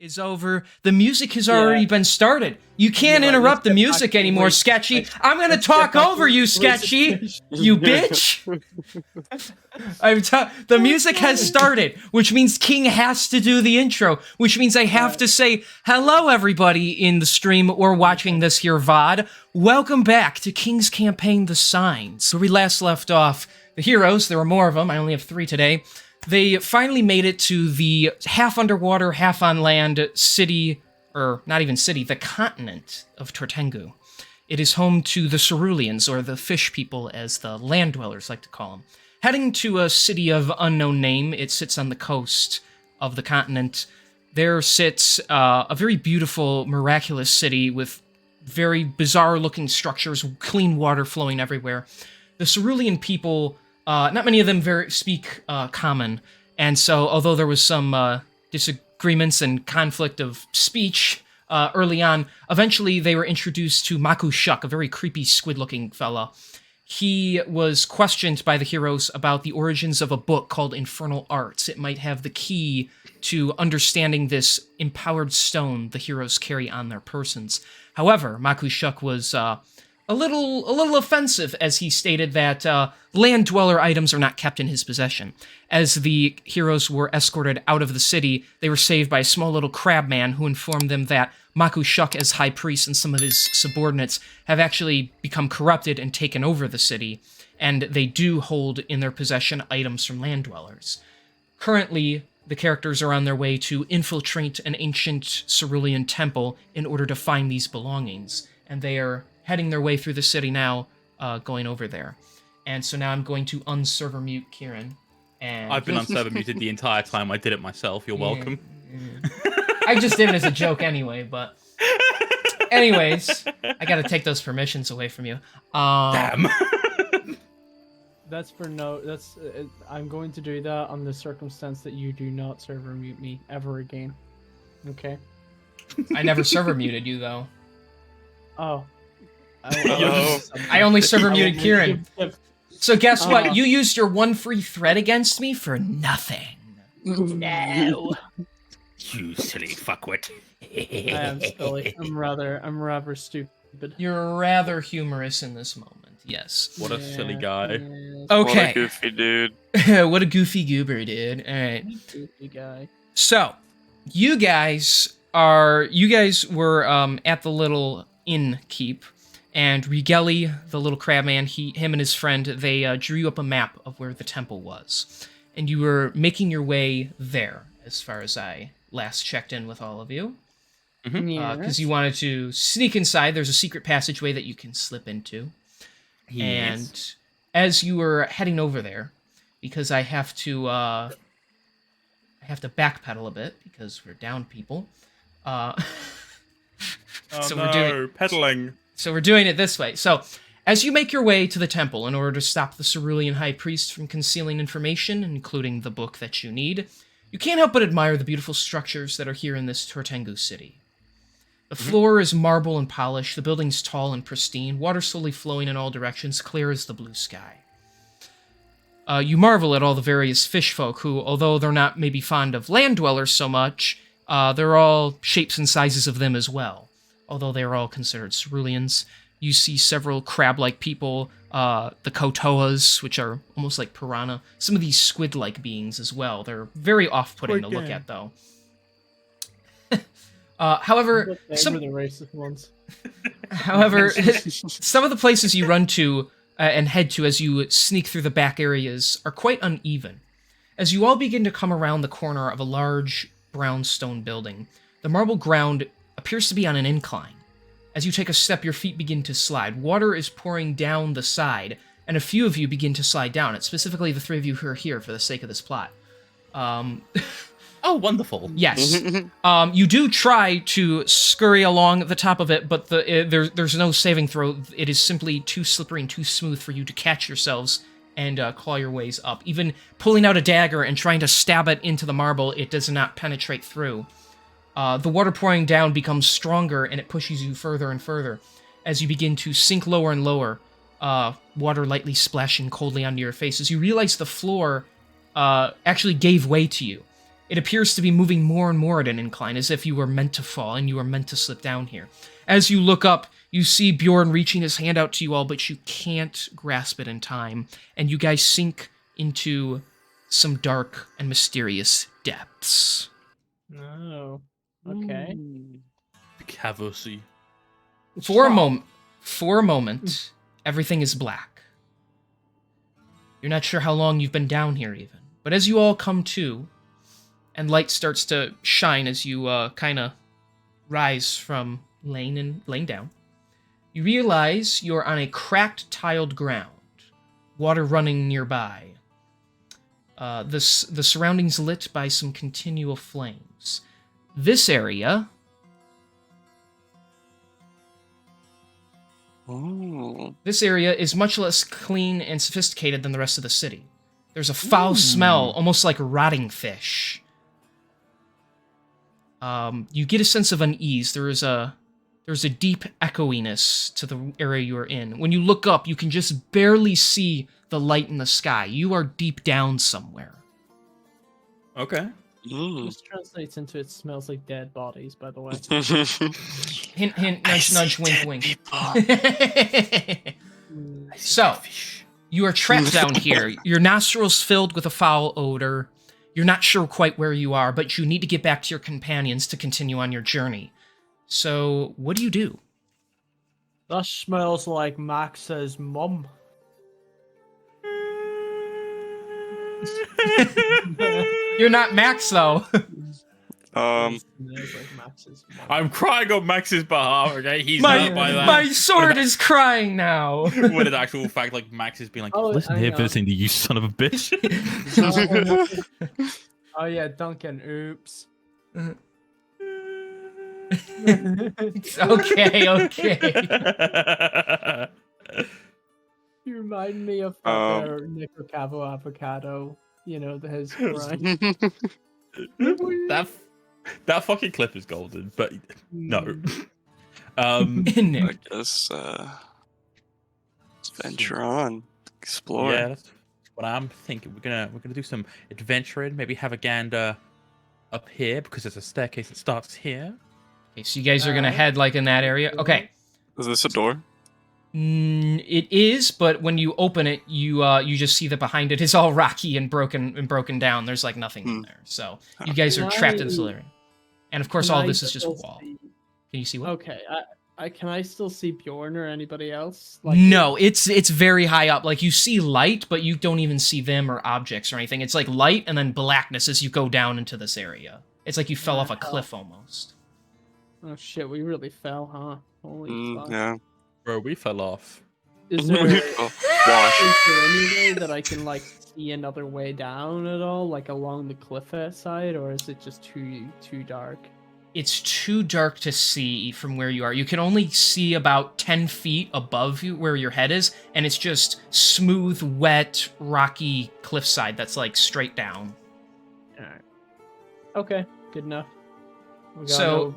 is over. The music has already been started. You can't interrupt the music anymore, Sketchy. I'm gonna talk over you, Sketchy. You bitch. The music has started, which means King has to do the intro, which means I have to say hello, everybody in the stream or watching this here VOD. Welcome back to King's Campaign: The Signs. Where we last left off, the heroes, there were more of them, I only have 3 today, they finally made it to the half underwater, half on land city, or not even city, the continent of Tortengu. It is home to the Ceruleans, or the fish people as the land dwellers like to call them. Heading to a city of unknown name, it sits on the coast of the continent. There sits a very beautiful, miraculous city with very bizarre-looking structures, clean water flowing everywhere. The Cerulean people, not many of them speak common, and so although there was some disagreements and conflict of speech early on, eventually they were introduced to Maku Shuk, a very creepy squid-looking fella. He was questioned by the heroes about the origins of a book called Infernal Arts. It might have the key to understanding this empowered stone the heroes carry on their persons. However, Maku Shuk was a little offensive, as he stated that land dweller items are not kept in his possession. As the heroes were escorted out of the city, they were saved by a small little crab man who informed them that Maku Shuk, as high priest, and some of his subordinates have actually become corrupted and taken over the city, and they do hold in their possession items from land dwellers. Currently, the characters are on their way to infiltrate an ancient Cerulean temple in order to find these belongings, and they are heading their way through the city now, going over there. And so now I'm going to unserver mute Kieran. And I've been unserver muted the entire time. I did it myself. You're welcome. I just did it as a joke anyway, but... Anyways, I gotta take those permissions away from you. Damn. That's for no... That's... I'm going to do that on the circumstance that you do not server mute me ever again. Okay? I never server muted you, though. Oh. I only server muted Kieran. So guess what? You used your one free thread against me for nothing. No. You silly fuckwit. I am silly. I'm rather stupid. You're rather humorous in this moment. Yes. What a silly guy. Yes. Okay. What a goofy dude. What a goofy goober, dude. All right. Goofy guy. So, you guys were at the little inn keep. And Rigeli, the little crab man, him and his friend, they drew you up a map of where the temple was. And you were making your way there, as far as I last checked in with all of you. Because you wanted to sneak inside. There's a secret passageway that you can slip into. Yes. And as you were heading over there, because I have to backpedal a bit, because we're down people. Pedaling. So we're doing it this way. So, as you make your way to the temple in order to stop the Cerulean High Priest from concealing information, including the book that you need, you can't help but admire the beautiful structures that are here in this Tortengu city. The floor is marble and polished, the building's tall and pristine, water slowly flowing in all directions, clear as the blue sky. You marvel at all the various fish folk who, although they're not maybe fond of land dwellers so much, they're all shapes and sizes of them as well. Although they are all considered Ceruleans. You see several crab-like people, the Kotoas, which are almost like piranha. Some of these squid-like beings as well. They're very off-putting to look at, though. However, some of the racist ones. However, some of the places you run to and head to as you sneak through the back areas are quite uneven. As you all begin to come around the corner of a large brownstone building, the marble ground appears to be on an incline. As you take a step, your feet begin to slide. Water is pouring down the side, and a few of you begin to slide down. It's specifically the 3 of you who are here for the sake of this plot. Oh, wonderful. Yes. You do try to scurry along the top of it, but there's no saving throw. It is simply too slippery and too smooth for you to catch yourselves and claw your ways up. Even pulling out a dagger and trying to stab it into the marble, it does not penetrate through. The water pouring down becomes stronger, and it pushes you further and further. As you begin to sink lower and lower, water lightly splashing coldly onto your face, as you realize the floor actually gave way to you. It appears to be moving more and more at an incline, as if you were meant to fall and you were meant to slip down here. As you look up, you see Bjorn reaching his hand out to you all, but you can't grasp it in time, and you guys sink into some dark and mysterious depths. Oh, okay. Cavosy. For a moment, everything is black. You're not sure how long you've been down here, even. But as you all come to, and light starts to shine as you kind of rise from laying down, you realize you're on a cracked, tiled ground, water running nearby. The surroundings lit by some continual flames. This area... Oh. This area is much less clean and sophisticated than the rest of the city. There's a foul smell, almost like rotting fish. You get a sense of unease. There's a deep echoiness to the area you are in. When you look up, you can just barely see the light in the sky. You are deep down somewhere. Okay. This translates into it smells like dead bodies, by the way. Hint, hint, nudge, nudge, wink, wink. So, you are trapped down here. Your nostrils filled with a foul odor. You're not sure quite where you are, but you need to get back to your companions to continue on your journey. So, what do you do? That smells like Max's mum. You're not Max, though. Smells like Max's mum. I'm crying on Max's behalf, okay? He's not by that. My sword is crying now. When in actual fact, like, Max is being like, listen here, Vincent, you son of a bitch. Oh yeah, Duncan, oops. Okay. You remind me of Nico Cavo Avocado. You know, his grind. that fucking clip is golden, but no. I guess let's venture on, explore. Yeah, that's what I'm thinking. We're gonna do some adventuring. Maybe have a gander up here because there's a staircase that starts here. Okay, so you guys are gonna head like in that area. Okay. Is this a door? It is, but when you open it, you just see that behind it is all rocky and broken down. There's like nothing in there. So you guys are trapped in this area. And of course, all this is just wall. Can you see what? Okay, can I still see Bjorn or anybody else? Like, No, it's very high up. Like you see light, but you don't even see them or objects or anything. It's like light and then blackness as you go down into this area. It's like you fell off a cliff almost. Oh shit, we really fell, huh? Holy fuck. Yeah. Bro, we fell off. Is there, Wash. is there any way that I can like see another way down at all, like along the cliff side, or is it just too dark? It's too dark to see from where you are. You can only see about 10 feet above you where your head is, and it's just smooth, wet, rocky cliffside that's like straight down. Alright. Okay, good enough. We got So-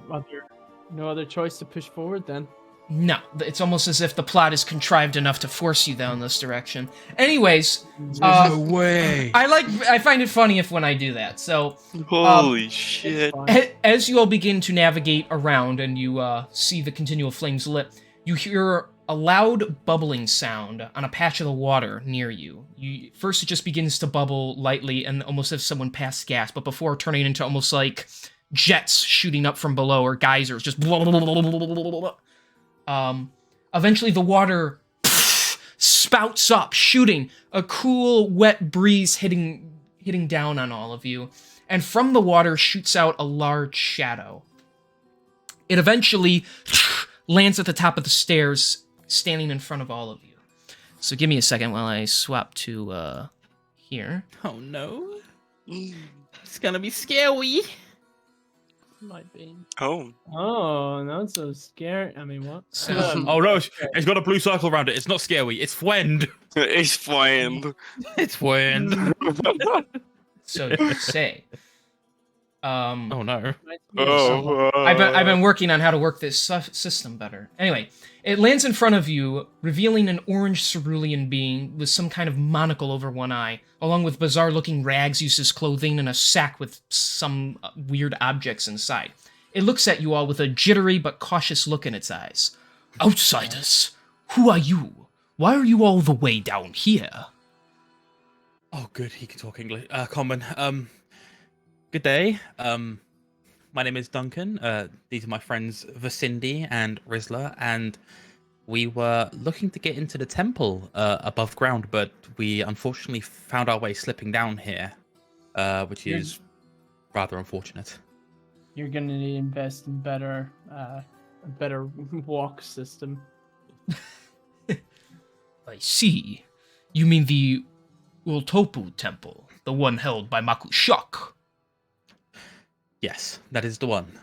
no other choice to push forward then. No, it's almost as if the plot is contrived enough to force you down this direction. Anyways, No way. I find it funny when I do that. So, Holy shit. as you all begin to navigate around and you see the continual flames lit, you hear a loud bubbling sound on a patch of the water near you. First, it just begins to bubble lightly and almost as if someone passed gas, but before turning into almost like jets shooting up from below or geysers, just blah, blah, blah, blah, blah, blah, blah. Eventually the water spouts up, shooting a cool, wet breeze hitting down on all of you, and from the water shoots out a large shadow. It eventually lands at the top of the stairs, standing in front of all of you. So give me a second while I swap to here. Oh no. It's gonna be scary. Might be. Oh. Oh, not so scary. I mean, what? Oh no, it's got a blue circle around it. It's not scary. It's friend. It's flying. It's friend. So you say. Oh no. I've been working on how to work this system better. Anyway, it lands in front of you, revealing an orange cerulean being with some kind of monocle over one eye, along with bizarre-looking rags used as clothing and a sack with some weird objects inside. It looks at you all with a jittery but cautious look in its eyes. Outsiders, who are you? Why are you all the way down here? Oh, good. He can talk English. Common. Good day. My name is Duncan. These are my friends Vasindi and Rizla, and we were looking to get into the temple above ground, but we unfortunately found our way slipping down here, which is rather unfortunate. You're gonna need to invest in a better walk system. I see. You mean the Ultopu temple, the one held by Makushok? Yes, that is the one.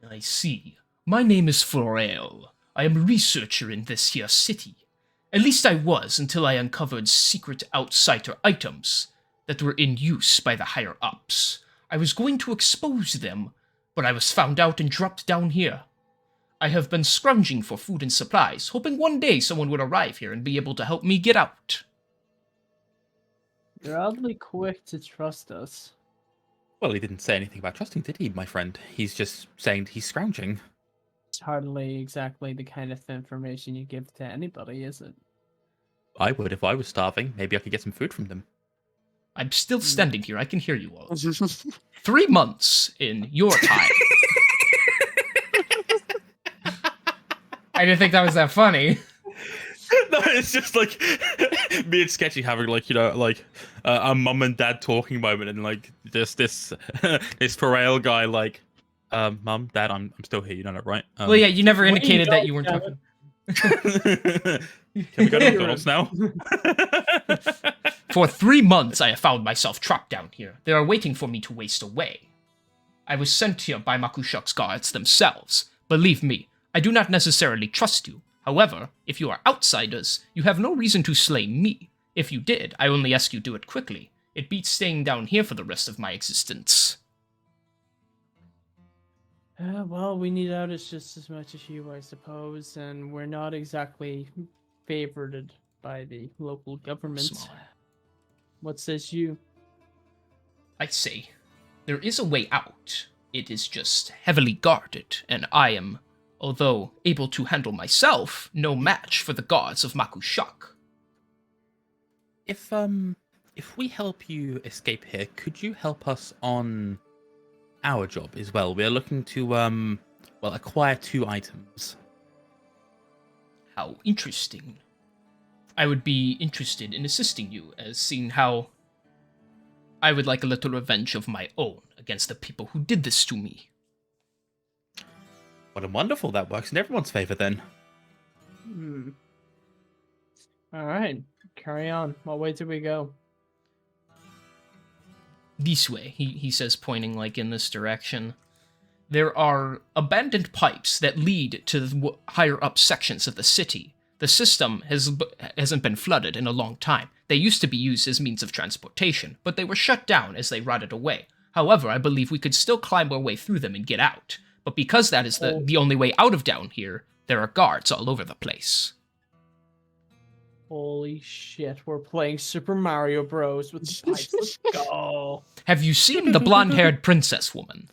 I see. My name is Florel. I am a researcher in this here city. At least I was until I uncovered secret outsider items that were in use by the higher-ups. I was going to expose them, but I was found out and dropped down here. I have been scrounging for food and supplies, hoping one day someone would arrive here and be able to help me get out. You're oddly quick to trust us. Well, he didn't say anything about trusting, did he, my friend? He's just saying he's scrounging. It's hardly exactly the kind of information you give to anybody, is it? I would if I was starving. Maybe I could get some food from them. I'm still standing here. I can hear you all. 3 months in your time. I didn't think that was that funny. No, it's just like me and Sketchy having like, you know, like a mum and dad talking moment, and like this this Pharrell guy like, mum, dad, I'm still here, you know that, right? Well, yeah, you never indicated that you weren't talking. Can we go to McDonald's now? For 3 months, I have found myself trapped down here. They are waiting for me to waste away. I was sent here by Makushok's guards themselves. Believe me, I do not necessarily trust you. However, if you are outsiders, you have no reason to slay me. If you did, I only ask you do it quickly. It beats staying down here for the rest of my existence. Well, we need out just as much as you, I suppose, and we're not exactly favored by the local government. Small. What says you? I say, there is a way out. It is just heavily guarded, and I am, although able to handle myself, no match for the guards of Makushok. If we help you escape here, could you help us on our job as well? We are looking to acquire 2 items. How interesting. I would be interested in assisting you, as seeing how I would like a little revenge of my own against the people who did this to me. What a wonderful, that works in everyone's favor then. Alright, carry on. What way do we go? This way, he says, pointing like in this direction. There are abandoned pipes that lead to the higher up sections of the city. The system hasn't been flooded in a long time. They used to be used as means of transportation, but they were shut down as they rotted away. However, I believe we could still climb our way through them and get out. But because that is the only way out of down here, there are guards all over the place. Holy shit, we're playing Super Mario Bros. With the pipes. Let's go. Have you seen the blonde-haired princess woman?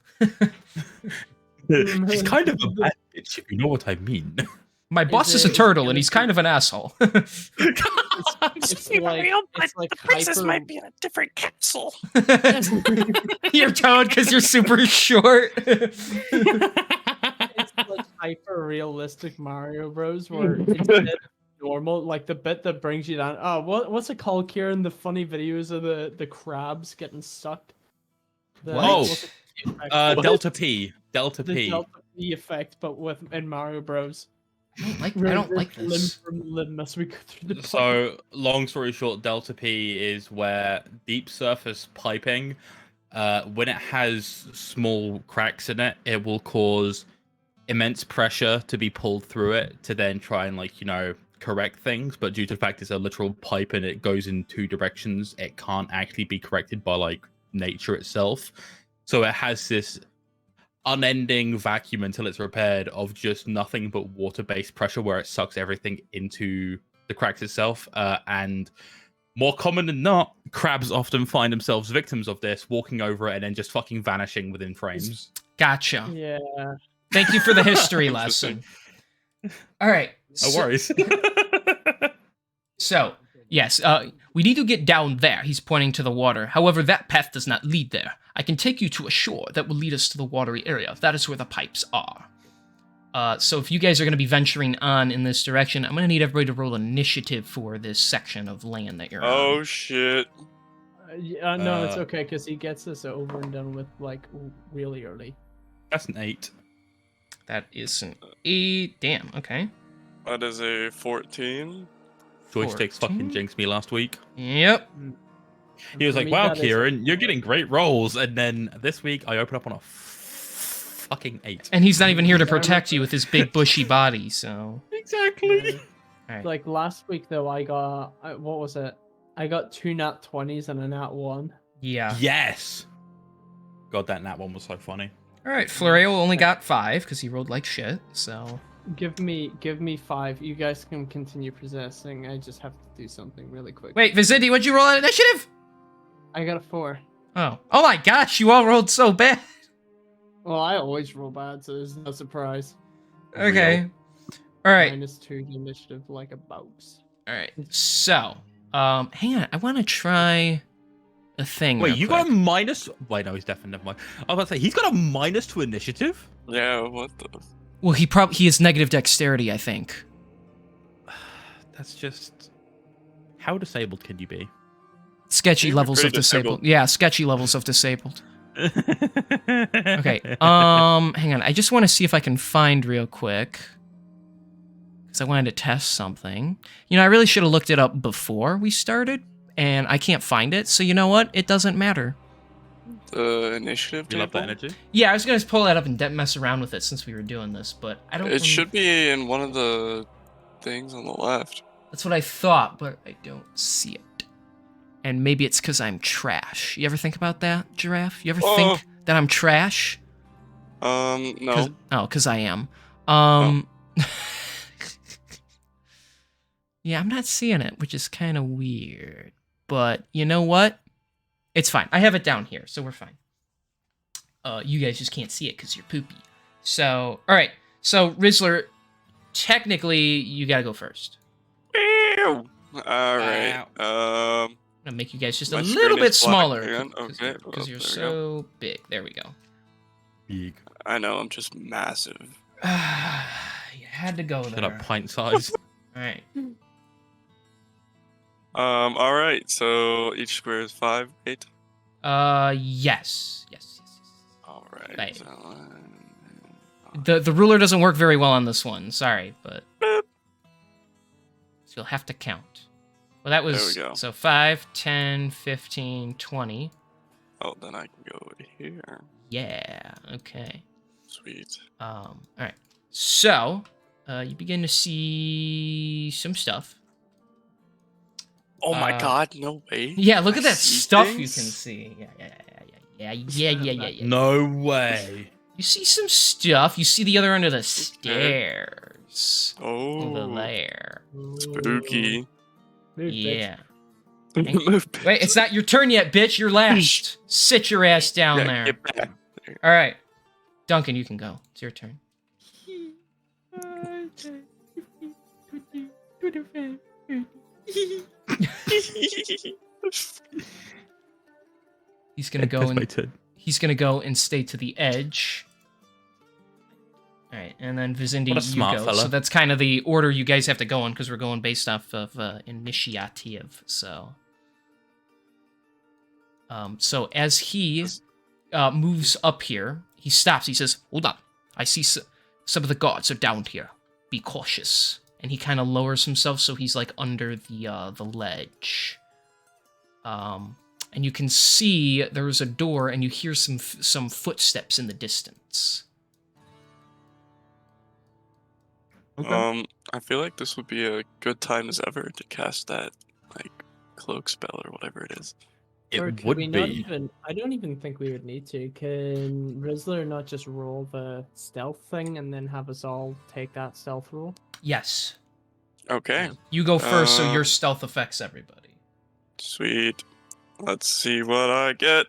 She's kind of a bad bitch, if you know what I mean. My boss is a turtle, and he's kind of an asshole. It's like the princess hyper... might be in a different castle. You're Toad because you're super short. It's like hyper realistic Mario Bros. Where instead of normal, like the bit that brings you down. Oh, what's it called, Kieran? The funny videos of the crabs getting stuck. Delta P. Delta The P. Delta P effect, but in Mario Bros. I don't like this. Limb from limb as we go through the So, long story short, Delta P is where deep surface piping, when it has small cracks in it, it will cause immense pressure to be pulled through it to then try and, like, you know, correct things. But due to the fact it's a literal pipe and it goes in 2 directions, it can't actually be corrected by, like, nature itself. So it has this unending vacuum until it's repaired of just nothing but water-based pressure where it sucks everything into the cracks itself. And more common than not, crabs often find themselves victims of this, walking over it and then just fucking vanishing within frames. Gotcha. Yeah. Thank you for the history lesson. All right. No worries. So, yes, we need to get down there. He's pointing to the water. However, that path does not lead there. I can take you to a shore that will lead us to the watery area. That is where the pipes are. So if you guys are going to be venturing on in this direction, I'm going to need everybody to roll initiative for this section of land that you're on. Oh shit. No, it's okay because he gets this over and done with like really early. That's an 8. That is an 8. Damn, okay. That is a 14. Joysticks 14? fucking jinxed me last week. Yep. He was For like, me, wow, that is Kieran, you're getting great rolls. And then this week, I open up on a fucking 8. And he's not even here to protect you with his big bushy body, so... Exactly. Alright. Like last week though, I got what was it? I got 2 nat 20s and a nat 1. Yeah. Yes. God, that nat one was so funny. Alright, Florio only got 5, because he rolled like shit, so... Give me 5. You guys can continue possessing. I just have to do something really quick. Wait, Vizindi, what'd you roll on initiative? I got a 4. Oh. Oh my gosh, you all rolled so bad. Well, I always roll bad, so there's no surprise. Okay. Alright. -2 to initiative like a bouse. Alright, so... hang on, I want to try a thing Wait, real you quick. got a minus... Wait, no, he's definitely never mind. I was about to say, he's got a minus to initiative? Yeah, what the? Well, he has negative dexterity, I think. That's just... How disabled can you be? Sketchy You're levels of pretty disabled. disabled. Yeah, sketchy levels of disabled. Okay, hang on. I just want to see if I can find real quick. Because I wanted to test something. You know, I really should have looked it up before we started, and I can't find it, so you know what? It doesn't matter. The initiative You love that table? energy? Yeah, I was going to pull that up and mess around with it since we were doing this, but I don't... It should be in one of the things on the left. That's what I thought, but I don't see it. And maybe it's because I'm trash. You ever think about that, Giraffe? You ever think that I'm trash? No. Because I am. Yeah, I'm not seeing it, which is kind of weird. But you know what? It's fine. I have it down here, so we're fine. You guys just can't see it because you're poopy. So, all right. So, Rizzler, technically, you gotta go first. Ew. All right. I'm gonna make you guys just a My little screen bit is black smaller again. Okay, because well, you're there we so big. There we go. Big. I know, I'm just massive. You had to go Shut there. up, pint size. All right. All right. So each square is 5, 8. Yes. All right. Right. So, The ruler doesn't work very well on this one. Sorry, but Boop. so you'll have to count. Well, that was There we go. so 5, 10, 15, 20. oh, then I can go here. Yeah. Okay. Sweet. All right. So, you begin to see some stuff. Oh my Uh, God! No way. Yeah, look I at that see stuff you things? can see. Yeah. No way. You see some stuff. You see the other end of the stairs. Over Oh, there. spooky. Move, bitch. Yeah. Move, bitch. Wait, it's not your turn yet, bitch. You're last. Sit your ass down Yeah, there. get back. All right. Duncan, you can go. It's your turn. He's gonna go That's my and turn. he's gonna go and stay to the edge. All right, and then Vizindi, What a you smart go. fella. So that's kind of the order you guys have to go in because we're going based off of initiative. So, so as he moves up here, he stops. He says, "Hold on, I see some of the guards are down here. Be cautious." And he kind of lowers himself so he's like under the ledge. And you can see there's a door, and you hear some footsteps in the distance. Okay. I feel like this would be a good time as ever to cast that, like, cloak spell or whatever it is. It Or could would we not be. even? I don't even think we would need to. Can Rizzler not just roll the stealth thing and then have us all take that stealth roll? Yes. Okay. Yeah. You go first, so your Um, stealth affects everybody. Sweet. Let's see what I get.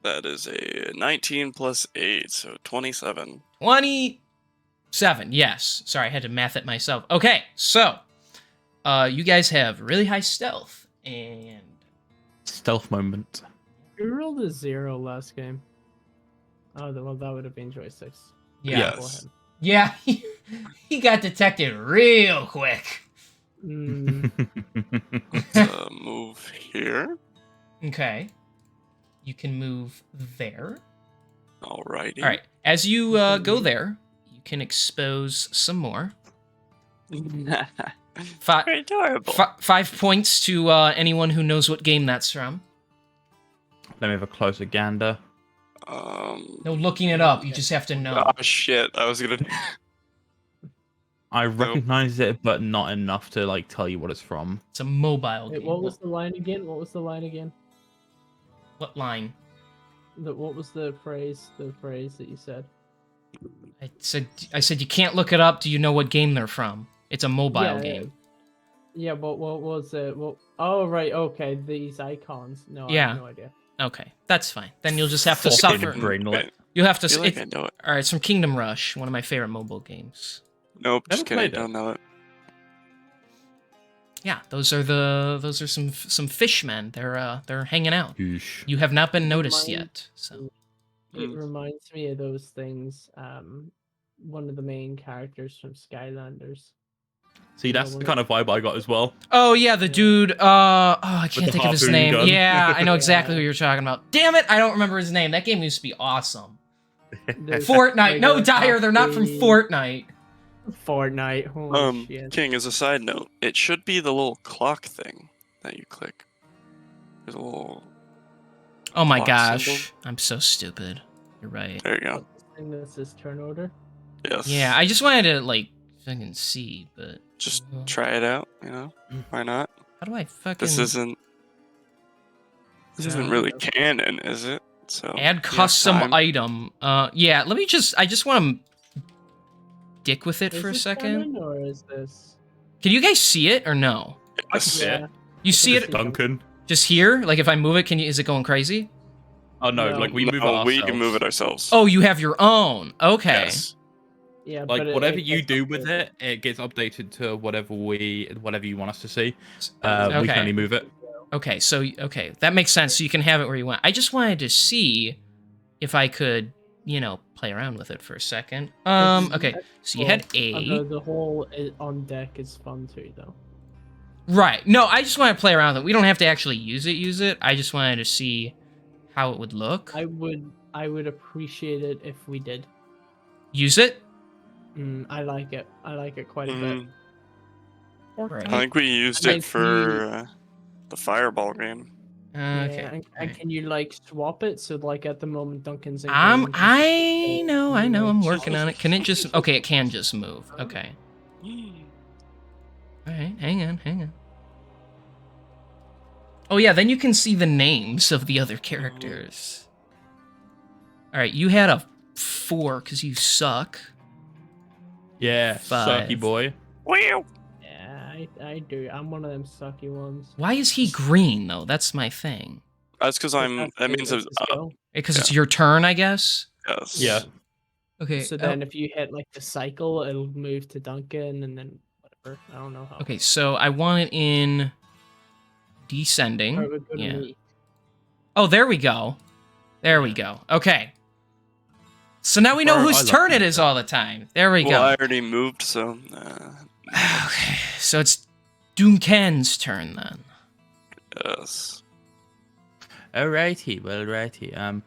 That is a 19 plus 8, so 27. 27. Yes. Sorry, I had to math it myself. Okay, so you guys have really high stealth, and Stealth moment. We rolled a 0 last game. Oh, well, that would have been joysticks. yeah, Yes. yeah, he got detected real quick. Mm, Let's move here. Okay, you can move there. Alrighty. All right, as you go there, you can expose some more. Five, Adorable. 5 points to anyone who knows what game that's from. Let me have a closer gander. No looking it up. You just have to know. Oh shit! I was gonna. I recognize it, but not enough to like tell you what it's from. It's a mobile wait, game. what was the line again? What was the line again? What line? What was the phrase? The phrase that you said? I said you can't look it up. Do you know what game they're from? It's a mobile Yeah, game. Yeah, but what was it? What? Oh, right. Okay, these icons. No, I Yeah. have no idea. Okay, that's fine. Then you'll just have to Fucking suffer. brainlet. You'll have to. I feel like I It's, know it. all right, it's from Kingdom Rush, one of my favorite mobile games. Nope, Never just kidding. played it. Don't know it. Yeah, those are some fishmen. They're hanging out. Goosh. You have not been noticed Mine- yet. So It Mm. reminds me of those things. One of the main characters from Skylanders. See, that's the kind of vibe I got as well. oh yeah, the dude. I can't the think of his harpoon name. gun. Yeah, I know exactly Yeah. who you're talking about. Damn it, I don't remember his name. That game used to be awesome. There's Fortnite. No, regular Dyer, they're not from coffee. Fortnite. Fortnite. Holy shit. King, as a side note, it should be the little clock thing that you click. There's a little. Oh my Clock gosh, symbol. I'm so stupid. You're right. There you go. And this is turn order. Yes. Yeah, I just wanted to like fucking see, but Just try it out. You know, why not? how do I fucking This isn't. This isn't really canon, is it? So add custom time. item? Yeah, let me just. I just want to dick with it Is for a this second. canon, or is this? Can you guys see it or no? I can see it. You see It's it Duncan. just here? Like if I move it, can you? Is it going crazy? Oh no, No. like we move it No, ourselves. we can move it ourselves. Oh, you have your own. Okay. Yes. Yeah, Like but it whatever you gets do with updated. it, it gets updated to whatever you want us to see. We Okay. can only move it. Okay, so that makes sense. So you can have it where you want. I just wanted to see if I could, play around with it for a second. Okay. So you had A. The whole on deck is fun too, though. Right. No, I just want to play around with it. We don't have to actually use it. I just wanted to see how it would look. I would appreciate it if we did. Use it? I like it. I like it quite a bit. Mhm. Right. I think we used I mean, it for the fireball game. Okay. Yeah, and alright. can you like swap it so like at the moment Duncan's in game, I know, I'm like, working on it. Can it just okay, it can just move. Okay. Alright, hang on. Oh yeah, then you can see the names of the other characters. Alright, you had a 4 because you suck. Yeah, 5. sucky boy. Wow. Yeah, I do. I'm one of them sucky ones. Why is he green though? That's my thing. That's because I'm. That means it's it's up. skill. Because it's your turn, I guess. Yes. Yeah. Okay. So then if you hit like the cycle, it'll move to Duncan and then whatever. I don't know how. Okay, so I want it in descending. Or it would go to Yeah. me. Oh, there we go. There we go. Okay. So now we know Or whose I love turn it that. is all the time. There we Well, I go. already moved, so. Okay, so it's Duncan's turn then. Yes. Alrighty. I'm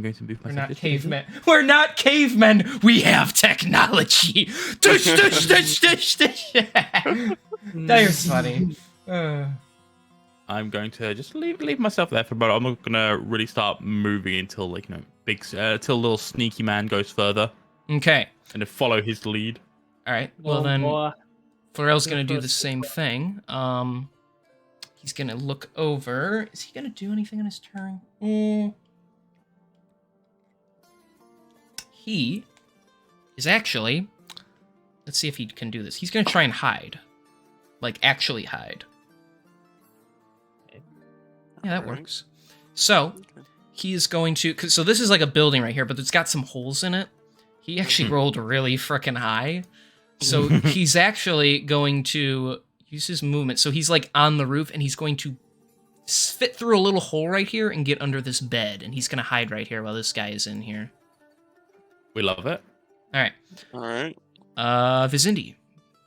going to move We're myself. not just a little bit. cavemen. We're not cavemen. We have technology. Dish, dish, dish, dish, dish. That's funny. I'm going to just leave myself there for a moment. I'm not gonna really start moving until like till little sneaky man goes further Okay. and to follow his lead. All right. Well Oh, then, boy. Florel's gonna do the First, same thing. He's gonna look over. Is he gonna do anything on his turn? He is actually... Let's see if he can do this. He's gonna try and hide. Like, actually hide. Yeah, that works. So, he is going to... So this is like a building right here, but it's got some holes in it. He actually rolled really frickin' high. So he's actually going to use his movement. So he's like on the roof, and he's going to fit through a little hole right here and get under this bed. And he's going to hide right here while this guy is in here. We love it. All right. All right. Vizindi.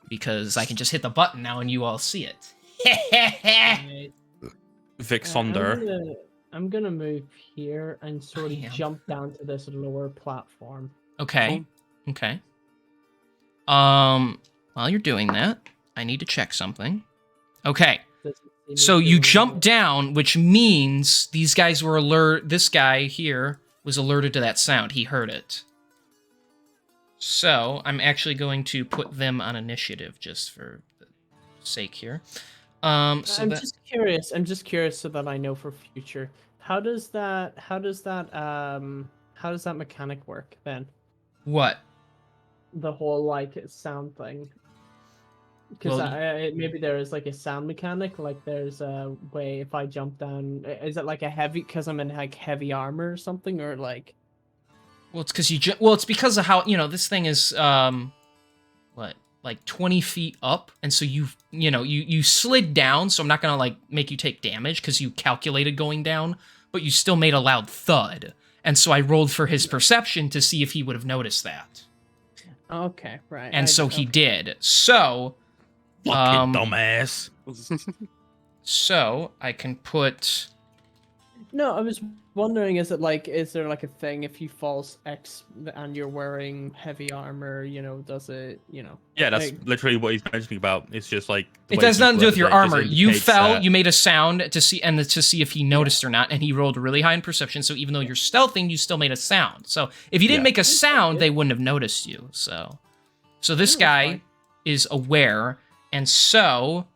Because I can just hit the button now and you all see it. Right. Vic Sonder. I'm gonna move here and sort of jump down to this lower platform. Okay. Okay. While you're doing that, I need to check something. Okay. So you jump down, which means these guys were this guy here was alerted to that sound. He heard it. So I'm actually going to put them on initiative just for the sake here. I'm just curious. I'm just curious so that I know for future. How does that mechanic work then? What? The whole like sound thing. Because maybe there is like a sound mechanic. Like there's a way if I jump down, is it like a heavy? Because I'm in like heavy armor or something, or like. Well, it's because it's because of how this thing is like 20 feet up, and so you slid down. So I'm not gonna like make you take damage because you calculated going down, but you still made a loud thud. And so I rolled for his perception to see if he would have noticed that. Okay, right. And he did. So, fucking dumbass. So I can put. No, I was wondering, is there like a thing if you false X and you're wearing heavy armor, does it, Yeah, that's literally what he's mentioning about. It's just like it has nothing to do with your armor. You fell, you made a sound to see if he noticed or not, and he rolled really high in perception. So even though you're stealthing, you still made a sound. So if you didn't make a sound, they wouldn't have noticed you. So this guy is aware, and so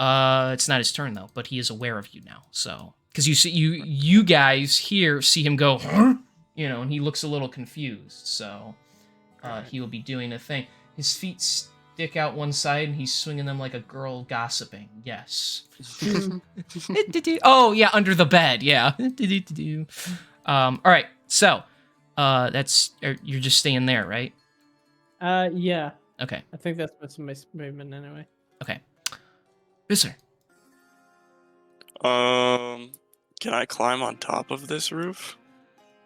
it's not his turn though, but he is aware of you now. So. Because you guys here see him go, huh? And he looks a little confused. So he will be doing a thing. His feet stick out one side, and he's swinging them like a girl gossiping. Yes. Oh yeah, under the bed. Yeah. All right. So you're just staying there, right? Yeah. Okay. I think that's what's my movement anyway. Okay. Visser. Can I climb on top of this roof?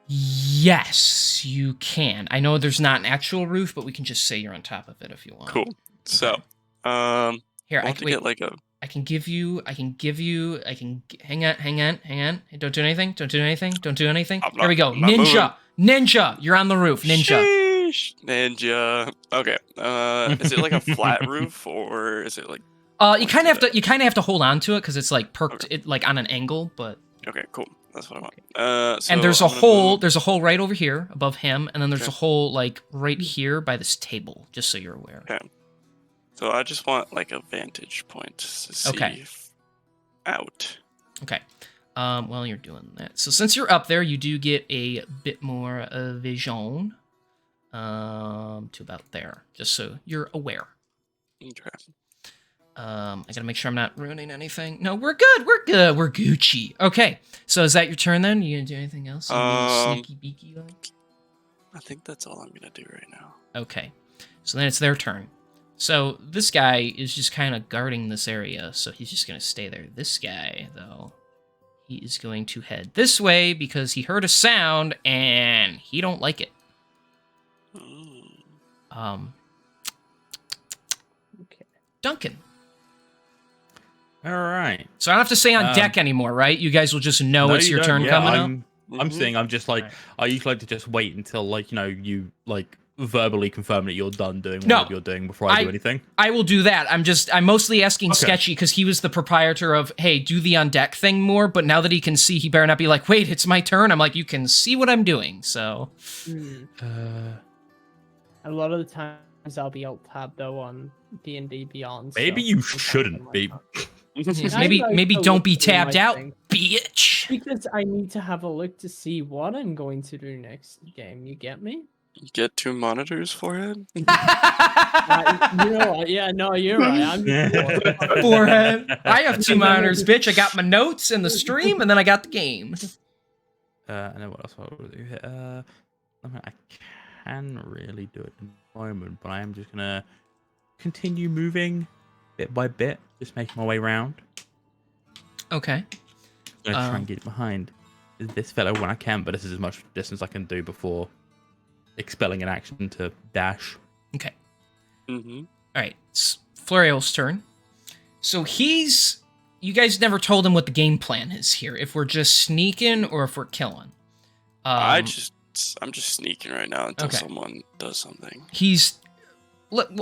Yes, you can. I know there's not an actual roof, but we can just say you're on top of it if you want. Cool. So, here I can get like a. I can give you. Hang on. Don't do anything. Here we go. Ninja. You're on the roof. Ninja. Sheesh. Ninja. Okay. Is it like a flat roof or is it like? You kind of have to hold on to it because it's like perked it like on an angle, but. Okay, cool. That's what I want. And there's a hole. There's a hole right over here above him, and then there's a hole like right here by this table. Just so you're aware. Okay. So I just want like a vantage point to see out. Okay. Well, you're doing that. So since you're up there, you do get a bit more vision. To about there, just so you're aware. Okay. I gotta make sure I'm not ruining anything. No, we're good. We're Gucci. Okay. So is that your turn then? You gonna do anything else? Sneaky beaky like? I think that's all I'm gonna do right now. Okay. So then it's their turn. So this guy is just kind of guarding this area, so he's just gonna stay there. This guy, though, he is going to head this way because he heard a sound and he don't like it. Okay. Duncan. All right. So I don't have to say on deck anymore, right? You guys will just know it's your turn coming up. I'm saying I'm just like I usually like to just wait until like you like verbally confirm that you're done doing whatever you're doing before I do anything. I will do that. I'm mostly asking Sketchy because he was the proprietor of hey, do the on deck thing more. But now that he can see, he better not be like, wait, it's my turn. I'm like, you can see what I'm doing. So a lot of the times I'll be alt tab though on D&D Beyond. Maybe you shouldn't be. Yes, I maybe like maybe to don't look be through my tabbed out, thing. bitch. Because I need to have a look to see what I'm going to do next game. You get me? You get 2 monitors for it? Yeah, no, you're right. I'm just Forehead. I have 2 monitors, bitch. I got my notes in the stream, and then I got the game. And then what else I will do here? I can really do it in the moment, but I am just gonna continue moving bit by bit, just making my way around. Okay. I'm gonna try and get behind this fellow when I can, but this is as much distance I can do before expelling an action to dash. Okay. Mm-hmm. All right. It's Floriel's turn. So you guys never told him what the game plan is here. If we're just sneaking or if we're killing. I'm just sneaking right now until Okay. someone does something.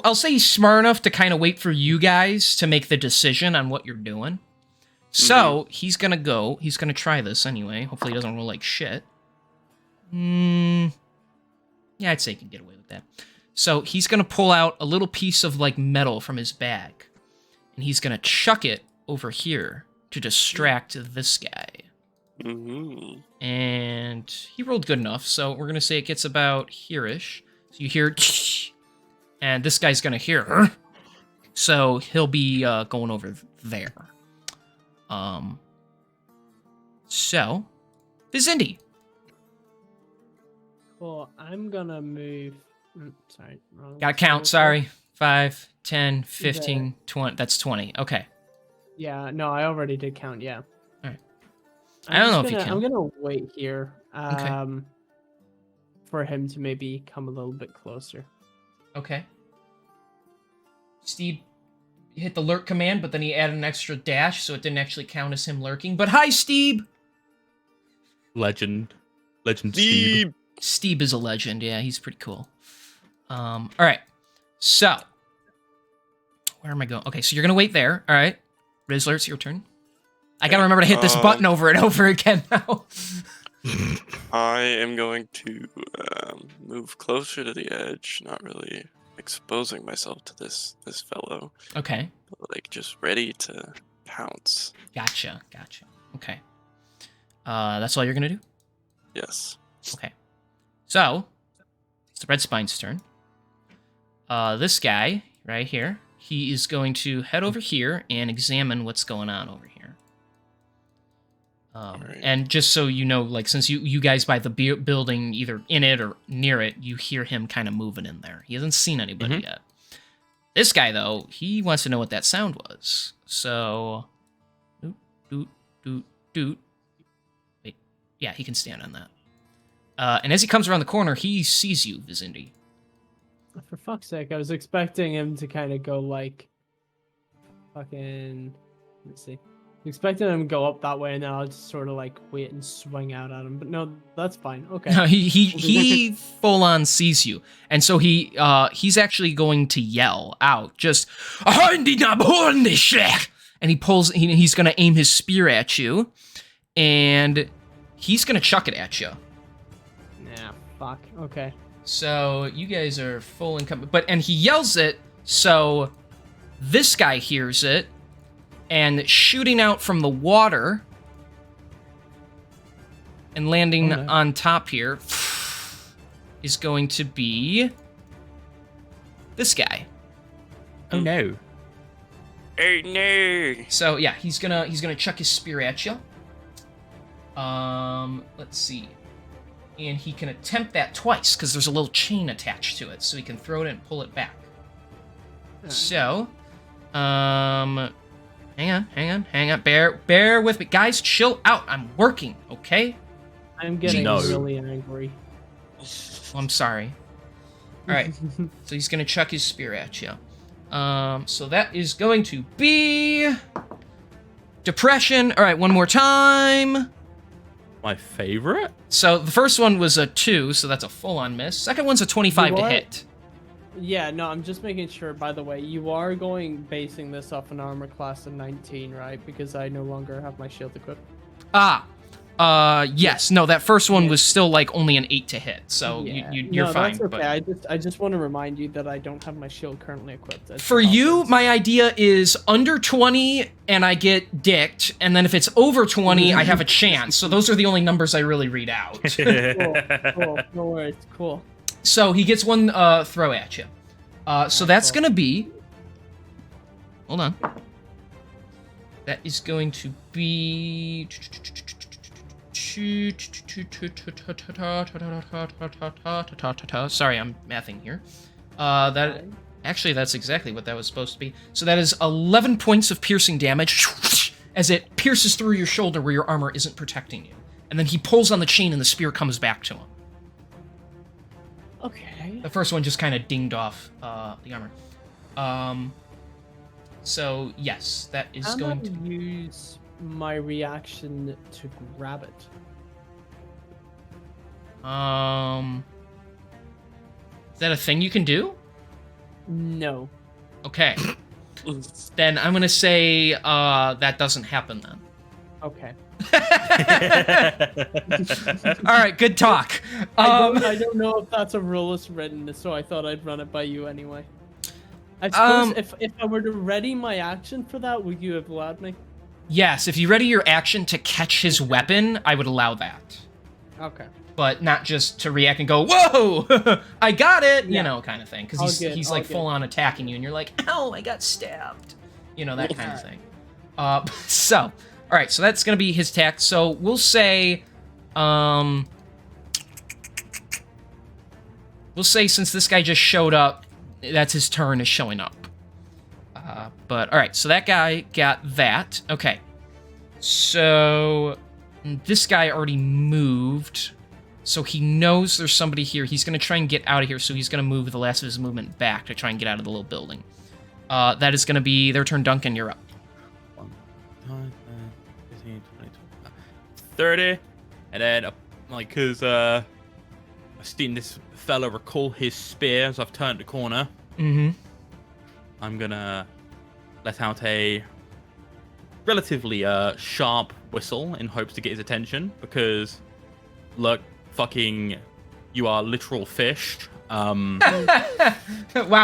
I'll say he's smart enough to kind of wait for you guys to make the decision on what you're doing. So he's gonna try this anyway. Hopefully he doesn't roll like shit. Yeah, I'd say he can get away with that. So he's gonna pull out a little piece of like metal from his bag, and he's gonna chuck it over here to distract this guy. Mm-hmm. And he rolled good enough, so we're gonna say it gets about here-ish. So you hear, and this guy's gonna hear, so he'll be going over there. So, Vizindy. Cool. I'm gonna move. Sorry, wrong. Gotta count, sorry. 5, 10, 15, 20. That's 20. Okay. Yeah, no, I already did count. Yeah. Alright. I don't know if you I'm count. gonna wait here. Okay. For him to maybe come a little bit closer. Okay. Steve hit the lurk command, but then he added an extra dash, so it didn't actually count as him lurking. But hi, Steve! Legend Steve. Steve is a legend. Yeah, he's pretty cool. All right. So, where am I going? Okay, so you're gonna wait there. All right, Rizzler, it's your turn. I gotta remember to hit this button over and over again now. I am going to move closer to the edge, not really exposing myself to this fellow. Okay. But, like, just ready to pounce. Gotcha. Okay. That's all you're gonna do? Yes. Okay. So, it's the Red Spine's turn. This guy right here, he is going to head over here and examine what's going on over here. Right. And just so you know, like, since you guys by the building, either in it or near it, you hear him kind of moving in there. He hasn't seen anybody yet. This guy, though, he wants to know what that sound was. So, doot, doot, doot, doot. Wait, yeah, he can stand on that. And as he comes around the corner, he sees you, Vizindy. For fuck's sake, I was expecting him to kind of go like, fucking. Let's see. Expecting him to go up that way, and then I'll just sort of like wait and swing out at him. But no, that's fine. Okay. No, he full on sees you, and so he's actually going to yell out, just and he pulls. He's going to aim his spear at you, and he's going to chuck it at you. Nah, fuck. Okay. So you guys are full income, and he yells it, so this guy hears it. And shooting out from the water and landing on top here is going to be this guy. Oh no. Hey, no. So yeah, he's gonna chuck his spear at you. Let's see. And he can attempt that twice, because there's a little chain attached to it, so he can throw it and pull it back. So, Hang on. Bear with me. Guys, chill out. I'm working, okay? I'm getting No. really angry. I'm sorry. Alright, so he's gonna chuck his spear at you. So that is going to be... Depression. Alright, one more time. My favorite? So the first one was a 2, so that's a full-on miss. Second one's a 25 to hit. Yeah, no, I'm just making sure, by the way, you are basing this off an armor class of 19, right? Because I no longer have my shield equipped. Yes. No, that first one was still like only an 8 to hit, so Yeah. you're No, fine. that's okay. But I just want to remind you that I don't have my shield currently equipped. It's for you, offense. my idea is under 20 and I get dicked, and then if it's over 20, I have a chance. So those are the only numbers I really read out. Cool. No worries. Cool. So he gets one throw at you. So Alright, that's cool. gonna be. Hold on. That is going to be. Sorry, I'm mathing here. That actually, that's exactly what that was supposed to be. So that is 11 points of piercing damage as it pierces through your shoulder where your armor isn't protecting you. And then he pulls on the chain and the spear comes back to him. Okay. The first one just kind of dinged off the armor. So yes, that is I'm going gonna to. use my reaction to grab it. Is that a thing you can do? No. Okay. Then I'm gonna say that doesn't happen then. Okay. All right, good talk. I don't know if that's a rule that's written, so I thought I'd run it by you anyway. I suppose if I were to ready my action for that, would you have allowed me? Yes, if you ready your action to catch his weapon, I would allow that. Okay. But not just to react and go, whoa, I got it, you Yeah. know, kind of thing. Because All he's, good, he's all like good. full on attacking you, and you're like, ow, I got stabbed. You know, that kind of thing. So, all right, so that's going to be his attack. So we'll say, we'll say since this guy just showed up, that's his turn is showing up. But all right, so that guy got that. Okay. So this guy already moved. So he knows there's somebody here. He's going to try and get out of here. So he's going to move the last of his movement back to try and get out of the little building. That is going to be their turn. Duncan, you're up. 15, 20, 30. And then, like, because I've seen this fella recall his spear as I've turned the corner. Mm-hmm. I'm gonna let out a relatively sharp whistle in hopes to get his attention because, look, fucking, you are literal fish. Wow,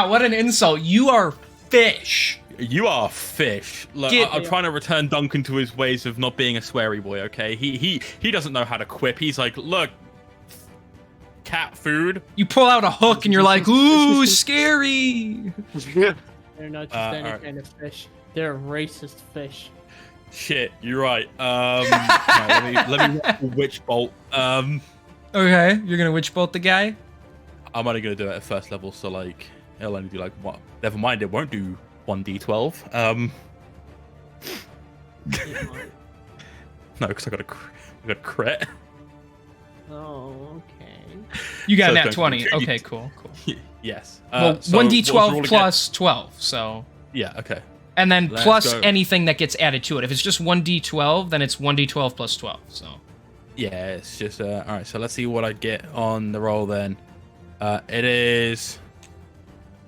what an insult. You are fish. You are fish. Look, I'm trying to return Duncan to his ways of not being a sweary boy, okay? He doesn't know how to quip. He's like, look, cat food. You pull out a hook and you're like, ooh, scary. They're not just any alright. kind of fish. They're a racist fish. Shit, you're right. No, let me roll witch bolt. Okay, you're gonna witch bolt the guy? I'm only gonna do it at first level, so like it'll only do like what? Never mind, it won't do 1d12. No, because I got a crit. Oh, okay. You got So nat don't 20. contribute. Okay, cool. Yes. Well, So what was the 1d12 roll again? plus 12, so... Yeah. Okay. And then Let's plus go. anything that gets added to it. If it's just 1d12, then it's 1d12 plus 12, so... Yeah, it's just all right. So let's see what I get on the roll then. It is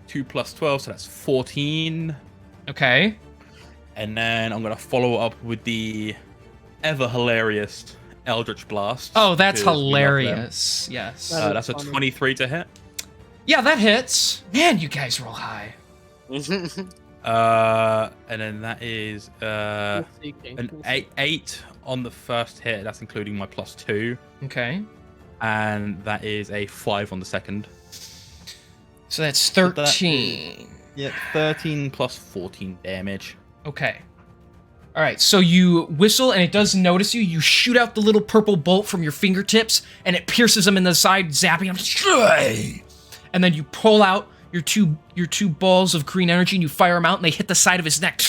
2 plus 12, so that's 14. Okay. And then I'm gonna follow up with the ever hilarious Eldritch Blast. Oh, that's because we love them. hilarious. Yes. That That's a funny. 23 to hit. Yeah, that hits. Man, you guys roll high. And then that is We'll see, King. an We'll see. 8 on the first hit. That's including my +2, Okay. and that is a 5 on the second. So that's that 13. Yep, 13 plus 14 damage. Okay. All right, so you whistle and it does notice you. You shoot out the little purple bolt from your fingertips and it pierces him in the side, zapping him. And then you pull out your two balls of green energy and you fire them out and they hit the side of his neck.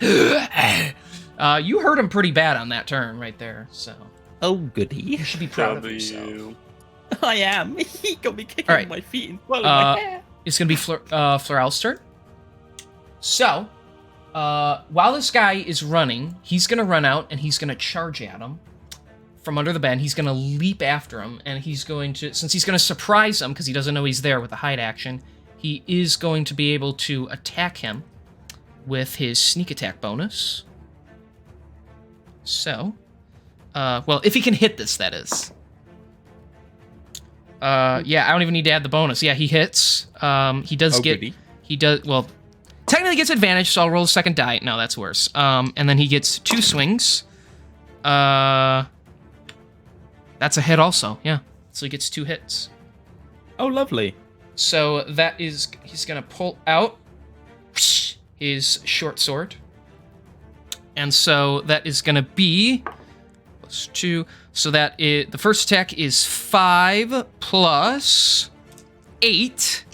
You hurt him pretty bad on that turn right there, so Oh, goody. you should be proud of yourself. W. I am. He got me kicking All right. my feet and swallowing Uh, my hair. It's gonna be Floral's turn. So, while this guy is running, he's gonna run out and he's gonna charge at him from under the bed. He's gonna leap after him, and he's going to, since he's gonna surprise him because he doesn't know he's there with the hide action, he is going to be able to attack him with his sneak attack bonus. So, Well, if he can hit this, that is. Yeah, I don't even need to add the bonus. Yeah, he hits. He does get... Goody. He does... Well, technically gets advantage, so I'll roll a second die. No, that's worse. And then he gets 2 swings. That's a hit also, yeah. So he gets 2 hits. Oh, lovely. So that is... He's going to pull out his short sword. And so that is going to be... plus 2. So that is... The first attack is 5 plus 8.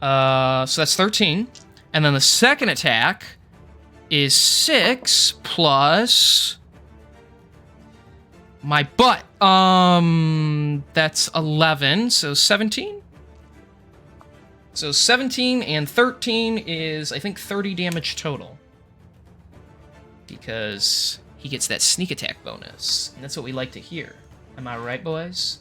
So that's 13. And then the second attack is 6 plus... my butt. That's 11, so 17? So 17 and 13 is, I think, 30 damage total. Because he gets that sneak attack bonus. And that's what we like to hear. Am I right, boys?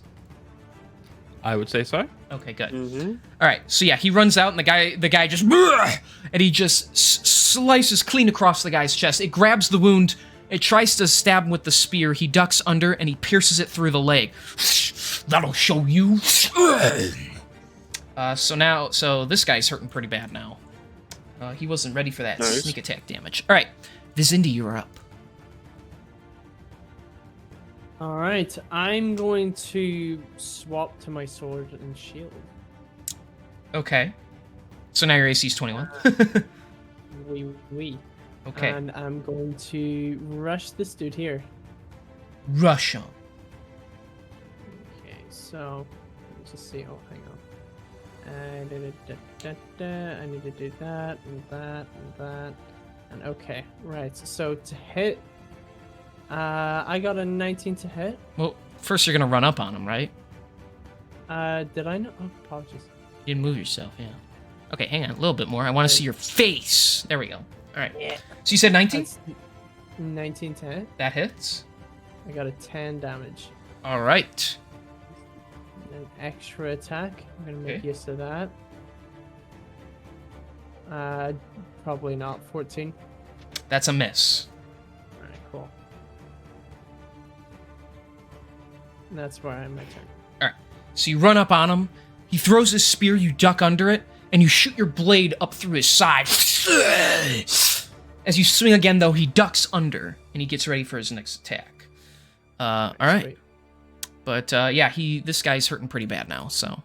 I would say so. Okay, good. Mm-hmm. All right, so yeah, he runs out, and the guy just... and he just slices clean across the guy's chest. It grabs the wound. It tries to stab him with the spear. He ducks under, and he pierces it through the leg. That'll show you. So this guy's hurting pretty bad now. He wasn't ready for that Nice. sneak attack damage. All right, Vizindi, you're up. All right, I'm going to swap to my sword and shield. Okay. So now your AC's 21. Wee. Okay. And I'm going to rush this dude here. Rush him. Okay, so let's just see. Oh, hang on. I need to do that and that and that. And okay, right. So to hit, I got a 19 to hit. Well, first you're gonna run up on him, right? Did I not? Oh, apologies. You didn't move yourself, yeah. Okay, hang on a little bit more. I want to see your face. There we go. All right. Yeah. So you said 19? That's 19 to hit. That hits. I got a 10 damage. All right. An extra attack. I'm gonna make Okay. use of that. Probably not. 14. That's a miss. All right, cool. And that's where I am my turn. All right. So you run up on him. He throws his spear. You duck under it, and you shoot your blade up through his side. As you swing again, though, he ducks under, and he gets ready for his next attack. All right. Sweet. But yeah, this guy's hurting pretty bad now, so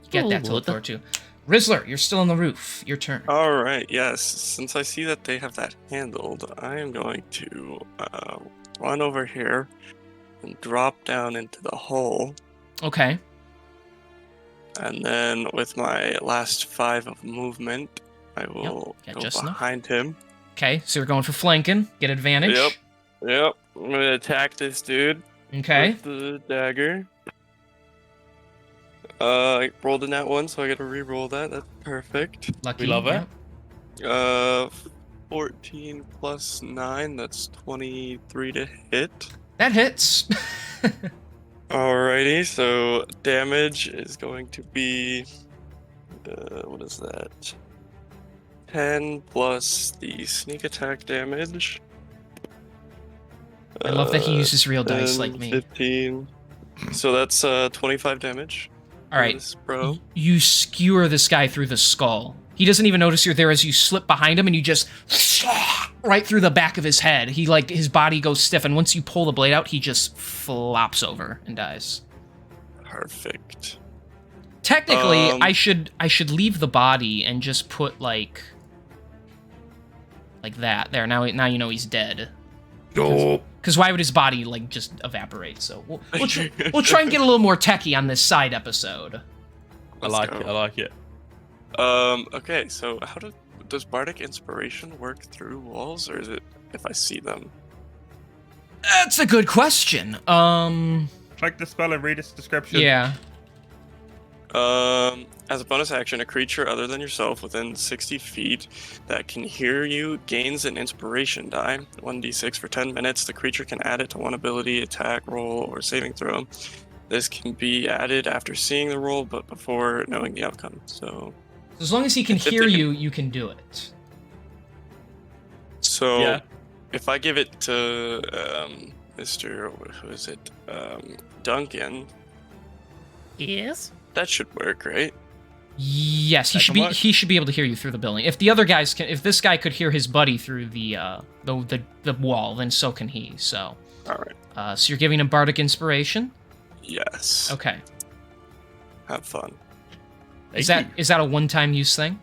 you got that to look what forward to. Rizzler, you're still on the roof. Your turn. All right. Yes. Since I see that they have that handled, I am going to run over here and drop down into the hole, Okay. and then with my last 5 of movement, I will got go just enough. behind him. Okay, so you're going for flanking. Get advantage. Yep. I'm gonna attack this dude Okay. with the dagger. I rolled in that one, so I gotta re-roll that. That's perfect. Lucky. We love it. yeah. 14 plus 9, that's 23 to hit. That hits. Alrighty, so damage is going to be, what is that? 10 plus the sneak attack damage. I love that he uses real dice 10, like me. 15. So that's 25 damage. All right. This bro. You skewer this guy through the skull. He doesn't even notice you're there as you slip behind him and you just right through the back of his head. His body goes stiff, and once you pull the blade out, he just flops over and dies. Perfect. Technically, I should leave the body and just put like that there. Now you know he's dead. Because why would his body just evaporate? So we'll try and get a little more techie on this side episode. I like it. Okay, so does Bardic Inspiration work through walls, or is it if I see them? That's a good question. Check the spell and read its description. Yeah. As a bonus action, a creature other than yourself within 60 feet that can hear you gains an inspiration die, 1d6 for 10 minutes. The creature can add it to one ability, attack, roll, or saving throw. This can be added after seeing the roll, but before knowing the outcome. So, As long as he can If hear they can- you, you can do it. so Yeah. if I give it to Mr. Who is it? Duncan. Yes. That should work, right? Yes, he should be able to hear you through the building. If the other guys can, if this guy could hear his buddy through the wall, then so can he. So. All right. So you're giving him bardic inspiration. Yes. Okay. Have fun. Is that a one-time use thing?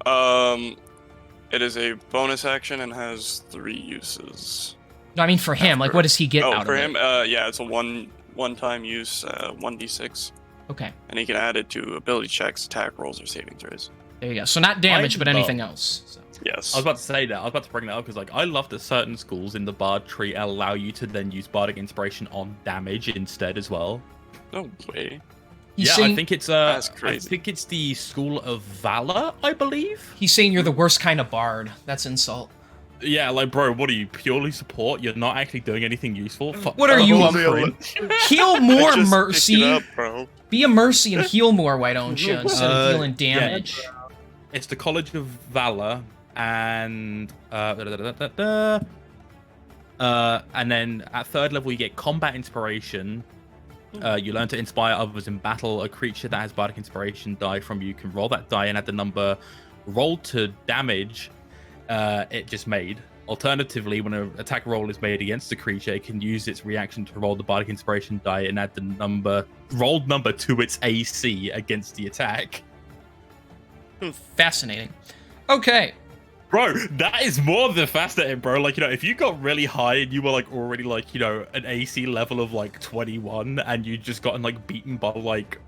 It is a bonus action and has 3 uses. No, I mean for him. Like, what does he get out of it? Oh, for him, yeah, it's a one-time use, 1d6. Okay. And he can add it to ability checks, attack rolls, or saving throws. There you go. So not damage, but anything else. So. Yes. I was about to say that. I was about to bring that up because, like, I love that certain schools in the Bard tree allow you to then use Bardic Inspiration on damage instead as well. No way. I think it's That's crazy. I think it's the School of Valor, I believe. He's saying you're the worst kind of bard. That's insult. Yeah, like, bro, what are you, purely support? You're not actually doing anything useful? What are you, heal more, Just Mercy? pick it up, bro. Be a Mercy and heal more, why don't you, instead of dealing damage? Yeah. It's the College of Valor, and and then at 3rd level you get Combat Inspiration. You learn to inspire others in battle. A creature that has Bardic Inspiration die from you can roll that die and add the number rolled to damage it just made. Alternatively, when an attack roll is made against the creature, it can use its reaction to roll the Bardic Inspiration die and add the rolled number to its AC against the attack. Fascinating. Okay. Bro, that is more than fascinating, bro. Like, you know, if you got really high and you were, like, already, like, you know, an AC level of, like, 21 and you just gotten, like, beaten by, like,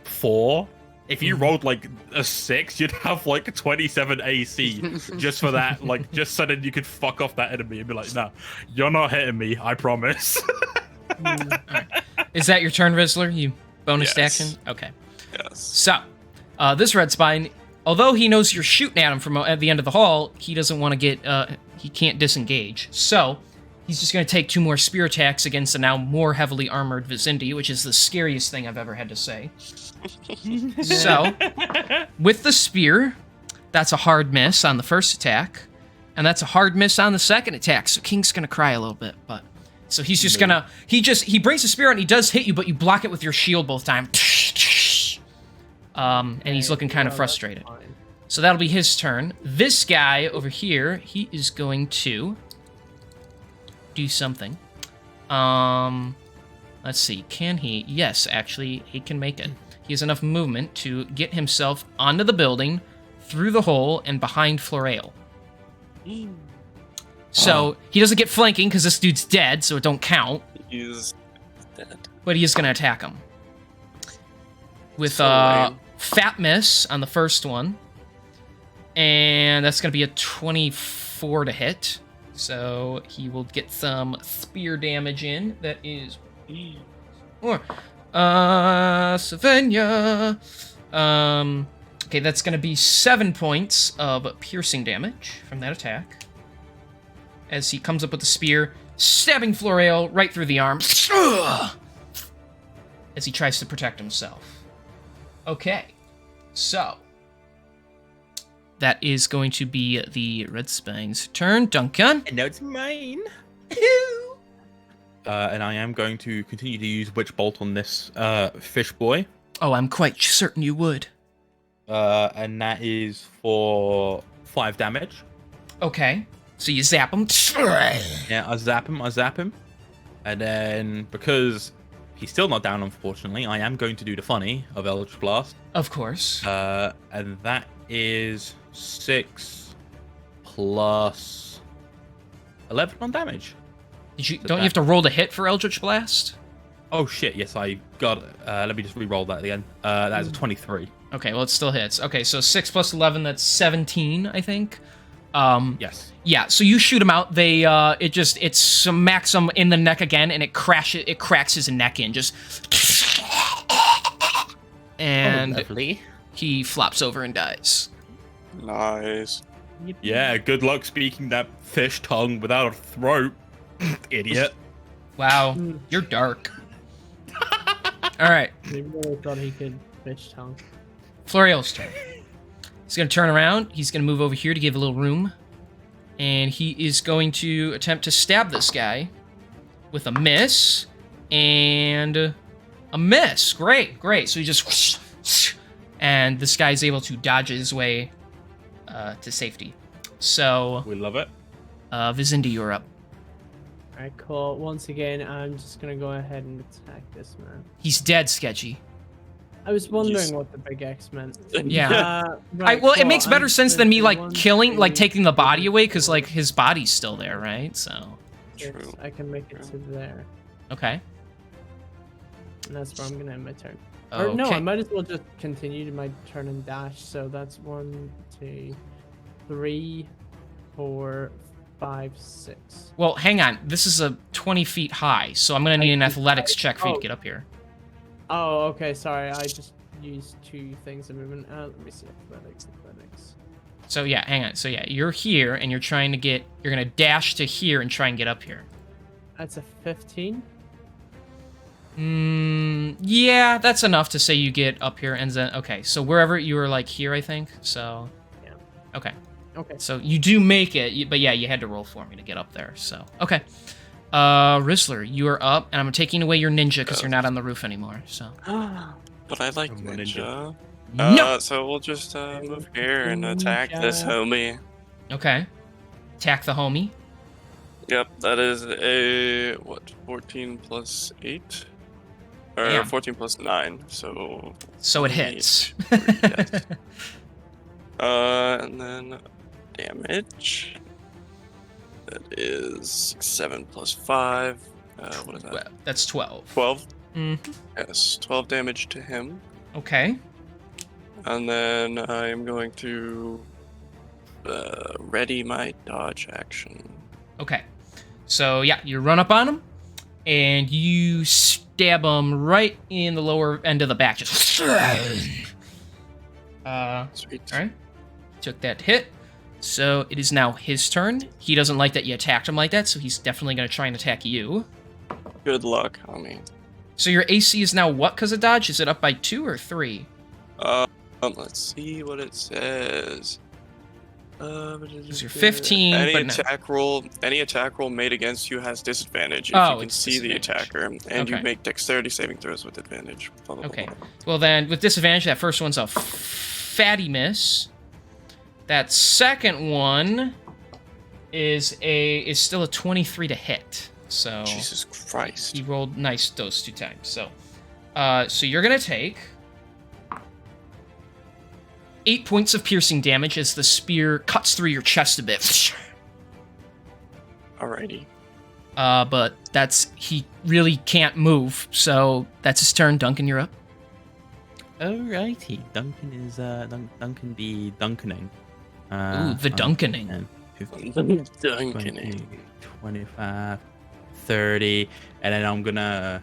4, if you rolled, like, a 6, you'd have, like, 27 AC just for that. Like, just so that you could fuck off that enemy and be like, no, you're not hitting me, I promise. Right. Is that your turn, Rizzler? You bonus Yes. action? Okay. Yes. So, this Red Spine, although he knows you're shooting at him from at the end of the hall, he doesn't want to get, he can't disengage. So, he's just going to take 2 more spear attacks against the now more heavily armored Vizindi, which is the scariest thing I've ever had to say. So, with the spear, that's a hard miss on the first attack, and that's a hard miss on the second attack, so King's going to cry a little bit, but... So he's just gonna, he brings the spear and he does hit you, but you block it with your shield both times. And he's looking kind of frustrated. So that'll be his turn. This guy over here, he is going to do something. Let's see, can he? Yes, actually, he can make it. He has enough movement to get himself onto the building, through the hole, and behind Floreal. So he doesn't get flanking because this dude's dead, so it don't count. He's dead. But he is going to attack him. With So lame. Fat Miss on the first one. And that's going to be a 24 to hit. So he will get some spear damage in. That is... Savannah. Okay, that's going to be 7 points of piercing damage from that attack. As he comes up with the spear, stabbing Floreal right through the arm. As he tries to protect himself. Okay, so... that is going to be the Red Spine's turn. Duncan? And now it's mine. And I am going to continue to use Witch Bolt on this fish boy. Oh, I'm quite certain you would. And that is for 5 damage. Okay, so you zap him. Yeah, I zap him. And then, because he's still not down, unfortunately, I am going to do the funny of Eldritch Blast. Of course. And that is 6 plus 11 on damage. Don't you have to roll to hit for Eldritch Blast? Oh shit, yes, I got it. Let me just re-roll that again. That is a 23. Okay, well, it still hits. Okay, so 6 plus 11, that's 17, I think. Yes. Yeah, so you shoot him out. It smacks him in the neck again, and it cracks his neck in, just... And lovely. He flops over and dies. Nice. Yeah, good luck speaking that fish tongue without a throat, idiot. Wow, you're dark. All right, They really thought he could fish tongue. Floreal's turn. He's going to turn around. He's going to move over here to give a little room. And he is going to attempt to stab this guy with a miss and a miss. Great, great. So he just and this guy's able to dodge his way to safety. So We love it. Vizindi, you're up. Alright, cool. Once again, I'm just gonna go ahead and attack this man. He's dead, Sketchy. I was wondering Yes. what the big X meant. Yeah. Right, Well, it cool. makes better I'm sense gonna than me do like one, killing, like two, taking the body three, away, because four, like his body's still there, right? So six. True. I can make it to there, okay. and that's where I'm gonna end my turn. Or no, I Okay. might as well just continue to my turn and dash. So that's 1, 2, 3, 4, 5, 6. Well, hang on. This is a 20 feet high, so I'm gonna need an athletics check for you to get up here. Oh, okay. Sorry, I just used 2 things of movement. Let me see. Athletics. So yeah, hang on. So yeah, you're here and you're trying to get. You're gonna dash to here and try and get up here. That's a 15. Yeah, that's enough to say you get up here and then okay. So wherever you were, like here, I think. So Yeah. okay. Okay. So you do make it, but yeah, you had to roll for me to get up there. So okay. Rizzler, you are up, and I'm taking away your ninja because you're not on the roof anymore. So But I like I'm a ninja. no. So we'll just move here and attack this homie. Okay. Attack the homie. Yep, that is a what? 14 plus 8, or Damn. 14 plus 9. So So it hits. yes. And then damage. That is 7 plus 5. What is that? Well, that's 12. 12. Mm. Yes, 12 damage to him. Okay. And then I am going to ready my dodge action. Okay. So yeah, you run up on him, and you stab him right in the lower end of the back. Just. Sweet. All right. Took that hit. So it is now his turn. He doesn't like that you attacked him like that, so he's definitely going to try and attack you. Good luck, homie. So your AC is now what because of dodge? Is it up by 2 or 3? Let's see what it says. Because you're 15, Any but no. any attack roll made against you has disadvantage if Oh, you can it's see the disadvantage. attacker, and you Okay. make dexterity saving throws with advantage. Blah, blah, blah, Okay. blah. Well then, with disadvantage, that first one's a fatty miss. That second one is still a 23 to hit. So Jesus Christ. he rolled nice those 2 times. So so you're gonna take 8 points of piercing damage as the spear cuts through your chest a bit. Alrighty. But he really can't move, so that's his turn. Duncan, you're up. Alrighty, Duncan is Duncan be Duncaning. Ooh, the Duncaning. 15, Duncan. 20, 25, 30, and then I'm gonna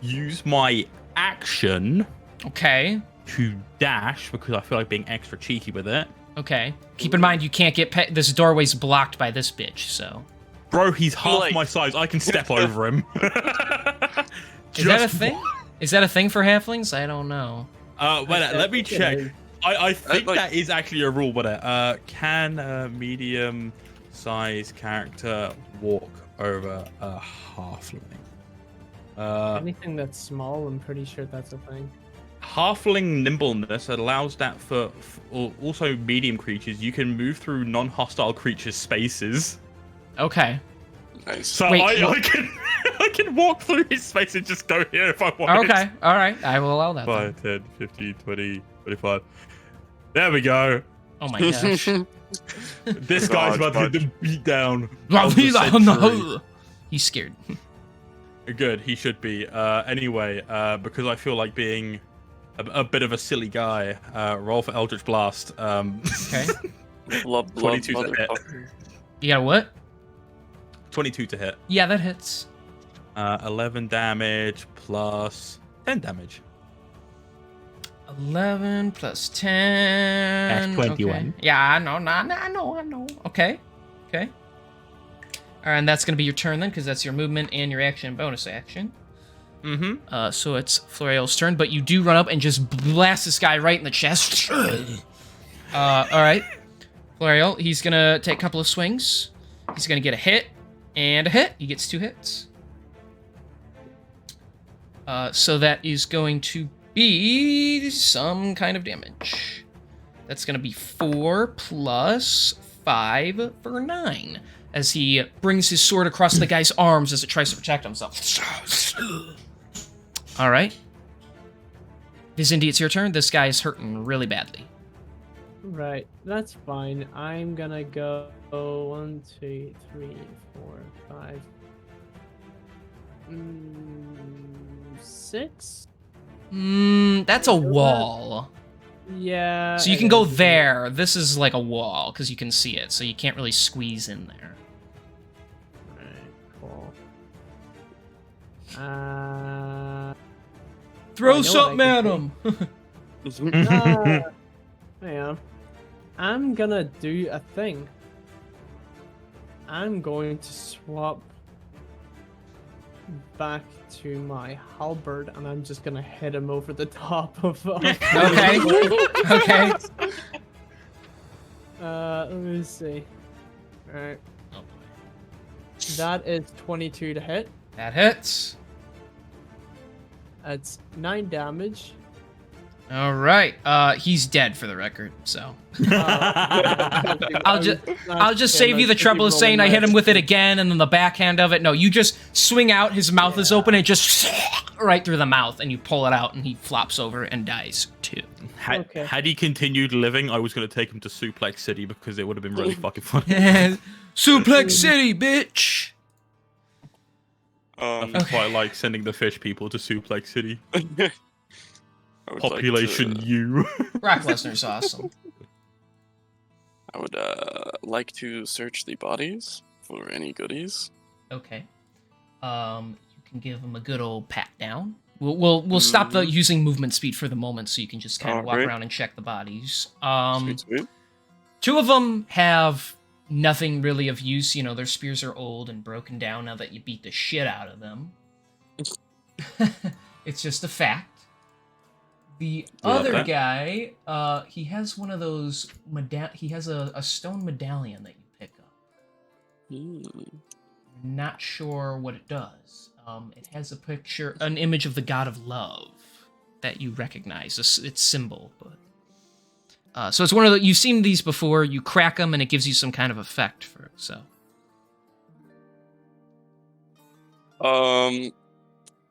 use my action Okay. to dash because I feel like being extra cheeky with it. Okay. Keep in mind you can't get this doorway's blocked by this bitch, so. Bro, he's half Like- my size. I can step over him. Is that a thing? Is that a thing for halflings? I don't know. Wait, let me check. I think like- that is actually a rule, but can a medium-sized character walk over a halfling? Anything that's small, I'm pretty sure that's a thing. Halfling nimbleness allows that for also medium creatures. You can move through non-hostile creatures' spaces. Okay. Nice. So Wait, I can I can walk through his space and just go here if I want. Okay. All right. I will allow that. Then. 5, 10, 15, 20, 25. There we go. Oh my gosh. This guy's about to get the beat down. He's scared. Good, he should be. Anyway, because I feel like being a bit of a silly guy, roll for Eldritch Blast. Okay. Love, 22 to hit. motherfucker. You got a what? 22 to hit. Yeah, that hits. 11 damage plus 10 damage. 11 plus 10. That's 21. Okay. Yeah, I know. Okay. Okay. All right, and that's going to be your turn then, because that's your movement and your action and bonus action. Mm-hmm. So it's Floriel's turn, but you do run up and just blast this guy right in the chest. All right. Floriel, he's going to take a couple of swings. He's going to get a hit and a hit. He gets 2 hits. So that is going to be some kind of damage. That's going to be 4 plus 5 for 9. As he brings his sword across the guy's arms as it tries to protect himself. All right. Vizindi, it's your turn. This guy is hurting really badly. Right, that's fine. I'm gonna go 1, 2, 3, 4, 5, 6. That's a wall. Yeah. So you can go there. This is like a wall because you can see it, so you can't really squeeze in there. Alright, cool. Throw I know something what I at can him. Hang on. I'm gonna do a thing. I'm going to swap back to my halberd, and I'm just gonna hit him over the top of. Okay. Okay. Let me see. All right. Oh boy. That is 22 to hit. That hits. That's 9 damage. All right. He's dead for the record. So I'll just save you the trouble of saying I hit him with it again, and then the backhand of it. No, you just swing out. His mouth is open, and just right through the mouth, and you pull it out, and he flops over and dies too. Had he continued living, I was going to take him to Suplex City because it would have been really fucking funny. Suplex City, bitch. Nothing quite like sending the fish people to Suplex City. I would Population like to, U. Brock Lesnar's awesome. I would like to search the bodies for any goodies. Okay. You can give him a good old pat down. We'll stop the using movement speed for the moment, so you can just kind of walk Alright. around and check the bodies. Sweet, sweet. 2 of them have nothing really of use. You know, their spears are old and broken down now that you beat the shit out of them. It's just a fact. The other guy, he has one of those he has a stone medallion that you pick up. Not sure what it does. It has a picture, an image of the god of love that you recognize. Its symbol, but so it's one of the, you've seen these before. You crack them, and it gives you some kind of effect for it. So. All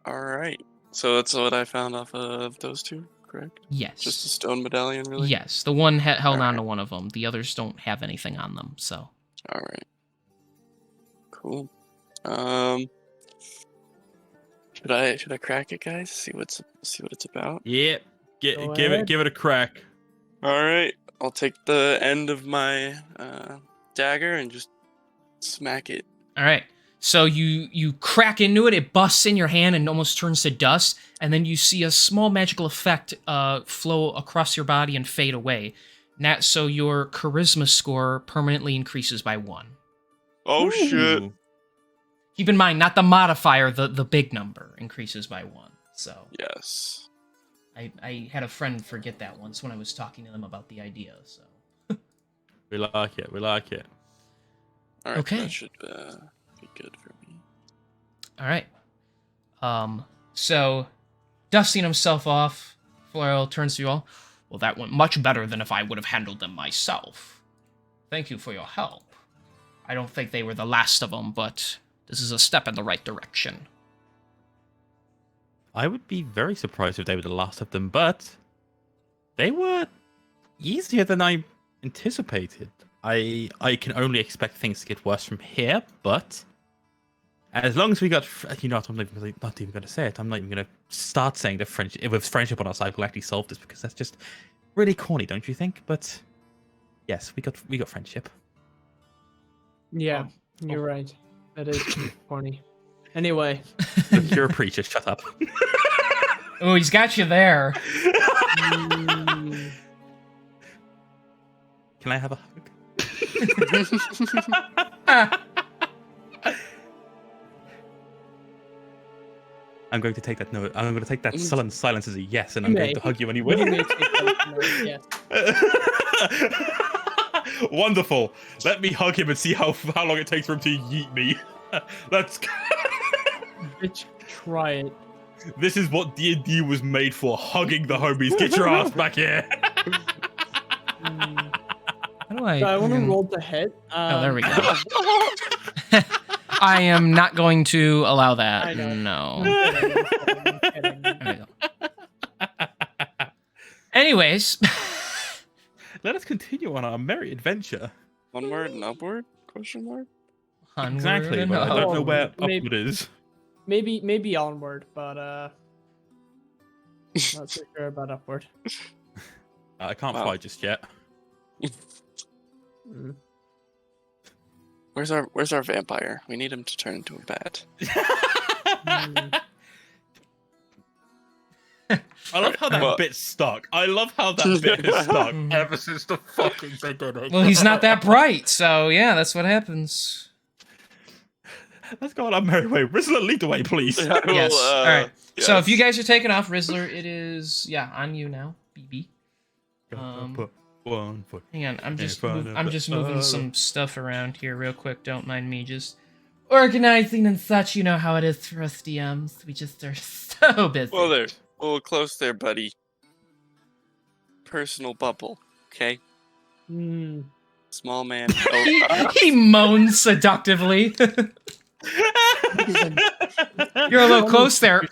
right. So that's what I found off of those 2, correct? Yes. Just a stone medallion, really? Yes. The one held on to Alright. one of them. The others don't have anything on them. So. All right. Cool. Should I crack it, guys? See what it's about. Yep. Go Give ahead. it a crack. All right. I'll take the end of my dagger and just smack it. All right. So you crack into it, it busts in your hand and almost turns to dust, and then you see a small magical effect flow across your body and fade away. So your charisma score permanently increases by 1. Oh shit! Ooh. Keep in mind, not the modifier, the big number increases by 1. So Yes. I had a friend forget that once when I was talking to them about the idea. So We like it. We like it. All right. Okay. That should be good for me. all right. So dusting himself off, Florel turns to you all. Well, that went much better than if I would have handled them myself. Thank you for your help. I don't think they were the last of them, but this is a step in the right direction. I would be very surprised if they were the last of them, but they were easier than I anticipated. I can only expect things to get worse from here, but as long as we got, you know what, I'm not even going to say it. I'm not even going to start saying that friendship, with friendship on our side, we'll actually solve this, because that's just really corny, don't you think? But yes, we got friendship. Yeah, you're right. That is funny. Anyway. Look, you're a preacher. Shut up. Oh, he's got you there. Mm, Can I have a hug? I'm going to take that note. I'm going to take that sullen silence as a yes, and I'm going to hug you anyway. you may take that as a no, yes. Wonderful. Let me hug him and see how long it takes for him to yeet me. Let's go. Bitch, try it. This is what D&D was made for, hugging the homies. Get your ass back here. How do I? So I want to even- roll to hit. Oh, there we go. I am not going to allow that. I know. No. I'm kidding. There we go. Anyways, Let us continue on our merry adventure. Onward and upward? Question mark. onward Exactly, and but I don't know up. where Maybe- upward is. Maybe onward, but not so sure about upward. I can't Wow. fly just yet. Mm. Where's our vampire? We need him to turn into a bat. Mm. I love how that Well- bit stuck. I love how that bit has stuck ever since the fucking beginning. Well, he's not that bright, so yeah, that's what happens. Let's go on our merry way. Rizzler, lead the way, please. Yes. All right. So if you yes. guys are taking off, Rizzler, it is on you now, BB. Put one foot. Hang on, I'm just front of I'm the just moving other. some stuff around here real quick. Don't mind me just organizing and such. You know how it is for us DMs. We just are so busy. Well, there. Oh, close there, buddy. Personal bubble. Okay. Mm. Small man. Oh, He moans seductively. You're a little close there.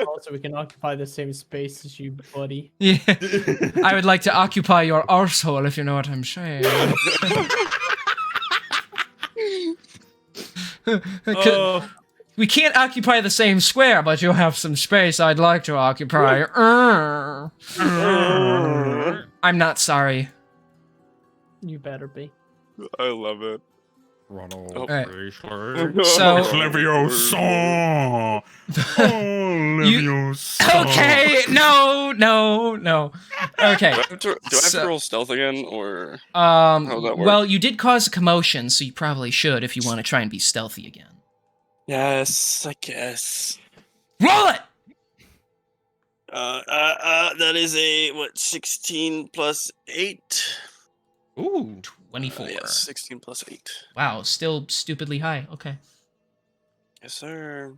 Also, we can occupy the same space as you, buddy. Yeah. I would like to occupy your arsehole, if you know what I'm saying. Oh, We can't occupy the same square, but you'll have some space I'd like to occupy. I'm not sorry. You better be. I love it. Ronald Oh. Alright. Rizzler. So- Leviosa. Leviosa. Okay, no. Okay. Do I have to So- roll stealth again, or How's that work? Well, you did cause a commotion, so you probably should if you want to try and be stealthy again. yes, I guess. Roll it! That is a 16 plus 8. Ooh. 24. Yes, 16 plus 8. Wow, still stupidly high. Okay. Yes, sir.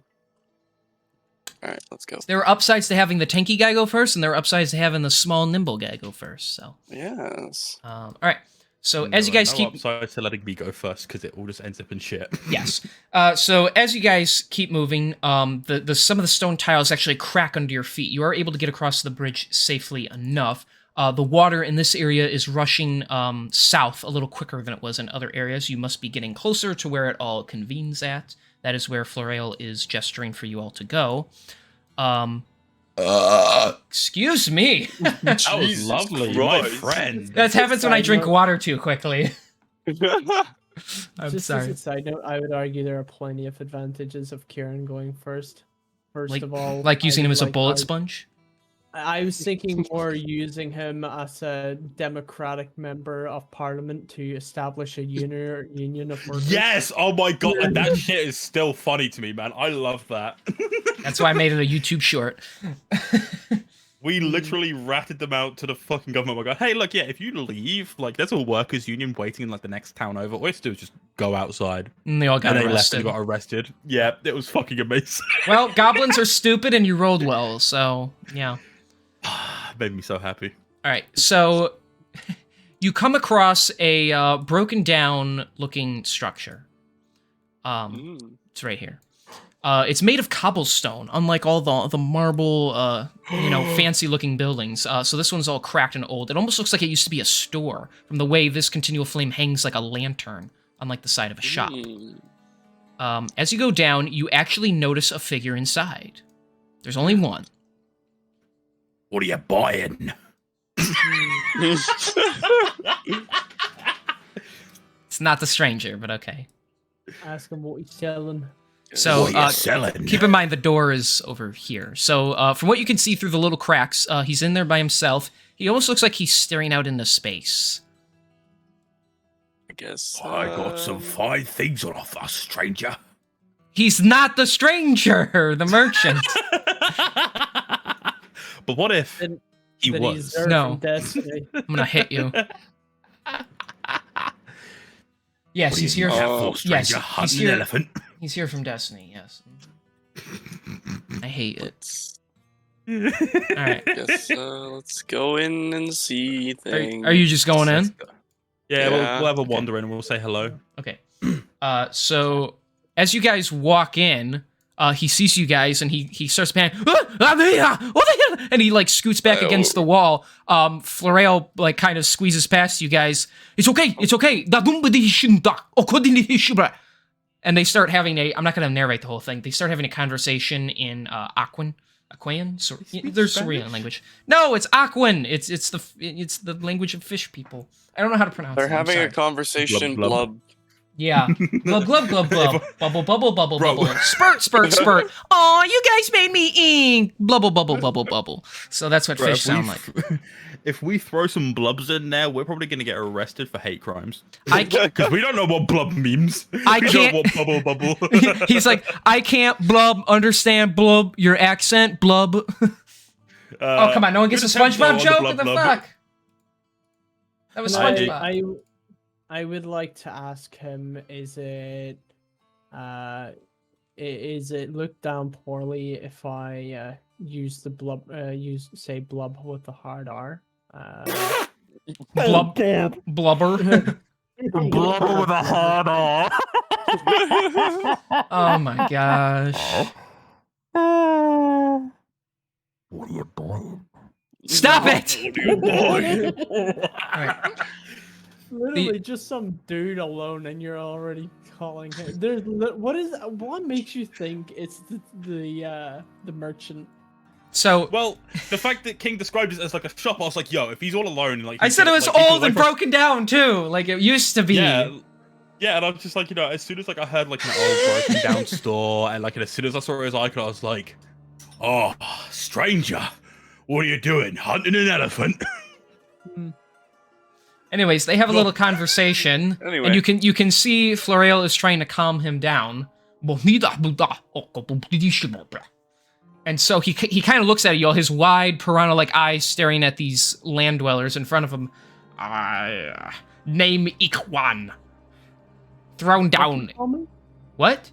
All right, let's go. There are upsides to having the tanky guy go first, and there are upsides to having the small, nimble guy go first. So, Yes. all right. So as you guys keep upsides to letting me go first because it all just ends up in shit. yes. So as you guys keep moving, the some of the stone tiles actually crack under your feet. You are able to get across the bridge safely enough. The water in this area is rushing south a little quicker than it was in other areas. You must be getting closer to where it all convenes at. That is where Florail is gesturing for you all to go. Excuse me. That was Jesus lovely, my Christ. friend. That happens when I Side drink note. water too quickly. I'm Just sorry. as a side note, I would argue there are plenty of advantages of Kieran going first. First Like, of all, like using I him as a like bullet how- sponge. I was thinking more using him as a democratic member of parliament to establish a union of workers. Yes! Oh my god, and that shit is still funny to me, man. I love that. That's why I made it a YouTube short. We literally ratted them out to the fucking government. We're going, hey, look, yeah, if you leave, like, there's a workers' union waiting in, like, the next town over. All you have to do is just go outside. And they all got And they left arrested. and got arrested. Yeah, it was fucking amazing. Well, goblins are stupid and you rolled well, so yeah. Made me so happy. All right, so you come across a broken down looking structure. It's right here. It's made of cobblestone, unlike all the marble, fancy looking buildings. So this one's all cracked and old. It almost looks like it used to be a store from the way this continual flame hangs like a lantern on like the side of a shop. As you go down, you actually notice a figure inside. There's only one. What are you buying? It's not the stranger, but okay. Ask him what he's selling. So What are you selling? keep in mind the door is over here. So from what you can see through the little cracks, he's in there by himself. He almost looks like he's staring out into space. I guess. I got some fine things on offer, stranger. He's not the stranger, the merchant. But what if Then- he That was? he's there No. from Destiny. I'm gonna hit you. Yes, What are he's you here. out for, Yes, stranger? he's Hunting an here. elephant. He's here from Destiny. Yes. I hate it. All right. Guess let's go in and see things. Are you just going in? Yeah, Yeah. we'll have a Okay. wander in and we'll say hello. Okay. So as you guys walk in, he sees you guys and he starts panicking. I'm here! What the hell? And he like scoots back against the wall. Floreal like kind of squeezes past you guys. It's okay. And they start having I'm not going to narrate the whole thing. They start having a conversation in Aquan, so there's Saurian language. No, it's Aquan. It's the language of fish people. I don't know how to pronounce They're it. I'm having a sorry. conversation. Blub, blub. Blub. Yeah. Glub, glub, glub, glub. Bubble, bubble, bubble, Bro. bubble. Spurt, spurt, spurt. Aw, you guys made me ink. Bubble, bubble, bubble, bubble. So that's what Bro, fish sound like. If we throw some blubs in there, we're probably going to get arrested for hate crimes. I can't. Because we don't know what blub means. I we can't- don't know what bubble. He's like, I can't blub, understand blub, your accent, blub. Oh, come on. No one gets a SpongeBob joke? What the fuck? That was And SpongeBob. I would like to ask him: is it looked down poorly if I use the blub say blub with the hard R? Blub, blubber. Blubber with a hard R. Oh my gosh. What are you boy? Stop it! Boy. Alright. Literally just some dude alone, and you're already calling him. What makes you think it's the merchant? So Well, the fact that King described it as like a shop, I was like, yo, if he's all alone, like I said it was like, people, old and like, broken down too, like it used to be. Yeah, yeah, and I'm just like, as soon as like I heard like an old broken down store, and like as soon as I saw his icon, I was like, oh, stranger, what are you doing? Hunting an elephant? Anyways, they have a little conversation, Anyway. and you can see Floreal is trying to calm him down. And so he kind of looks at you all, his wide piranha-like eyes staring at these land dwellers in front of him. Name Ikwan. Thrown down. What?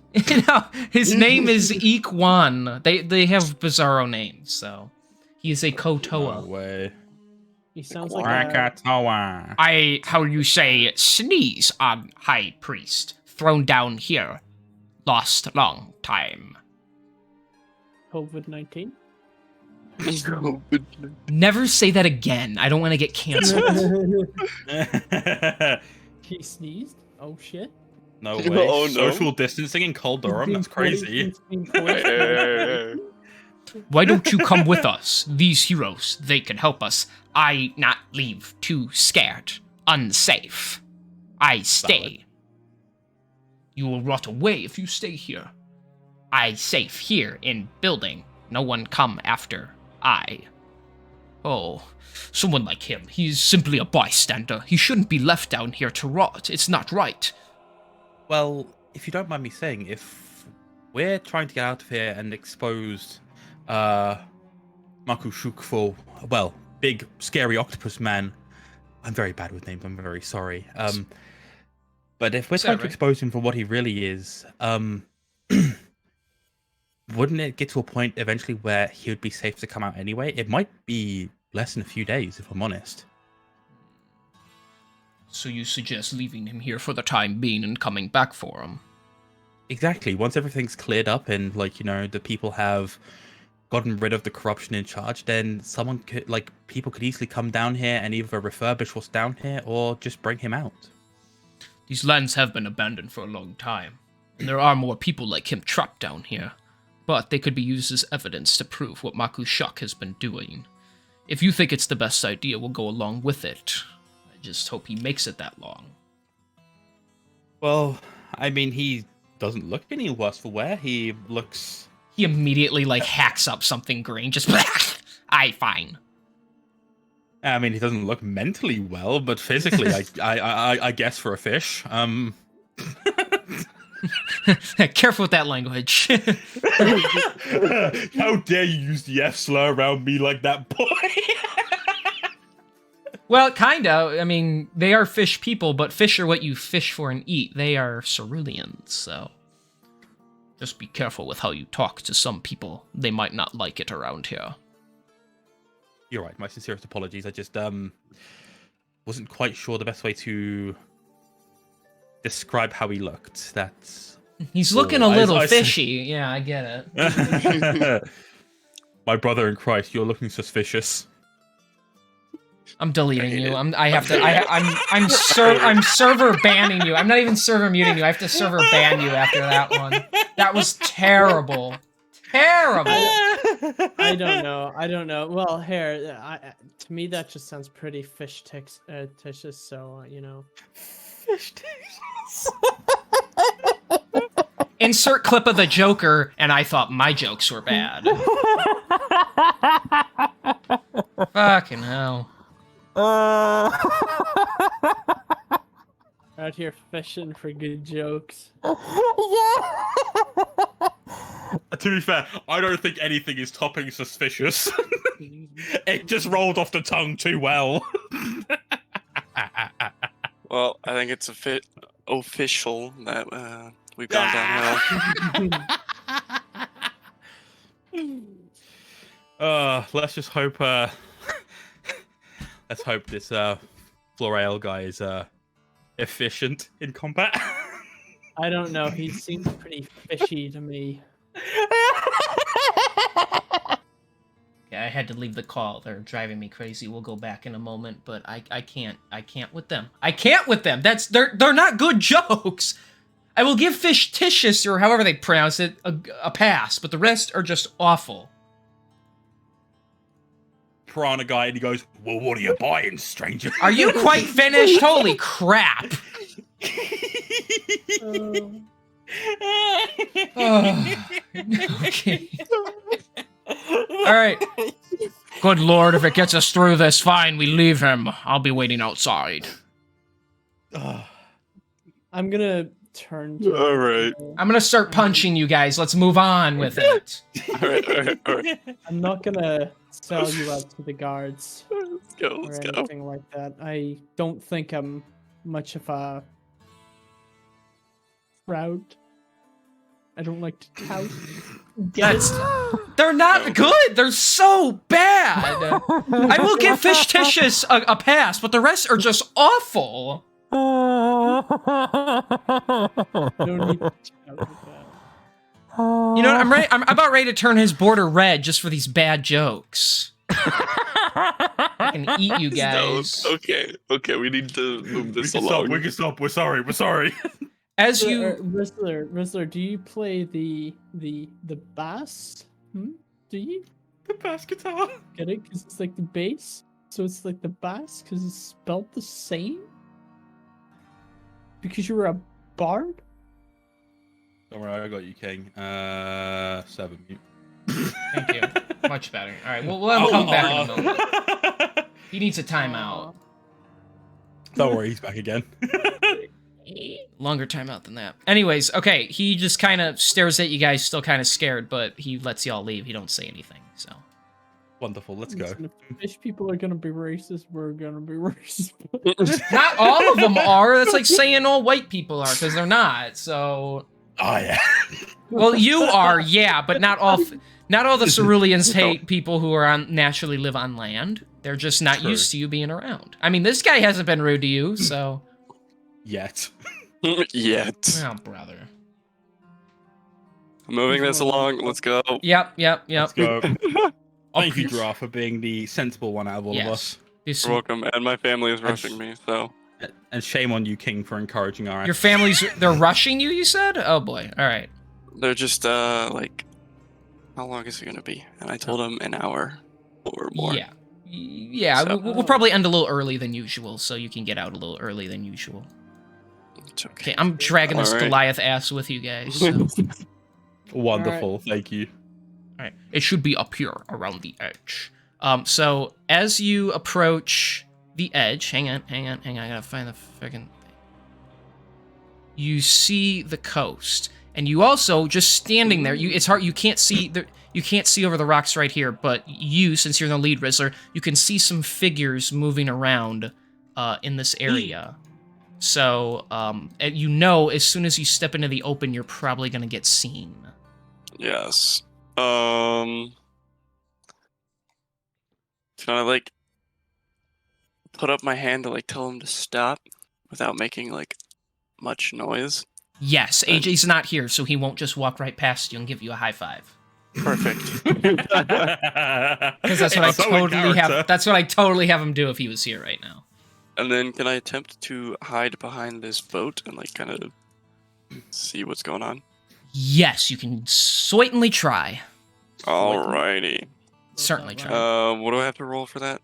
No, his name is Ikwan. They have bizarro names, so he is a Kotoa. No way. He sounds like a, Krakatoa. How do you say, sneeze on High Priest. Thrown down here. Lost long time. COVID-19. Never say that again. I don't want to get canceled. He sneezed. Oh shit. No way. Oh, no. Social distancing in Cold Durham? That's crazy. Why don't you come with us? These heroes, they can help us. I not leave too scared. Unsafe. I stay. Valid. You will rot away if you stay here. I safe here in building. No one come after I. Oh, someone like him. He's simply a bystander. He shouldn't be left down here to rot. It's not right. Well, if you don't mind me saying, if we're trying to get out of here and expose Makushuk for, well, big scary octopus man, I'm very bad with names, I'm very sorry. But if we're Is that trying to right? expose him for what he really is, wouldn't it get to a point eventually where he would be safe to come out anyway? It might be less than a few days, if I'm honest. So you suggest leaving him here for the time being and coming back for him? Exactly. Once everything's cleared up and, like, the people have gotten rid of the corruption in charge, then someone could, people could easily come down here and either refurbish what's down here or just bring him out. These lands have been abandoned for a long time, and there are more people like him trapped down here. But they could be used as evidence to prove what Makushuk has been doing. If you think it's the best idea, we'll go along with it. I just hope he makes it that long. Well, I mean, he doesn't look any worse for wear. He looks... He immediately, hacks up something green, just aye, fine. I mean, he doesn't look mentally well, but physically, I guess for a fish. Careful with that language. How dare you use the F slur around me like that, boy? Well, kinda. I mean, they are fish people, but fish are what you fish for and eat. They are ceruleans, so... Just be careful with how you talk to some people. They might not like it around here. You're right. My sincerest apologies. I just wasn't quite sure the best way to describe how he looked. That's He's looking a little I fishy. Yeah, I get it. My brother in Christ, you're looking suspicious. I'm deleting you. I'm server banning you. I'm not even server muting you. I have to server ban you after that one. That was terrible. Terrible. I don't know. Well, here, to me that just sounds pretty fish-ticious, so, you know. Fish-ticious. Insert clip of the Joker, and I thought my jokes were bad. Fucking hell. Out here fishing for good jokes. To be fair, I don't think anything is topping suspicious. It just rolled off the tongue too well. Well, I think it's official that we've gone downhill. Let's just hope. Let's hope this Florael guy is efficient in combat. I don't know. He seems pretty fishy to me. Yeah, I had to leave the call. They're driving me crazy. We'll go back in a moment, but I can't with them. I can't with them. They're not good jokes. I will give Fish-ticious, or however they pronounce it, a pass, but the rest are just awful. Piranha guy, and he goes, "Well, what are you buying, stranger?" Are you quite finished? Holy crap! Okay. Alright. Good lord, if it gets us through this, fine, we leave him. I'll be waiting outside. I'm gonna turn to... Alright. I'm gonna start punching you guys. Let's move on with it. Alright. I'm not gonna sell you out to the guards. Let's go, Or let's go. anything like that. I don't think I'm much of a crowd. I don't like to tout. They're not good. They're so bad. I will give Fish-ticious a pass, but the rest are just awful. No need to tout with that. You know what? I'm about ready to turn his border red just for these bad jokes. I can eat you guys. No, okay, we need to move this We along. can stop. We're sorry. As you... Rizzler, do you play the bass? Do you? The bass guitar. Get it? Because it's like the bass. So it's like the bass because it's spelled the same? Because you're a bard? Don't worry, I got you, King. 7 mute. Thank you. Much better. All right, we'll have him come back in a moment. He needs a timeout. Don't worry, he's back again. Longer timeout than that. Anyways, okay, he just kind of stares at you guys, still kind of scared, but he lets y'all leave. He don't say anything, so. Wonderful, let's go. Listen, if fish people are gonna be racist, we're gonna be racist. Not all of them are. That's like saying all white people are, because they're not, so... Oh, yeah. Well, you are, yeah, but not all the Ceruleans hate people who are naturally live on land. They're just not True. used to you being around. I mean, this guy hasn't been rude to you, so... Yet. Yet. Oh, brother. Moving this along, let's go. Yep. Let's go. I'll Thank you, pre- Dra, for being the sensible one out of all of us. Yes. You're welcome, and my family is rushing me, so. And shame on you, King, for encouraging our... Your family's... They're rushing you, you said? Oh, boy. All right. They're just, like, how long is it gonna be? And I told them an hour or more. Yeah. Yeah, So- we'll probably end a little early than usual, so you can get out a little early than usual. It's okay. Okay, I'm dragging this All right. Goliath ass with you guys, so... Wonderful, thank you. Alright, it should be up here, around the edge. So, as you approach the edge... Hang on, I gotta find the freaking thing. You see the coast. And you also, just standing there, it's hard, you can't see over the rocks right here, but you, since you're the lead Rizzler, you can see some figures moving around in this area. So, and you know, as soon as you step into the open, you're probably going to get seen. Yes. Can I like put up my hand to like tell him to stop without making like much noise? Yes, AJ's not here, so he won't just walk right past you and give you a high five. Perfect. Because that's what I totally have. That's what I totally have him do if he was here right now. And then can I attempt to hide behind this boat and like kind of see what's going on? Yes, you can certainly try. Alrighty. Certainly try. What do I have to roll for that?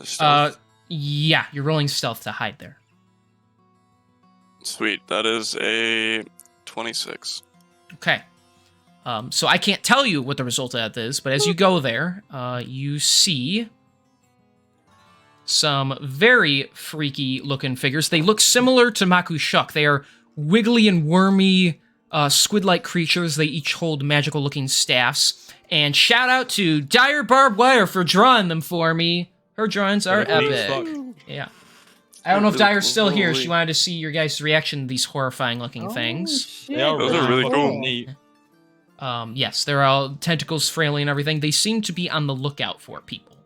Stealth? Yeah, you're rolling stealth to hide there. Sweet. That is a 26. Okay. So I can't tell you what the result of that is, but as you go there, you see some very freaky looking figures. They look similar to Makushuk. They are wiggly and wormy squid-like creatures. They each hold magical looking staffs. And shout out to Dire Barbed Wire for drawing them for me. Her drawings are epic. Yeah. I don't know if Dire's still here. She wanted to see your guys' reaction to these horrifying looking things. Shit, Those are really cool. Neat. Yes, they're all tentacles, frailly, and everything. They seem to be on the lookout for people.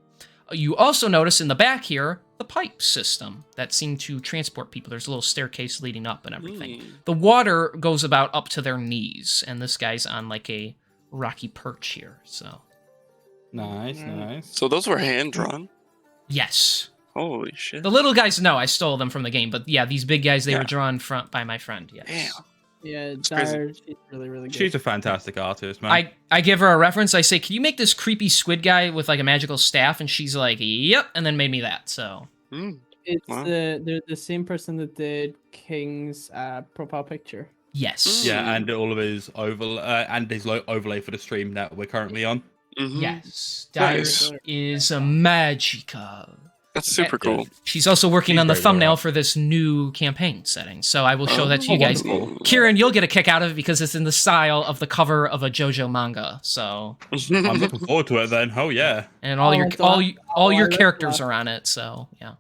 You also notice in the back here the pipe system that seem to transport people. There's a little staircase leading up and everything. The water goes about up to their knees, and this guy's on like a rocky perch here. So Nice, nice. So those were hand drawn? yes, Holy shit. the little guys. No, I stole them from the game, but yeah, these big guys they were drawn by my friend. Yes. Damn. Yeah, crazy. Dire, she's really, really good. She's a fantastic artist, man. I give her a reference. I say, can you make this creepy squid guy with like a magical staff? And she's like, yep, and then made me that. So It's Wow. they're the same person that did King's profile picture. yes, Yeah, and all of his overlay for the stream that we're currently on. Mhm. yes. Dire Nice. is a magical. That's super cool. She's also working She's on the very thumbnail well. for this new campaign setting, so I will show that to you Oh, guys. wonderful. Kieran, you'll get a kick out of it because it's in the style of the cover of a JoJo manga. So, I'm looking forward to it then. Oh yeah. and all Oh, your God. all your I like characters that. are on it. So yeah,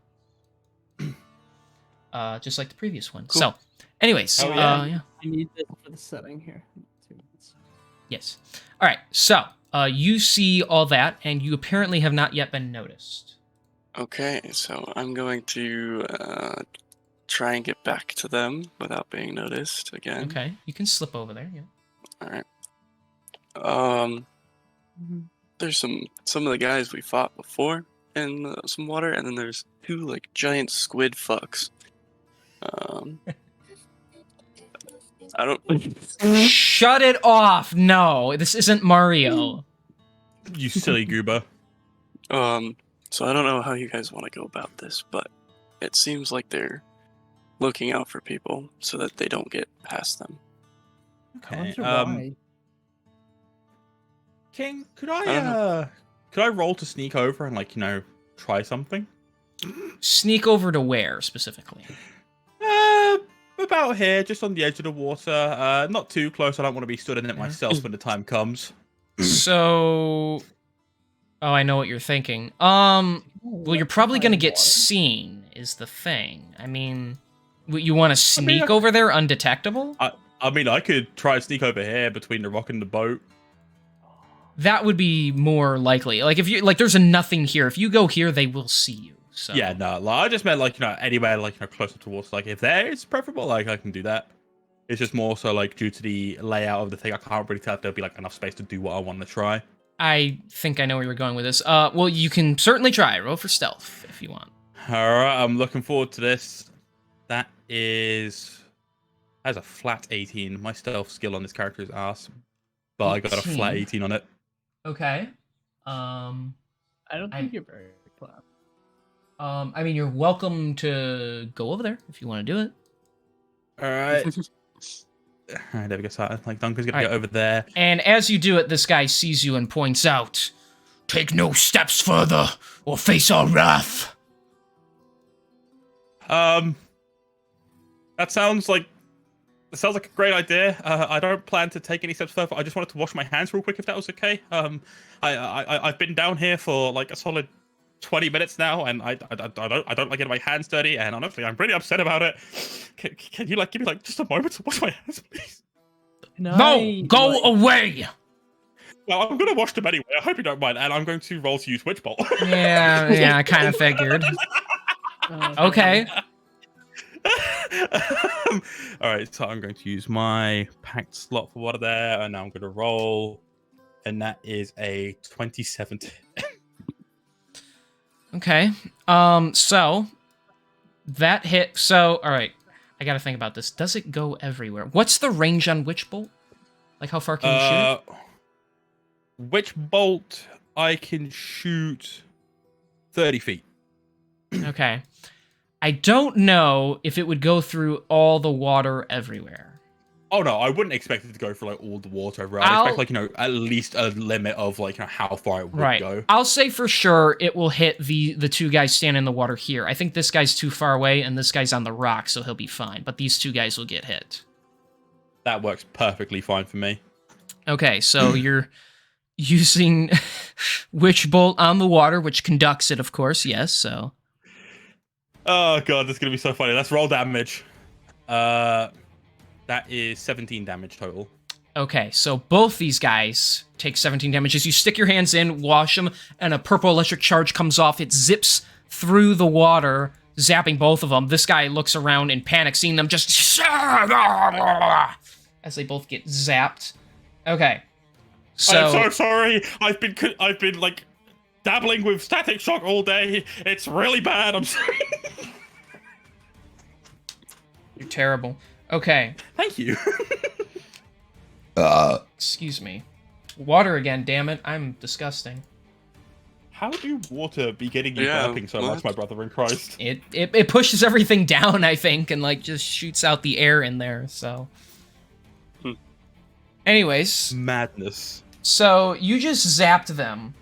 just like the previous one. Cool. So, anyways, Oh, yeah. yeah. I need this for the setting here. 2 minutes. Yes. All right. So, you see all that, and you apparently have not yet been noticed. Okay, so I'm going to try and get back to them without being noticed again. Okay. You can slip over there. Yeah. All right. There's some of the guys we fought before in some water, and then there's 2 like giant squid fucks. I don't. Shut it off! No, this isn't Mario. You silly goober. So I don't know how you guys want to go about this, but it seems like they're looking out for people so that they don't get past them. I wonder Okay. why. King, could don't I roll to sneak over and try something? Sneak over to where specifically? About here, just on the edge of the water. Not too close. I don't want to be stood in it myself when the time comes. So, oh, I know what you're thinking. Well, you're probably gonna get seen. Is the thing. I mean, you want to sneak over there undetectable? I mean, I could try and sneak over here between the rock and the boat. That would be more likely. Like if you there's a nothing here. If you go here, they will see you. So Yeah, no, I just meant anywhere closer towards if there it's preferable, I can do that. It's just more so due to the layout of the thing, I can't really tell if there'll be enough space to do what I want to try. I think I know where you're going with this. Well, you can certainly try. Roll for stealth if you want. All right, I'm looking forward to this. That's a flat 18. My stealth skill on this character is ass, but I got a flat 18 on it. Okay. I don't think you're very clever. I mean, you're welcome to go over there if you want to do it. All right. All right, there we go. So, Duncan's gonna All get right. over there. And as you do it, this guy sees you and points out, "Take no steps further, or face our wrath." That sounds like a great idea. I don't plan to take any steps further. I just wanted to wash my hands real quick, if that was okay. I've been down here for a solid 20 minutes now, and I don't like getting my hands dirty, and honestly, I'm pretty upset about it. Can you like give me like just a moment to wash my hands, please? No, go away. Well, I'm gonna wash them anyway. I hope you don't mind, and I'm going to roll to use Witch Bolt. Yeah, I kind of figured. Okay. All right, so I'm going to use my packed slot for water there, and now I'm going to roll, and that is a 27. Okay. So that hit. So, all right. I gotta think about this. Does it go everywhere? What's the range on Witch Bolt? Like, how far can you shoot it? Witch Bolt, I can shoot 30 feet. Okay. I don't know if it would go through all the water everywhere. Oh no, I wouldn't expect it to go for like all the water over. I'd expect like, you know, at least a limit of like, you know, how far it would go. I'll say for sure it will hit the two guys standing in the water here. I think this guy's too far away and this guy's on the rock, so he'll be fine. But these two guys will get hit. That works perfectly fine for me. Okay, so you're using Witch Bolt on the water, which conducts it, of course, yes, so. Oh god, this is gonna be so funny. Let's roll damage. That is 17 damage total. Okay, so both these guys take 17 damage. As you stick your hands in, wash them, and a purple electric charge comes off. It zips through the water, zapping both of them. This guy looks around in panic, seeing them just as they both get zapped. Okay, so I'm so sorry. I've been like dabbling with static shock all day. It's really bad. I'm sorry. You're terrible. Okay. Thank you. Excuse me. Water again, damn it. I'm disgusting. How do water be getting you Yeah, burping so what? much, my brother in Christ? It pushes everything down, I think, and like just shoots out the air in there, so. Anyways. Madness. So you just zapped them.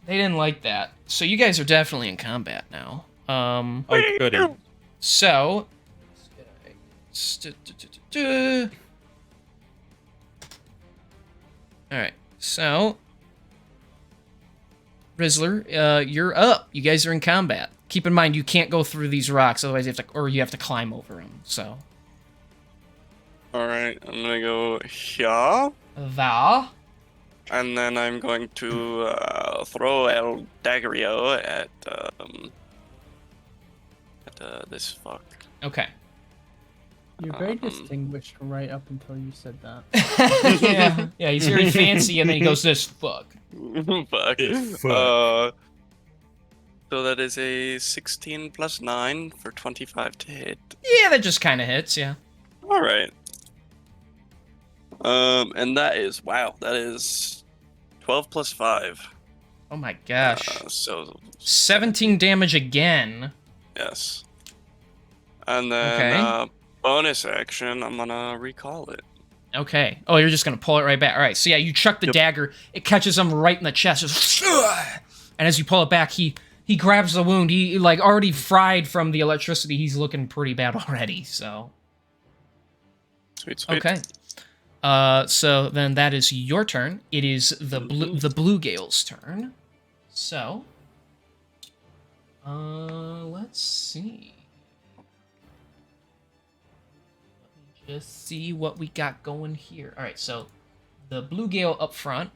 They didn't like that. So you guys are definitely in combat now. Oh, goody. So. Alright, so. Rizzler, you're up. You guys are in combat. Keep in mind, you can't go through these rocks, otherwise you have to climb over them, so. Alright, I'm gonna go here. And then I'm going to throw El Daggerio at this fuck. Okay. You're very distinguished right up until you said that. yeah, he's very fancy, and then he goes, this fuck. Fuck. So that is a 16 plus 9 for 25 to hit. Yeah, that just kind of hits, yeah. Alright. And that is 12 plus 5. Oh my gosh. So 17 damage again. yes. And then bonus action, I'm gonna recall it. Okay. Oh, you're just gonna pull it right back. All right. So yeah, you chuck the dagger. It catches him right in the chest. Just, and as you pull it back, he grabs the wound. He like already fried from the electricity. He's looking pretty bad already. So. Sweet. Okay. So then that is your turn. It is the blue Gale's turn. So. Let's see. Just see what we got going here. All right, so the blue Gale up front.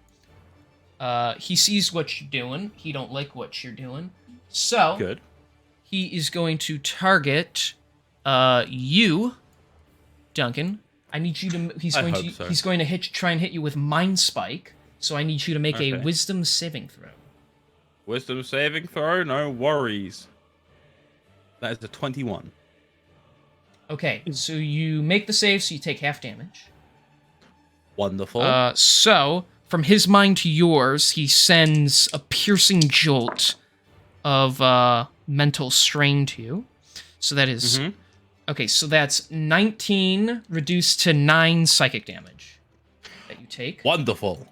He sees what you're doing. He don't like what you're doing. So Good. He is going to target you, Duncan. I need you to. He's going to try and hit you with Mind Spike. So I need you to make a Wisdom saving throw. Wisdom saving throw, no worries. That is a 21. Okay, so you make the save, so you take half damage. Wonderful. So, from his mind to yours, he sends a piercing jolt of mental strain to you. So that is... Okay, so that's 19 reduced to 9 psychic damage that you take. Wonderful.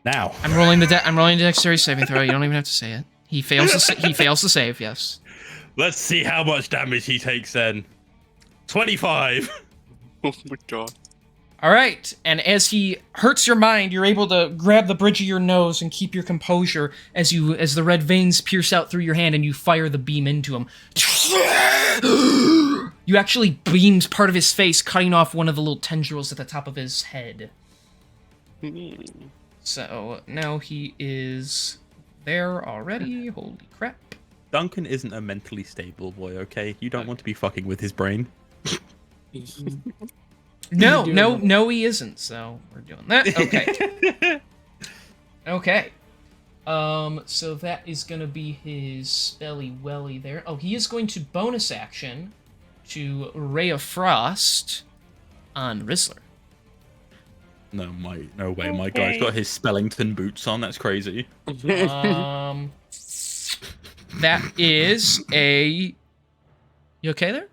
Now. I'm rolling the dexterity saving throw. You don't even have to say it. He fails to save, yes. Let's see how much damage he takes then. 25. Oh my god. All right, and as he hurts your mind, you're able to grab the bridge of your nose and keep your composure as the red veins pierce out through your hand and you fire the beam into him. You actually beamed part of his face, cutting off one of the little tendrils at the top of his head. So now he is there already. Holy crap. Duncan isn't a mentally stable boy, okay? You don't want to be fucking with his brain. No, he isn't. So we're doing that. Okay. Okay. So that is gonna be his spelly welly there. Oh, he is going to bonus action to Ray of Frost on Rizzler. No way, my guy's got his Spellington boots on. That's crazy. That is a. You okay there?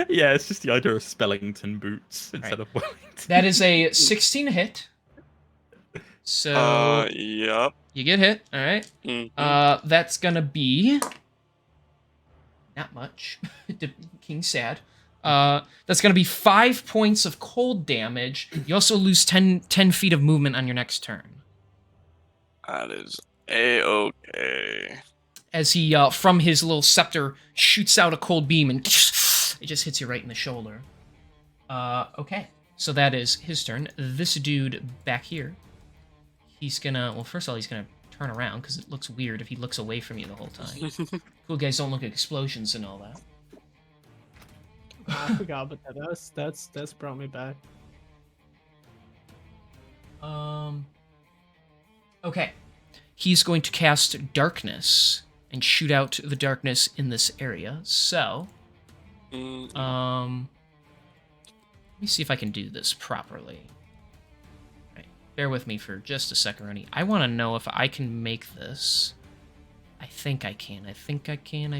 Yeah, it's just the idea of Spellington boots instead of Wellington. That is a 16 hit. So. Yep. You get hit. All right. Mm-hmm. That's gonna be. Not much. King's sad. That's gonna be 5 points of cold damage. You also lose 10 feet of movement on your next turn. That is A-okay. As he, from his little scepter, shoots out a cold beam and it just hits you right in the shoulder. Okay. So that is his turn. This dude back here, he's gonna, well, first of all, he's gonna turn around because it looks weird if he looks away from you the whole time. Cool guys don't look at explosions and all that. I forgot about that. That's brought me back. Okay. He's going to cast Darkness and shoot out the darkness in this area. So, let me see if I can do this properly. All right, bear with me for just a second, Ronnie. I want to know if I can make this. I think I can. I think I can.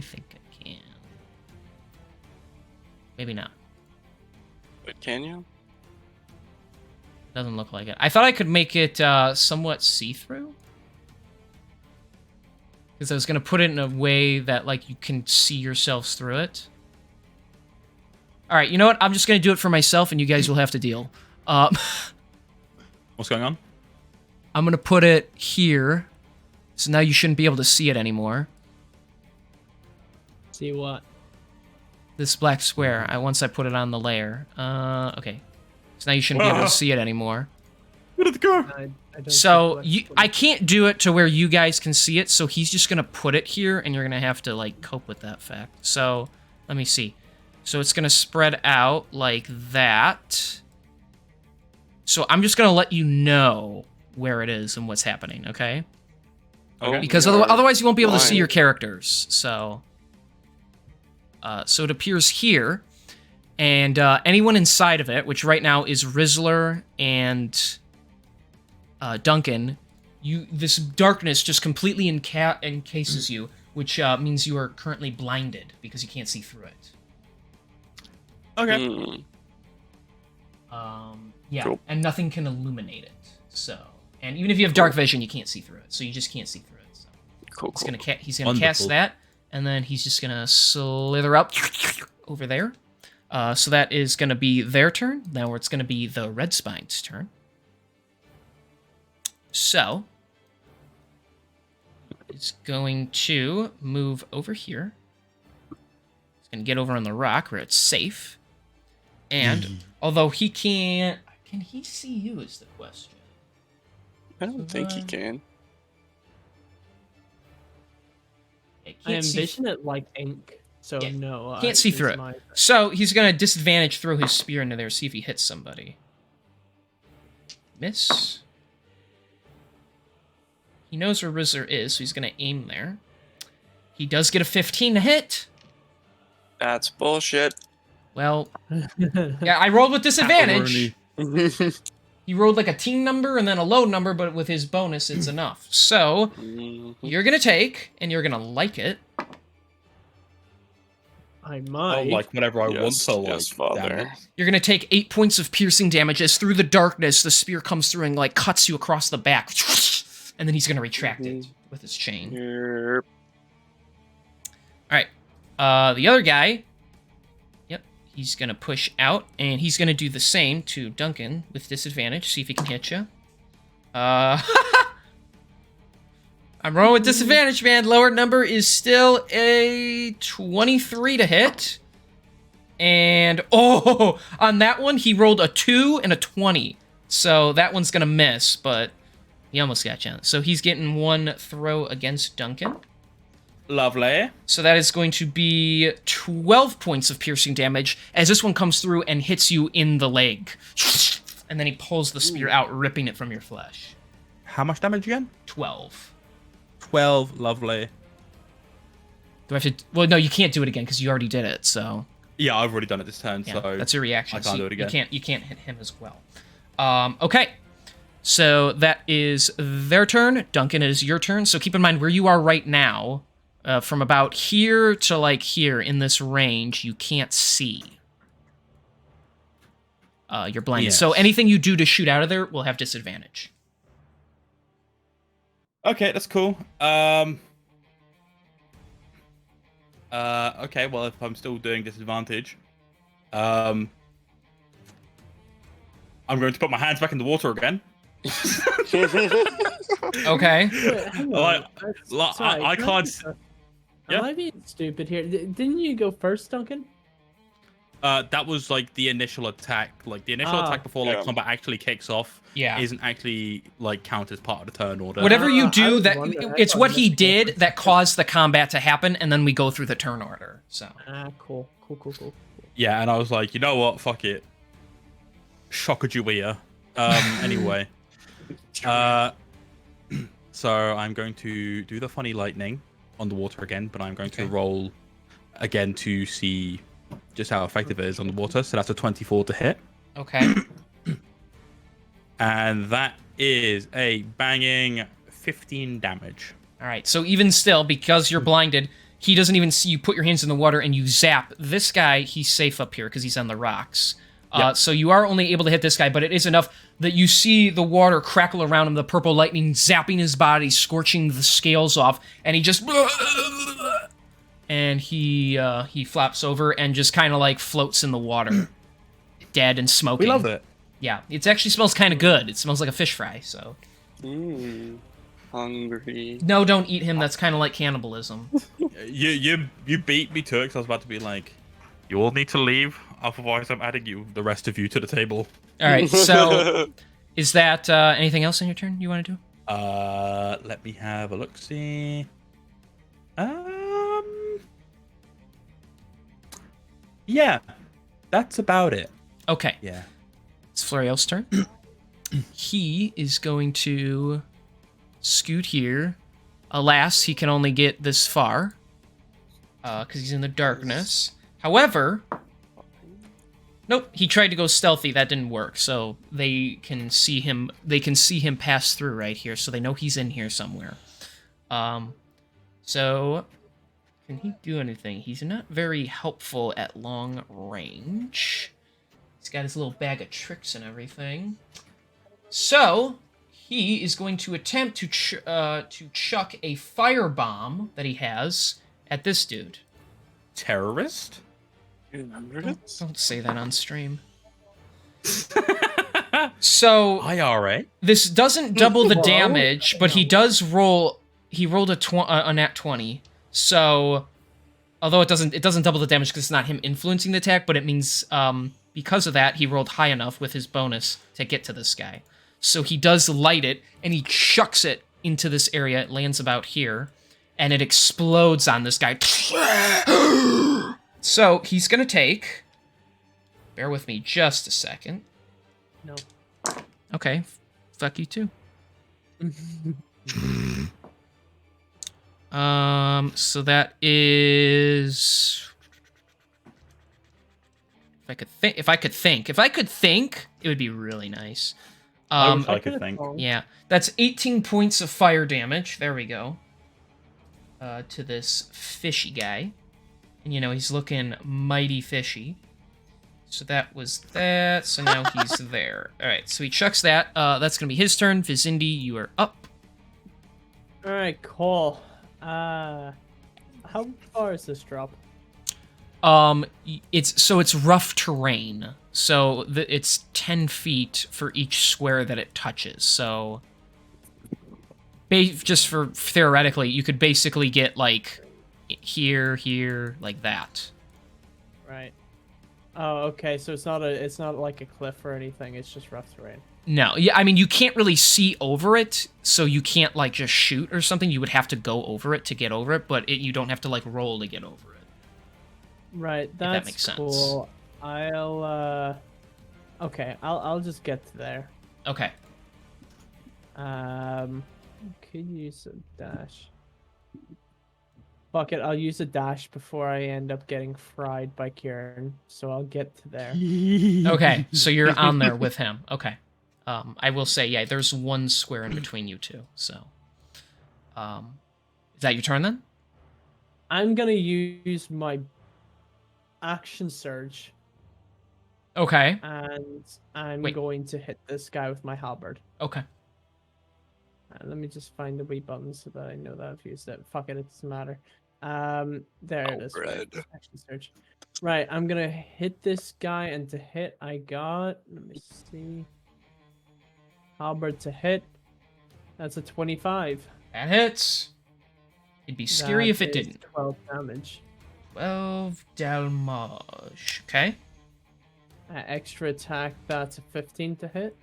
Maybe not. But can you? Doesn't look like it. I thought I could make it somewhat see-through. Because I was going to put it in a way that, like, you can see yourselves through it. All right, you know what? I'm just going to do it for myself, and you guys will have to deal. What's going on? I'm going to put it here. So now you shouldn't be able to see it anymore. See what? This black square, once I put it on the layer. Okay. So now you shouldn't be able to see it anymore. Where did it go? I don't So see I can't do it to where you guys can see it, so he's just going to put it here, and you're going to have to, like, cope with that fact. So, let me see. So it's going to spread out like that. So I'm just going to let you know where it is and what's happening, okay? Okay. Because otherwise you won't be able to see your characters. So it appears here, and anyone inside of it, which right now is Rizzler and Duncan, this darkness just completely encases you, which means you are currently blinded because you can't see through it. Okay. Yeah, Cool. and nothing can illuminate it. So, and even if you have dark vision, you can't see through it. So you just can't see through it. So Cool. he's gonna cast that, and then he's just gonna slither up over there. So that is gonna be their turn. Now it's gonna be the Red Spine's turn. So it's going to move over here. It's gonna get over on the rock where it's safe. And although he can't, can he see you? Is the question. I don't think he can. I envision it like ink, so Yeah, no. Can't see through it. So he's gonna disadvantage throw his spear into there, see if he hits somebody. Miss. He knows where Rizzler is, so he's gonna aim there. He does get a 15 to hit. That's bullshit. Well, yeah, I rolled with disadvantage. He rolled like a teen number and then a low number, but with his bonus, it's enough. So, you're gonna take, and you're gonna like it. I I'll might. like whatever I want to like. Yes, Father. damn it. You're gonna take 8 points of piercing damage as through the darkness, the spear comes through and like cuts you across the back. And then he's gonna retract it with his chain. Yep. Alright. The other guy. Yep, He's going to push out, and he's going to do the same to Duncan with disadvantage. See if he can hit you. I'm rolling with disadvantage, man. Lower number is still a 23 to hit. And, oh, on that one, he rolled a 2 and a 20. So that one's going to miss, but he almost got you. So he's getting one throw against Duncan. Lovely. So that is going to be 12 points of piercing damage as this one comes through and hits you in the leg. And then he pulls the spear out, ripping it from your flesh. How much damage again? 12. 12. Lovely. Do I have to... Well, no, you can't do it again because you already did it, so... Yeah, I've already done it this turn, Yeah, so... that's your reaction. I can't do it again. You can't hit him as well. Okay. So that is their turn. Duncan, it is your turn. So keep in mind where you are right now. From about here to, like, here in this range, you can't see. You're blinded. Yes. So anything you do to shoot out of there will have disadvantage. Okay, that's cool. Okay, well, if I'm still doing disadvantage, I'm going to put my hands back in the water again. Okay. Wait, hang Like, on. Sorry, I can't... Am I being stupid here? Didn't you go first, Duncan? That was like the initial attack. Like the initial attack before like Yeah. combat actually kicks off. Yeah. Isn't actually like counted as part of the turn order. Whatever you I do, was that wondering. I it's thought what I he missed did it. that caused the combat to happen, and then we go through the turn order. So Cool. Yeah, and I was like, you know what? Fuck it. Shockajuia. Anyway. So I'm going to do the funny lightning on the water again, but I'm going to roll again to see just how effective it is on the water. So that's a 24 to hit. okay. And that is a banging 15 damage. All right. So even still, because you're blinded, he doesn't even see you put your hands in the water and you zap this guy. He's safe up here because he's on the rocks. Yep. So you are only able to hit this guy, but it is enough that you see the water crackle around him, the purple lightning zapping his body, scorching the scales off, and he just... And he flops over and just kind of like floats in the water, dead and smoking. We love it. Yeah, it actually smells kind of good. It smells like a fish fry, so... Hungry. No, don't eat him. That's kind of like cannibalism. You beat me to it because I was about to be like, you all need to leave, otherwise I'm adding you, the rest of you, to the table. All right, so is that anything else in your turn you want to do? Let me have a look. See. Yeah, that's about it. Okay, Yeah. it's Floriel's turn. He is going to scoot here. Alas, he can only get this far because he's in the darkness. However, nope, he tried to go stealthy. That didn't work. So they can see him. They can see him pass through right here, so they know he's in here somewhere. So can he do anything? He's not very helpful at long range. He's got his little bag of tricks and everything. So he is going to attempt to chuck a firebomb that he has at this dude. Terrorist? Don't say that on stream. So IRA? this doesn't double the damage, but he does roll. He rolled a nat 20. So although it doesn't double the damage because it's not him influencing the attack, but it means because of that he rolled high enough with his bonus to get to this guy. So he does light it and he chucks it into this area. It lands about here, and it explodes on this guy. So he's gonna take. Bear with me just a second. No. Okay, fuck you too. So that is. If I could think, it would be really nice. I wish I could think. Yeah, that's 18 points of fire damage. There we go. To this fishy guy. And, you know, he's looking mighty fishy. So that was that. So now he's there. All right, so he chucks that. That's going to be his turn. Vizindi, you are up. All right, cool. How far is this drop? It's rough terrain. So it's 10 feet for each square that it touches. So just for theoretically, you could basically get like here, like that. Right. Oh, okay. So it's not like a cliff or anything. It's just rough terrain. No, yeah, I mean you can't really see over it, so you can't like just shoot or something. You would have to go over it to get over it, but you don't have to like roll to get over it. Right. That That's makes sense. cool. Okay. I'll just get to there. Okay. Could use a dash. Fuck it, I'll use a dash before I end up getting fried by Kieran, so I'll get to there. Okay, so you're on there with him. Okay. I will say, yeah, there's one square in between you two, so. Is that your turn then? I'm gonna use my action surge. Okay. And I'm Wait. going to hit this guy with my halberd. Okay. Let me just find the wee button so that I know that I've used it. Fuck it, it doesn't matter. There it is. Right. Action surge. Right, I'm gonna hit this guy, and to hit, I got. Let me see. Halberd to hit. That's a 25. That hits. It'd be scary if it is didn't. 12 damage. 12 damage. Okay. Extra attack, that's a 15 to hit.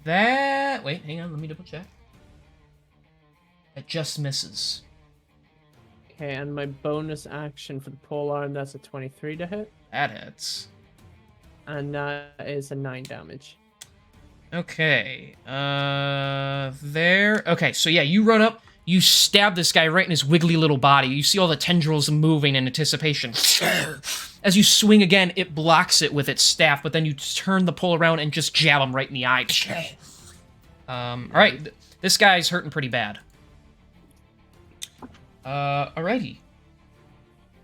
That... Wait, hang on, let me double check. It just misses. Okay, and my bonus action for the polearm, that's a 23 to hit. That hits. And that is a 9 damage. Okay. There. Okay, so yeah, you run up, you stab this guy right in his wiggly little body. You see all the tendrils moving in anticipation. As you swing again, it blocks it with its staff, but then you turn the pole around and just jab him right in the eye. Alright, this guy's hurting pretty bad. Alrighty.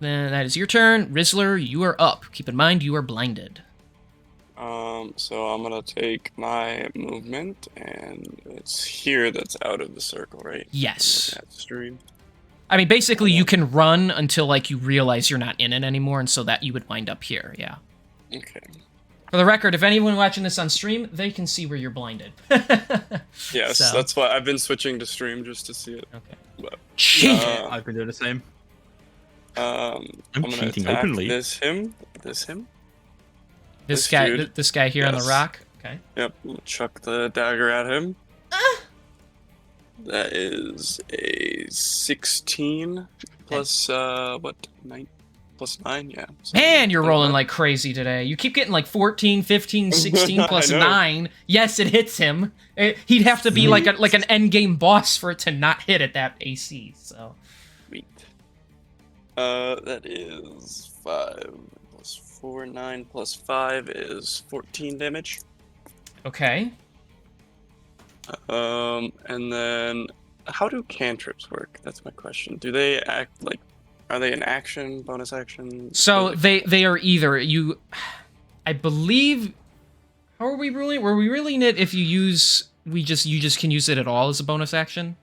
Then that is your turn. Rizzler, you are up. Keep in mind, you are blinded. So I'm gonna take my movement, and it's here that's out of the circle, right? Yes. That stream. I mean, basically, you can run until, like, you realize you're not in it anymore, and so that you would wind up here, yeah. Okay. For the record, if anyone watching this on stream, they can see where you're blinded. Yes, So. that's why I've been switching to stream just to see it. Okay. But, Jeez. I've been doing the same. I'm gonna cheating attack openly. this him. This dude. guy here on the Yes. rock. Okay. Yep, I'm gonna chuck the dagger at him. That is a 16 plus, what, 9? Plus 9, yeah. So Man, you're rolling that. like crazy today. You keep getting like 14, 15, 16 plus I know. 9. Yes, it hits him. He'd have to be like an endgame boss for it to not hit at that AC, so. Sweet. That is 5 plus 4, 9 plus 5 is 14 damage. Okay. And then how do cantrips work? That's my question. Do they act like, are they an action, bonus action? So Or- they are either you, I believe. How are we ruling? Were we ruling it if you use you just can use it at all as a bonus action?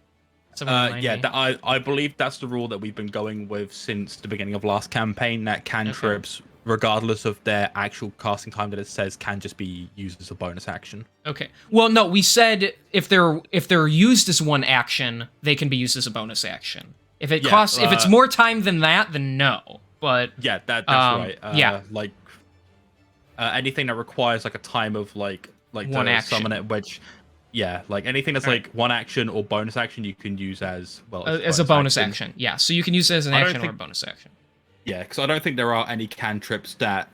Someone remind Yeah, me. I believe that's the rule that we've been going with since the beginning of last campaign. That cantrips, regardless of their actual casting time that it says, can just be used as a bonus action. Okay. Well, no, we said if they're used as one action, they can be used as a bonus action. If it costs, if it's more time than that, then no. But Yeah, that's right. yeah. Like anything that requires like a time of like One to action. summon it, which like anything that's Alright. like one action or bonus action, you can use as well as a bonus action, yeah. So you can use it as an I don't action or a think- bonus action. Yeah, because I don't think there are any cantrips that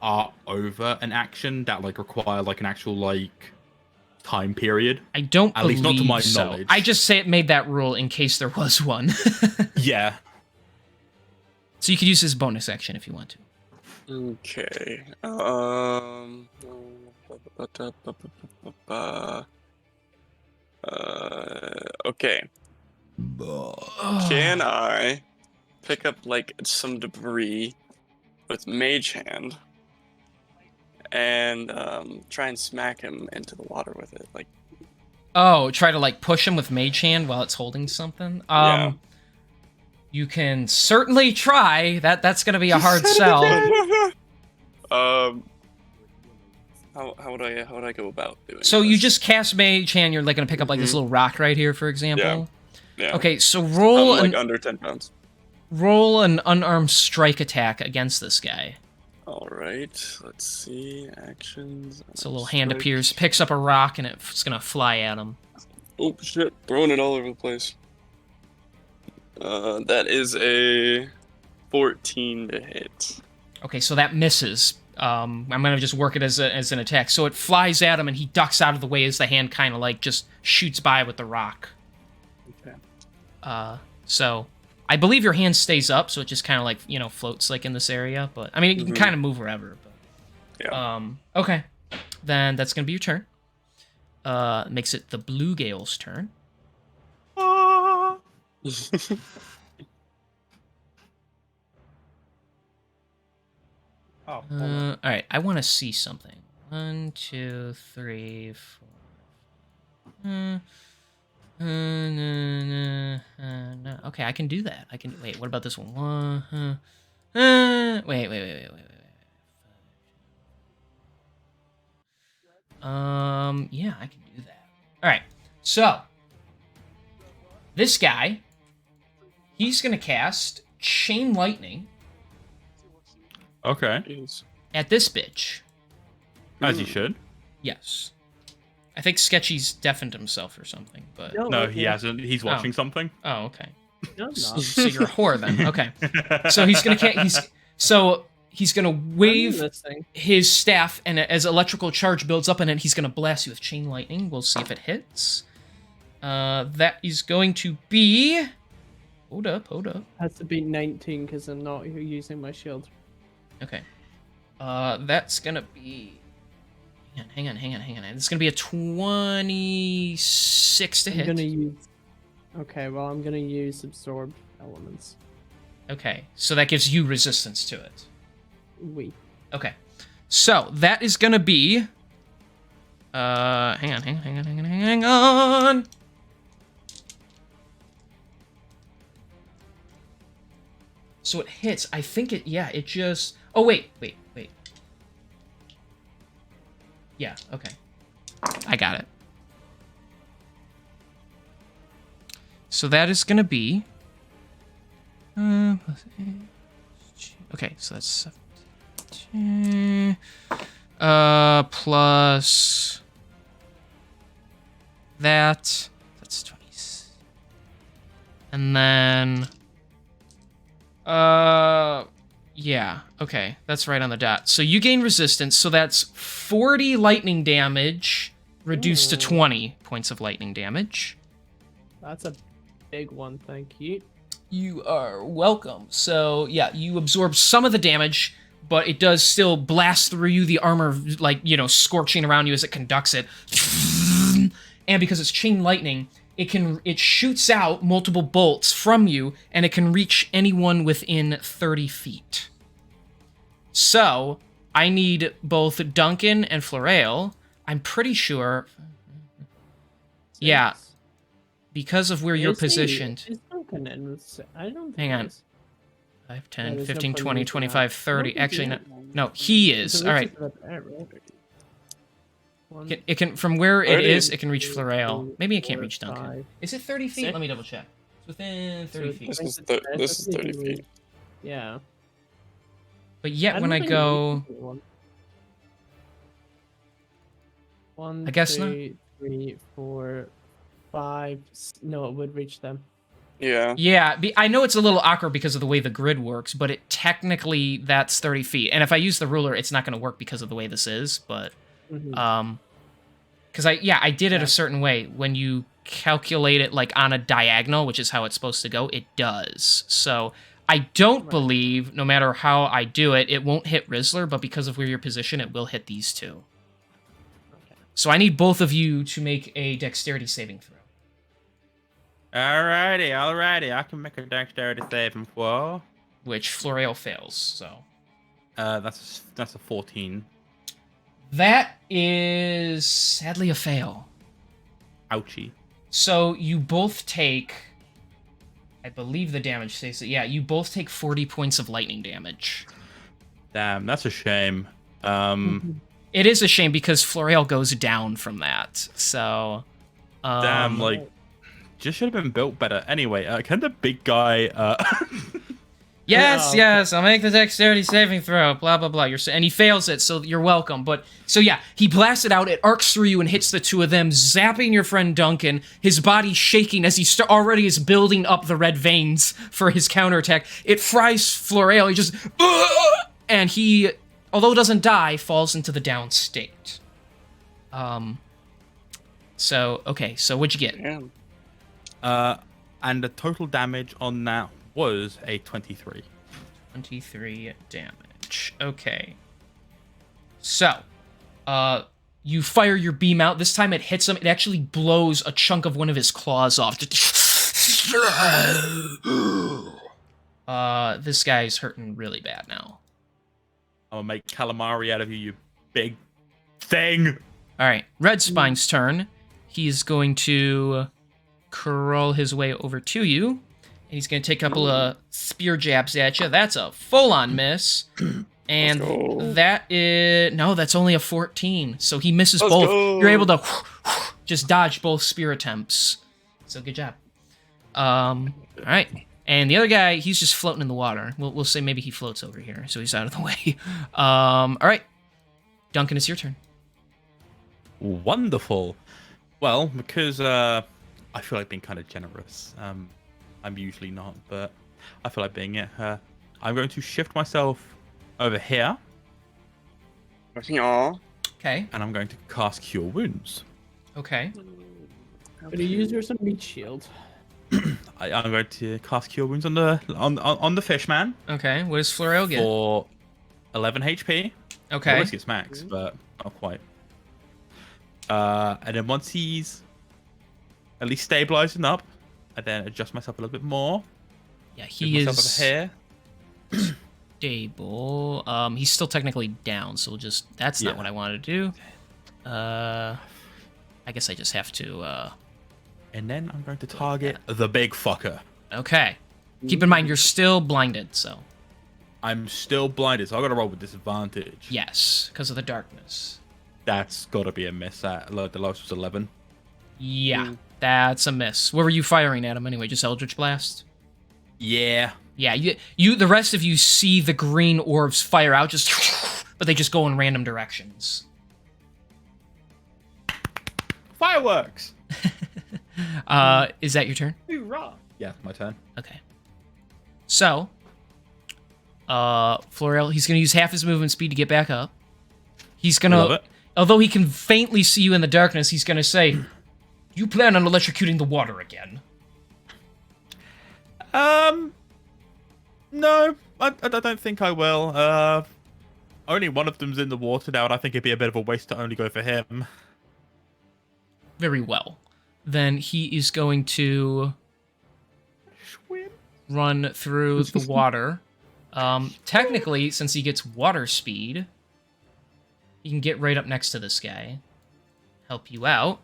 are over an action that like require like an actual like time period. I don't At believe least not to my so. knowledge. I just made that rule in case there was one. Yeah. So you could use this bonus action if you want to. Okay. Okay. Can I pick up like some debris with Mage Hand and try and smack him into the water with it? Like, Oh, try to like push him with Mage Hand while it's holding something. Yeah. You can certainly try. That's going to be a hard sell. How would I go about doing So this? you just cast Mage Hand. You're like going to pick up like this little rock right here, for example. Yeah. Okay, so roll I'm like under 10 pounds. roll an unarmed strike attack against this guy. All right. Let's see actions. So a little hand Strike. appears, picks up a rock, and it's going to fly at him. Oh shit! Throwing it all over the place. That is a 14 to hit. Okay, so that misses. I'm gonna just work it as an attack. So it flies at him, and he ducks out of the way as the hand kind of like just shoots by with the rock. Okay. So I believe your hand stays up, so it just kind of like floats like in this area. But I mean, you can kind of move wherever. But, Yeah. Okay, then that's gonna be your turn. Makes it the Blue Gale's turn. Oh, All right, I want to see something. 1, 2, 3, 4. No. Okay, I can do that. I can. Wait, what about this one? Wait. Yeah, I can do that. All right, so this guy, he's gonna cast Chain Lightning Okay. Jeez. at this bitch. As you should. Yes. I think Sketchy's deafened himself or something, but... No, he hasn't. He's watching something. Oh, okay. No, I'm not. So you're a whore then. Okay. So he's gonna wave Listening. his staff, and as electrical charge builds up in it, he's gonna blast you with Chain Lightning. We'll see if it hits. That is going to be... Hold up. Has to be 19 because I'm not using my shield. Okay. That's gonna be... Hang on. It's gonna be a 26 to hit. I'm gonna use. Okay, well, I'm gonna use absorb elements. Okay, so that gives you resistance to it. We. Okay, so that is gonna be. Hang on. So it hits. I think it. Yeah, it just. Oh wait. Yeah. Okay. I got it. So that is gonna be. Okay, so that's 17. Plus that. That's 20. And then. Yeah, okay, that's right on the dot. So you gain resistance, so that's 40 lightning damage reduced to 20 points of lightning damage. That's a big one, thank you. You are welcome. So, yeah, you absorb some of the damage, but it does still blast through you, the armor, like, scorching around you as it conducts it. And because it's chain lightning, it shoots out multiple bolts from you, and it can reach anyone within 30 feet. So, I need both Duncan and Florail. I'm pretty sure... Yeah, because of where you're positioned. Is Duncan in? I don't think Hang on. he is. 5, 10, there's no 15, point 20, using 25, that. 30. No, Actually, he no, he is. So All this right. is about there, right? It can from where it 30. is, it can reach Florail. 2, Maybe it can't 4, reach Duncan. 5, Is it 30 feet? 6. Let me double check. It's within 30 feet. This is I this is think 30 he can feet. reach- Yeah. But yet when don't I think go, he reaches one, I guess not. 2, 3, 4, 5. No, it would reach them. Yeah. yeah, I know it's a little awkward because of the way the grid works, but it technically that's 30 feet. And if I use the ruler, it's not going to work because of the way this is. But Mhm. because I did it Yeah. a certain way. When you calculate it like on a diagonal, which is how it's supposed to go, it does. So I don't Right. believe, no matter how I do it, it won't hit Rizzler, but because of where your position, it will hit these two. Okay. So I need both of you to make a dexterity saving throw. Alrighty. I can make a dexterity saving throw. Which Florail fails, so. That's a 14. That is sadly a fail. Ouchie. So you both take I believe the damage says that. Yeah, you both take 40 points of lightning damage. Damn, that's a shame. It is a shame because Floreal goes down from that. So, Damn, like, just should have been built better. Anyway, can the big guy? Yes, yes, I'll make the dexterity saving throw, blah, blah, blah. And he fails it, so you're welcome. But, so yeah, he blasts it out, it arcs through you and hits the two of them, zapping your friend Duncan, his body shaking as he already is building up the red veins for his counterattack. It fries Floreal, he just, and he, although doesn't die, falls into the down state. So, okay, so what'd you get? Damn. And the total damage on that was a 23. 23 damage. Okay. So, you fire your beam out. This time it hits him. It actually blows a chunk of one of his claws off. This guy's hurting really bad now. I'm gonna make calamari out of you, you big thing. All right, Red Spine's turn. He's going to crawl his way over to you, and he's going to take a couple of spear jabs at you. That's a full-on miss, and that is that's only a 14. So he misses Let's both. go. You're able to just dodge both spear attempts. So good job. All right. And the other guy, he's just floating in the water. We'll say maybe he floats over here, so he's out of the way. All right. Duncan, it's your turn. Wonderful. Well, because I feel like being kind of generous. I'm usually not, but I feel like being it. I'm going to shift myself over here, Aw. Okay. and I'm going to cast Cure Wounds. Okay. Could you use your some meat shield? I'm going to cast Cure Wounds on the fish man Okay. What does Floreal get? for 11 HP. Okay. Almost gets max, but not quite. And then once he's at least stabilizing up, I then adjust myself a little bit more. Yeah, Move he myself is over here. stable. He's still technically down, so we'll just that's not Yeah. what I wanted to do. I guess I just have to And then I'm going to target the big fucker. okay. Keep in mind you're still blinded, so I'm still blinded, so I gotta roll with disadvantage. yes, because of the darkness. That's gotta be a miss. The lowest was 11. Yeah, that's a miss. What were you firing at him anyway? Just Eldritch Blast? Yeah. Yeah, you the rest of you see the green orbs fire out, just but they just go in random directions. Fireworks! Is that your turn? Hoorah! Yeah, my turn. Okay. So, Floreal, he's gonna use half his movement speed to get back up. He's Love gonna, it. although he can faintly see you in the darkness, he's gonna say, "You plan on electrocuting the water again?" No, I don't think I will. Only one of them's in the water now, and I think it'd be a bit of a waste to only go for him. Very well. Then he is going to Swim. run through the water. Technically, since he gets water speed, he can get right up next to this guy. Help you out.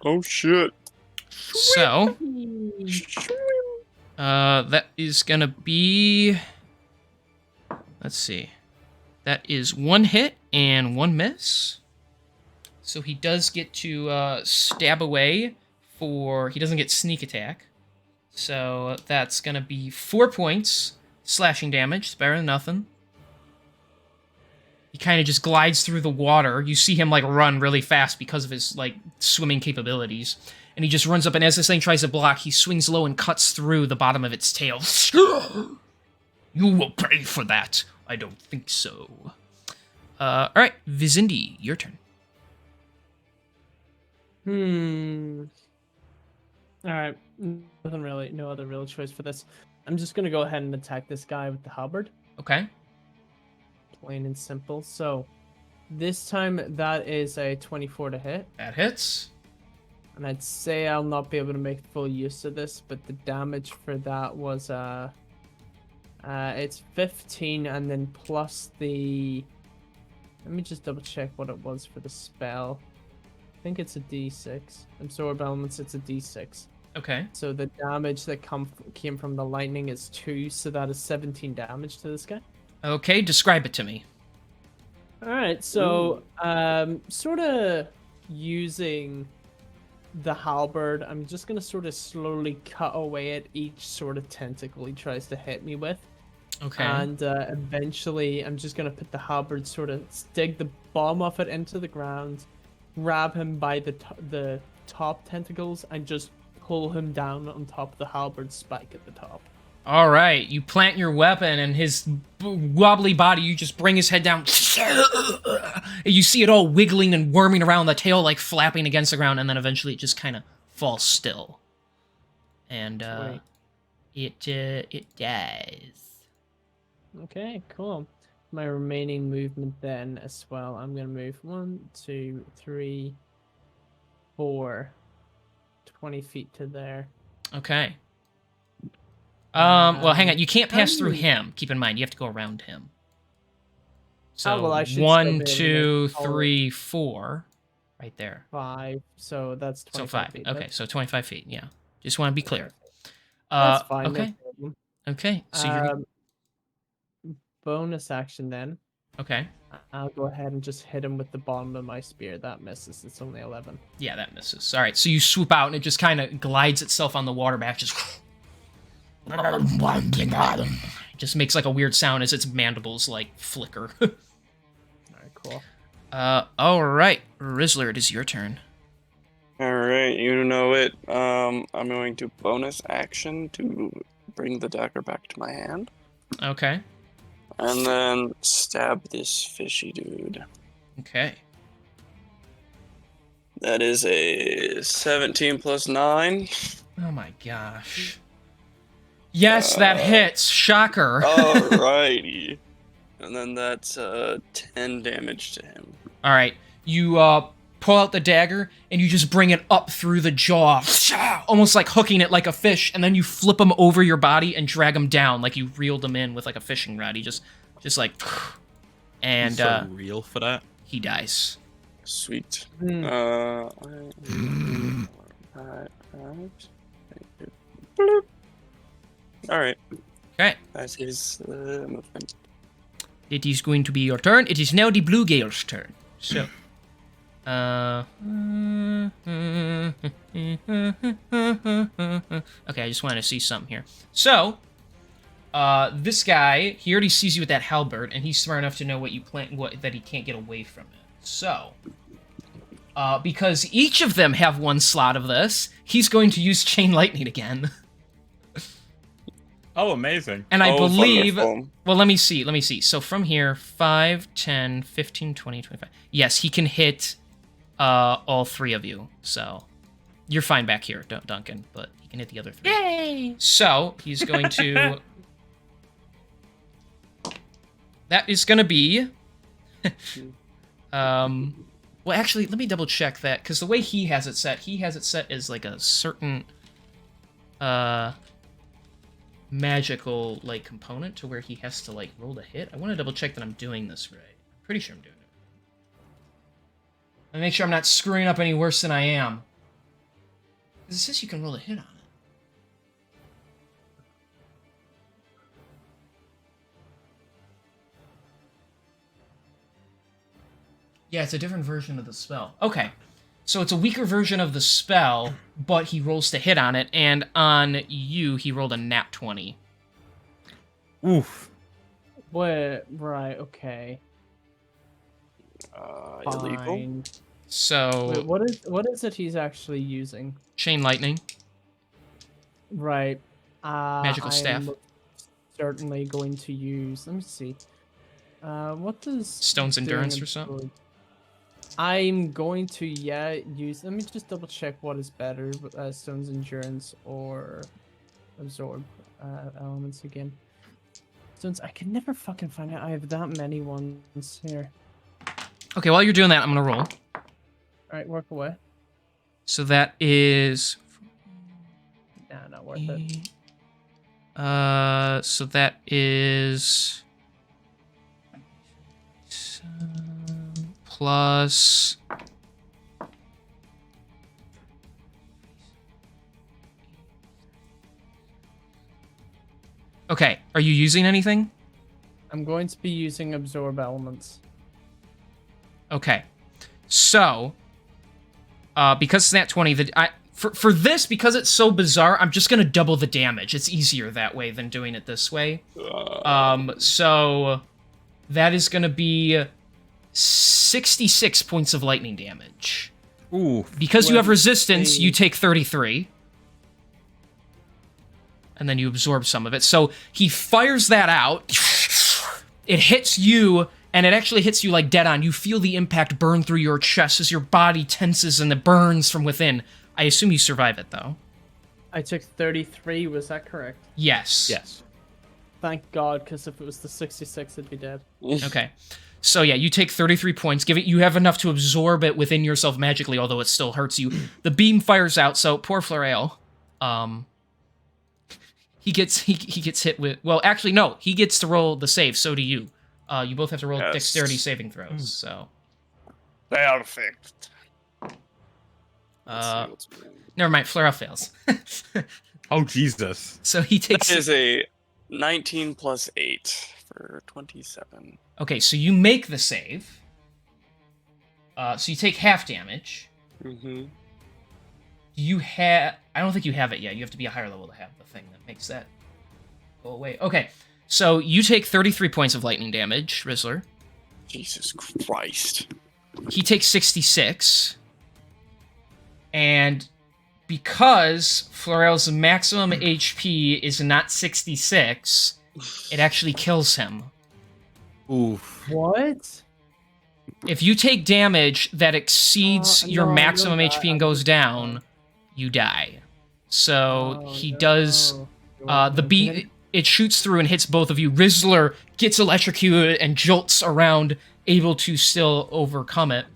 Oh shit. So, that is gonna be... Let's see. That is 1 hit and 1 miss. So he does get to stab away for... He doesn't get sneak attack. So that's gonna be 4 points slashing damage. It's better than nothing. He kind of just glides through the water. You see him like run really fast because of his like swimming capabilities. And he just runs up, and as this thing tries to block, he swings low and cuts through the bottom of its tail. You will pay for that. I don't think so. Alright, Vizindi, your turn. Alright. No other real choice for this. I'm just gonna go ahead and attack this guy with the halberd. Okay. Plain and simple. So, this time that is a 24 to hit. That hits. And I'd say I'll not be able to make full use of this, but the damage for that was it's 15 and then plus the... Let me just double check what it was for the spell. I think it's a D6. Absorb elements, it's a D6. Okay. So the damage that came from the lightning is 2, so that is 17 damage to this guy. Okay, describe it to me. All right, so sort of using the halberd, I'm just gonna sort of slowly cut away at each sort of tentacle he tries to hit me with. Okay. And eventually, I'm just gonna put the halberd, sort of dig the bottom of it into the ground, grab him by the top tentacles, and just pull him down on top of the halberd spike at the top. All right, you plant your weapon, and his wobbly body, you just bring his head down. You see it all wiggling and worming around, the tail like flapping against the ground, and then eventually it just kind of falls still. And it dies. Okay, cool. My remaining movement then as well. I'm gonna move 1, 2, 3, 4, 20 feet to there. Okay. Well, hang on. You can't pass through um, him. Keep in mind, you have to go around him. So well, I should still 1, be able to 2, make all 3, 4, right there. 5, so that's 25 So 5. feet. Okay, so 25 feet. Yeah. Just want to be clear. That's fine. Okay. No problem. Okay. So you're Bonus action then. okay. I'll go ahead and just hit him with the bottom of my spear. That misses. It's only 11. Yeah, that misses. All right. So you swoop out, and it just kind of glides itself on the water back. Just makes like a weird sound as its mandibles like flicker. All right, cool. All right, Rizzler, it is your turn. All right, you know it. I'm going to bonus action to bring the dagger back to my hand, Okay. and then stab this fishy dude. Okay. That is a 17 plus 9. Oh my gosh. Yes, that hits. Shocker. Alrighty. And then that's 10 damage to him. All right. You pull out the dagger and you just bring it up through the jaw, almost like hooking it like a fish, and then you flip him over your body and drag him down like you reeled him in with like a fishing rod. He just like, and He's so real for that. he dies. Sweet. Alright. Okay. That's his movement. It is going to be your turn. It is now the Blue Gale's turn. So, okay, I just want to see something here. So, this guy, he already sees you with that halberd, and he's smart enough to know that he can't get away from it. So, because each of them have one slot of this, he's going to use Chain Lightning again. Oh, amazing. And I believe... Wonderful. Well, let me see. So from here, 5, 10, 15, 20, 25. Yes, he can hit all 3 of you. So you're fine back here, Duncan, but he can hit the other 3. Yay! So he's going to... That is going to be... Well, actually, let me double check that, because the way he has it set as like a certain... magical like component to where he has to like roll to hit. I want to double check that I'm doing this right. I'm pretty sure I'm doing it. I make sure I'm not screwing up any worse than I am. Because it says you can roll a hit on it. Yeah, it's a different version of the spell. Okay. So it's a weaker version of the spell, but he rolls to hit on it, and on you, he rolled a nat 20. Oof. Wait, right, okay. Illegal. Fine. So... Wait, what is it he's actually using? Chain Lightning. Right. Magical staff. I'm certainly going to use... Let me see. What does... Stone's doing Endurance or absorb- something? I'm going to, use... Let me just double check what is better. Stone's Endurance or Absorb elements again. Stones... I can never fucking find out. I have that many ones here. Okay, while you're doing that, I'm going to roll. Alright, work away. So that is... Nah, not worth it. So that is... Plus... Okay, are you using anything? I'm going to be using absorb elements. Okay, so because it's nat 20, for this, because it's so bizarre, I'm just gonna double the damage. It's easier that way than doing it this way. So that is gonna be 66 points of lightning damage. Ooh. Because you have Let's resistance, see. you take 33. And then you absorb some of it. So he fires that out. It hits you, and it actually hits you like dead on. You feel the impact burn through your chest as your body tenses and it burns from within. I assume you survive it, though. I took 33, was that correct? Yes. Yes. Thank God, because if it was the 66, it'd be dead. Okay. So yeah, you take 33 points. You have enough to absorb it within yourself magically, although it still hurts you. The beam fires out, so poor Floreal. He gets hit with... Well, actually, no. He gets to roll the save, so do you. You both have to roll Yes. dexterity saving throws, so... Perfect. Never mind, Floreal fails. Oh, Jesus. So he takes... That is a 19 plus 8 for 27. Okay, so you make the save. So you take half damage. Mm-hmm. You have... I don't think you have it yet. You have to be a higher level to have the thing that makes that go away. Okay, so you take 33 points of lightning damage, Rizzler. Jesus Christ. He takes 66. And because Floreal's maximum HP is not 66, it actually kills him. Oof. What? If you take damage that exceeds your no, I know maximum that. HP and goes down, you die. So he does... the beam... It shoots through and hits both of you. Rizzler gets electrocuted and jolts around, able to still overcome it.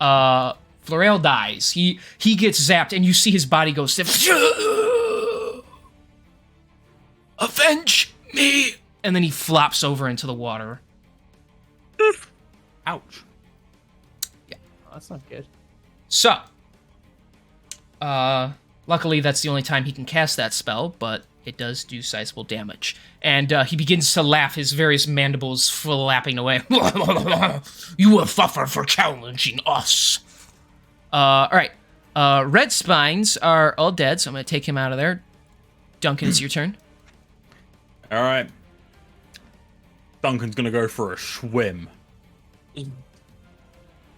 Floreal dies. He gets zapped, and you see his body go stiff. Avenge me! And then he flops over into the water. Ouch. Oh, that's not good. So, luckily that's the only time he can cast that spell, but it does do sizable damage. And he begins to laugh, his various mandibles flapping away. You will suffer for challenging us. Alright. Red Spines are all dead, so I'm going to take him out of there. Duncan, it's your turn. All right. Duncan's gonna go for a swim.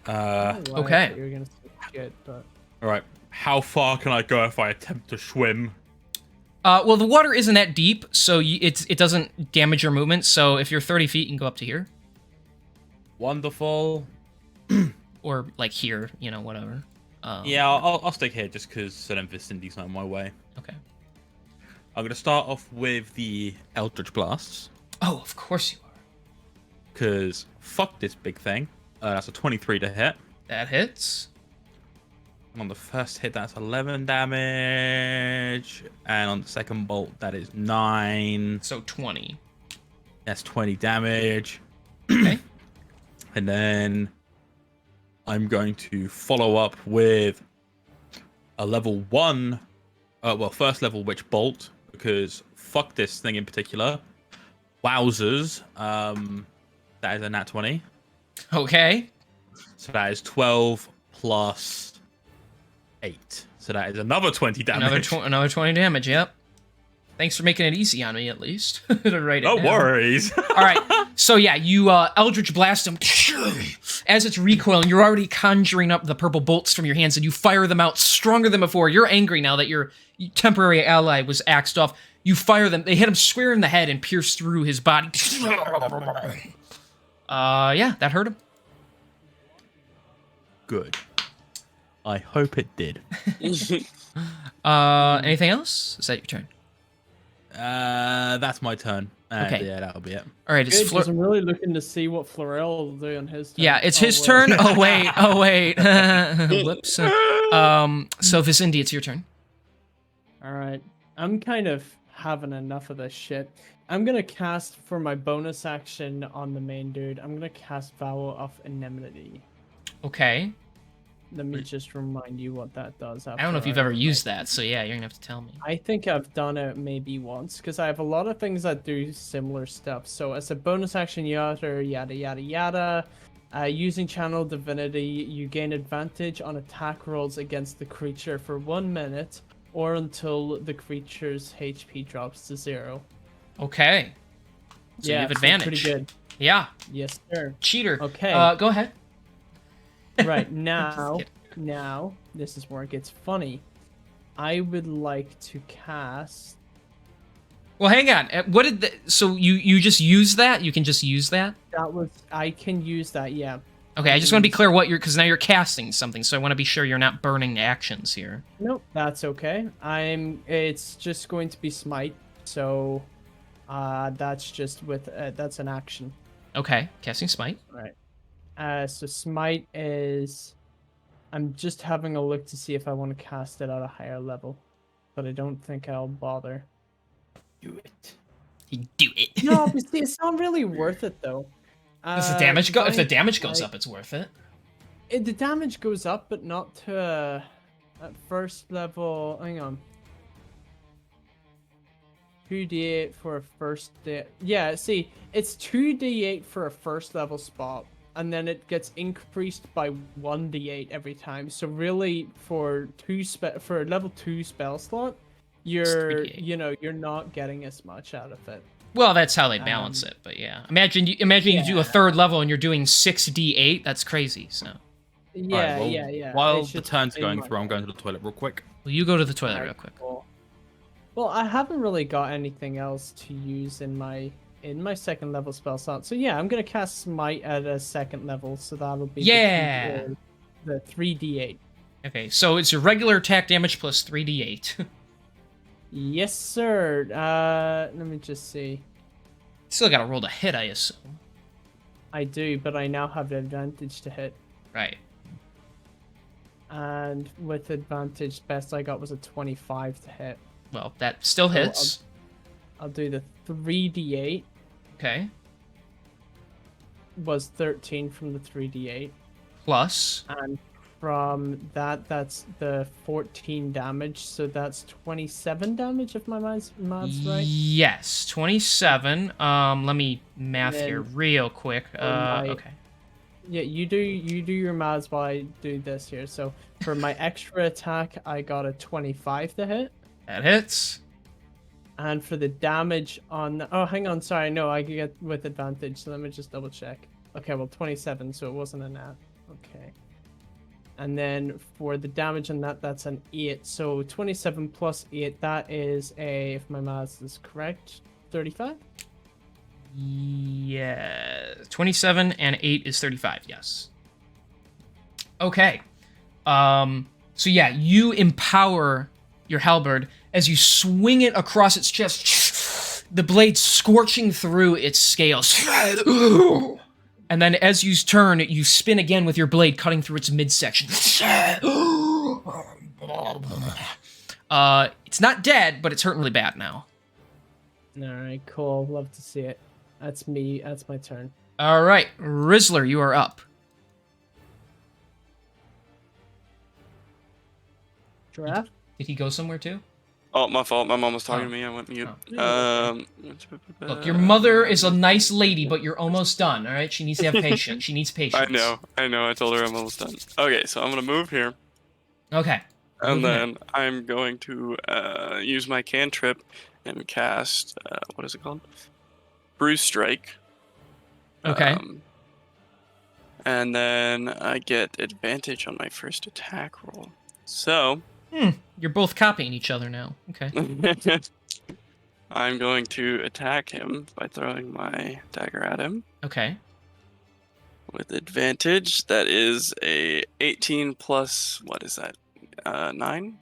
Okay. You're gonna say shit, but All right. How far can I go if I attempt to swim? Well, the water isn't that deep, so it doesn't damage your movement, so if you're 30 feet, you can go up to here. Wonderful. Or, like, here, you know, whatever. Yeah, I'll stick here just because Vicindy's not in my way. Okay. I'm gonna start off with the Eldritch Blasts Oh, of course you are. because fuck this big thing. That's a 23 to hit. That hits. On the first hit, that's 11 damage, and on the second bolt, that is 9. So 20. That's 20 damage. Okay. And then I'm going to follow up with a level 1, first level Witch Bolt, because fuck this thing in particular. Wowzers. That is a nat 20. Okay. So that is 12 plus 8. So that is another 20 damage. Another 20 damage, yep. Thanks for making it easy on me, at least. To write it No down. worries. All right. So, yeah, you Eldritch Blast him. As it's recoiling, you're already conjuring up the purple bolts from your hands, and you fire them out stronger than before. You're angry now that your temporary ally was axed off. You fire them. They hit him square in the head and pierce through his body. Yeah, that hurt him. Good. I hope it did. Anything else? Is that your turn? That's my turn. And Okay. yeah, that'll be it. All right, it's good, Fleur. 'cause I'm really looking to see what Florel will do on his turn. Yeah, it's his wait. turn. Oh wait. Whoops. So Vicindy, it's your turn. All right, I'm kind of having enough of this shit. I'm gonna cast for my bonus action on the main dude. I'm gonna cast Vow of Enmity. Okay. Let me just remind you what that does. I don't know if you've ever used that, so yeah, you're gonna have to tell me. I think I've done it maybe once, because I have a lot of things that do similar stuff. So as a bonus action, yada yada yada yada. Using Channel Divinity, you gain advantage on attack rolls against the creature for 1 minute, or until the creature's HP drops to 0. Okay. So you have advantage. Pretty good. Yeah. Yes, sir. Cheater. Okay. Go ahead. Right, now, this is where it gets funny. I would like to cast... Well, hang on. What did so you just use that? You can just use that? I can use that, yeah. Okay, I just want to be clear what because now you're casting something, so I want to be sure you're not burning actions here. Nope, that's okay. It's just going to be smite, so that's just with that's an action. Okay, casting smite. Right. So smite is, I'm just having a look to see if I want to cast it at a higher level, but I don't think I'll bother. Do it. You do it. No, but see, it's not really worth it though. Does the damage go? If the damage goes up, it's worth it. The damage goes up, but not to at first level. Hang on. 2d8 for a first day. Yeah, see, it's 2d8 for a first level spot, and then it gets increased by 1d8 every time. So really, for a level 2 spell slot, you're not getting as much out of it. Well, that's how they balance it, but yeah. Imagine you do a third level and you're doing 6d8. That's crazy. So. Yeah, Alright, well, yeah. While the turn's going through, I'm going to the toilet real quick. Well, you go to the toilet real quick. Cool. Well, I haven't really got anything else to use in my second level spell slot. So yeah, I'm gonna cast Smite at a second level, so that'll be the 3d8. Okay, so it's your regular attack damage plus 3d8. Yes, sir. Let me just see. Still gotta roll to hit, I assume. I do, but I now have the advantage to hit. Right. And with advantage, best I got was a 25 to hit. Well, that still hits. I'll do the 3d8. Okay. Was 13 from the 3d8. Plus. And from that, that's the 14 damage. So that's 27 damage if my math's right. Yes, 27. Let me math here real quick. Okay. Yeah, you do your maths while I do this here. So for my extra attack, I got a 25 to hit. That hits. And for the damage on... Oh, hang on. Sorry. No, I get with advantage. So let me just double check. Okay, well, 27, so it wasn't a nat. Okay. And then for the damage on that, that's an 8. So 27 plus 8, that is a, if my math is correct, 35? Yeah. 27 and 8 is 35, yes. Okay. So yeah, you empower your halberd as you swing it across its chest, the blade scorching through its scales. And then as you turn, you spin again with your blade cutting through its midsection. It's not dead, but it's hurting really bad now. Alright, cool. Love to see it. That's me. That's my turn. Alright, Rizzler, you are up. Giraffe? Did he go somewhere too? Oh, my fault. My mom was talking to me. I went mute. Look, your mother is a nice lady, but you're almost done, all right? She needs to have patience. She needs patience. I know. I told her I'm almost done. Okay, so I'm gonna move here, Okay. and then I'm going to use my cantrip and cast what is it called? Bruise Strike. Okay. And then I get advantage on my first attack roll. So. You're both copying each other now. Okay. I'm going to attack him by throwing my dagger at him. Okay. With advantage, that is a 18 plus, what is that? 9?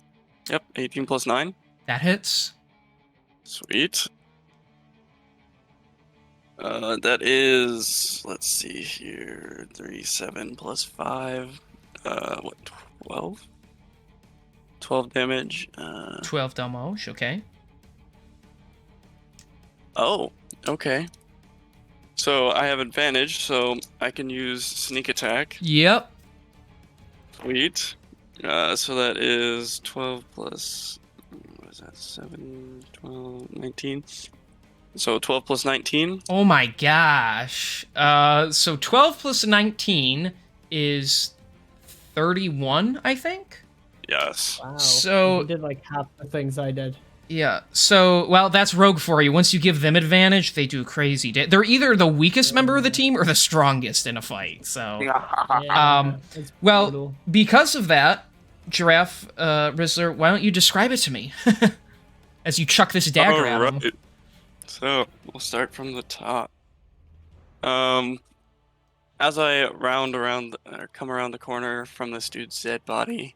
Yep, 18 plus 9. That hits. Sweet. That is, let's see here, 3, 7 plus 5. 12? 12 damage. 12 damage, okay. Oh, okay. So I have advantage, so I can use sneak attack. Yep. Sweet. So that is 12 plus, what is that, 7, 12, 19? So 12 plus 19? Oh my gosh. So 12 plus 19 is 31, I think? Yes. Wow. So- you did like half the things I did. Yeah, so, well, that's rogue for you. Once you give them advantage, they do crazy. They're either the weakest member of the team or the strongest in a fight, so... Yeah, it's Well, brutal. because of that, Giraffe, Rizzler, why don't you describe it to me? As you chuck this dagger at him. Alright. So we'll start from the top. As I come around the corner from this dude's dead body,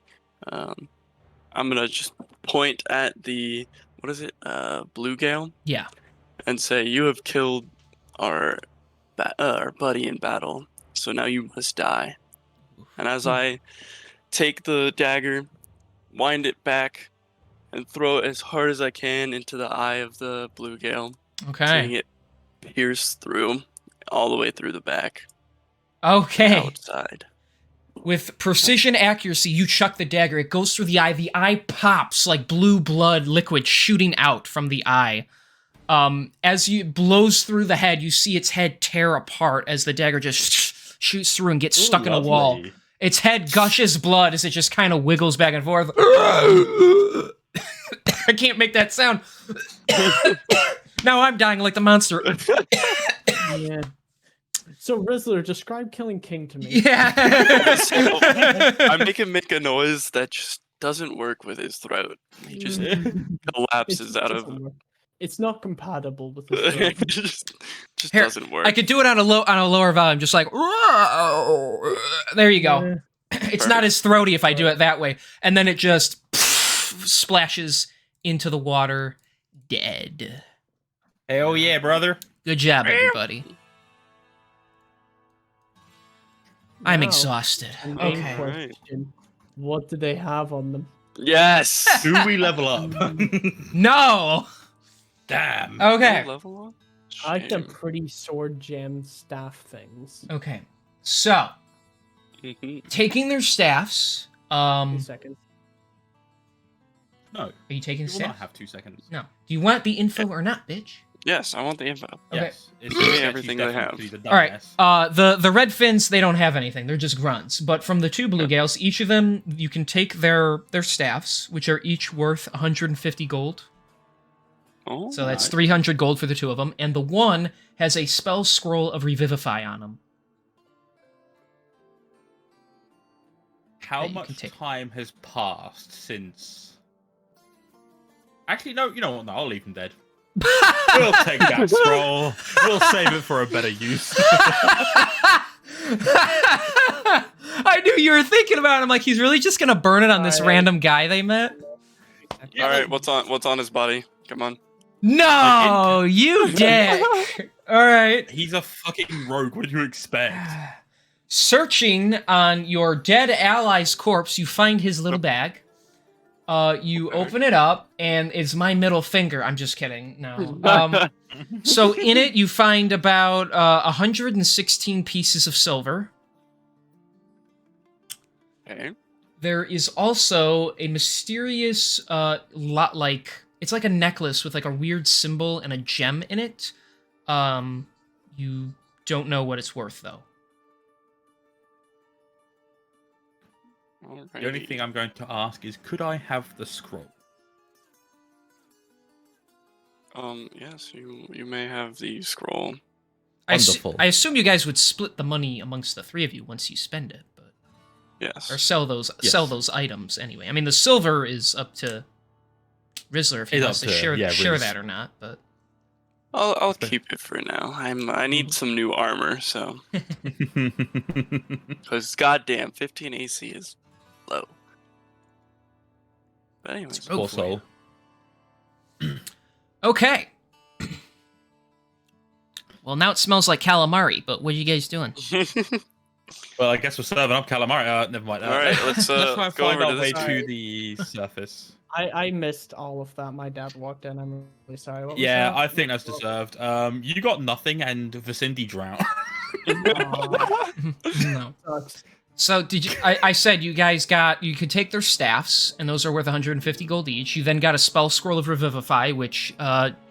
I'm gonna just point at the blue gale, Yeah. and say, "You have killed our buddy in battle, so now you must die." And as I take the dagger, wind it back, and throw it as hard as I can into the eye of the blue gale, seeing Okay. it pierce through all the way through the back, Okay. outside. With precision accuracy, you chuck the dagger. It goes through the eye. The eye pops like blue blood liquid shooting out from the eye. As it blows through the head, you see its head tear apart as the dagger just shoots through and gets stuck in a wall. Lovely. Its head gushes blood as it just kind of wiggles back and forth. I can't make that sound. Now I'm dying like the monster. Yeah. So Rizzler, describe killing King to me. Yeah. I make him make a noise that just doesn't work with his throat. He just collapses out of. Doesn't work. It's not compatible with his It throat. just Here, doesn't work. I could do it on a lower volume, just like there you go. Yeah. It's not as throaty if I do it that way, and then it just splashes into the water, dead. Hell yeah, brother. Good job, everybody. I'm Now, exhausted. the main Okay. question. What do they have on them? Yes. Do we level up? No. Damn. Okay. Level up? I like them Shame. pretty sword gem staff things. Okay. So, Mhm. taking their staffs. 2 seconds. No, Are you taking you will not staffs? have 2 seconds. No. Do you want the info or not, bitch? Yes, I want the info. Okay. Yes. It's Give me sketchy everything they stuff have. to the All right. dumbass. The red fins, they don't have anything. They're just grunts. But from the two blue gales, each of them, you can take their staffs, which are each worth 150 gold. Oh, So that's Nice. 300 gold for the two of them. And the one has a spell scroll of Revivify on him. How that you much can take. time has passed since? Actually, no. You know what? No, I'll leave him dead. We'll take that scroll. We'll save it for a better use. I knew you were thinking about it. I'm like, he's really just gonna burn it on this I- random guy they met? All right, what's on his body? Come on. No, you dick. All right. He's a fucking rogue. What do you expect? Searching on your dead ally's corpse, you find his little bag. You open it up, and it's my middle finger. I'm just kidding. No. So in it, you find about 116 pieces of silver. Okay. There is also a mysterious it's like a necklace with like a weird symbol and a gem in it. You don't know what it's worth though. The only thing I'm going to ask is, could I have the scroll? Yes, you may have the scroll. Wonderful. I assume you guys would split the money amongst the three of you once you spend it, but Yes. or sell those items anyway. I mean, the silver is up to Rizzler if he It's wants up to to- share yeah, share Riz. that or not. But I'll keep it for now. I need some new armor, so because goddamn 15 AC is low. But anyways, Rogue Poor for soul. okay. Well, now it smells like calamari. But what are you guys doing? Well, I guess we're serving up calamari. Never mind. All right, let's let's try and go find over our to way this. to the surface. I missed all of that. My dad walked in. I'm really sorry. What was Yeah, that? I think that's deserved. You got nothing, and Vicindi drowned. Aw, No. sucks. So did you? I said you guys you could take their staffs, and those are worth 150 gold each. You then got a spell scroll of Revivify, which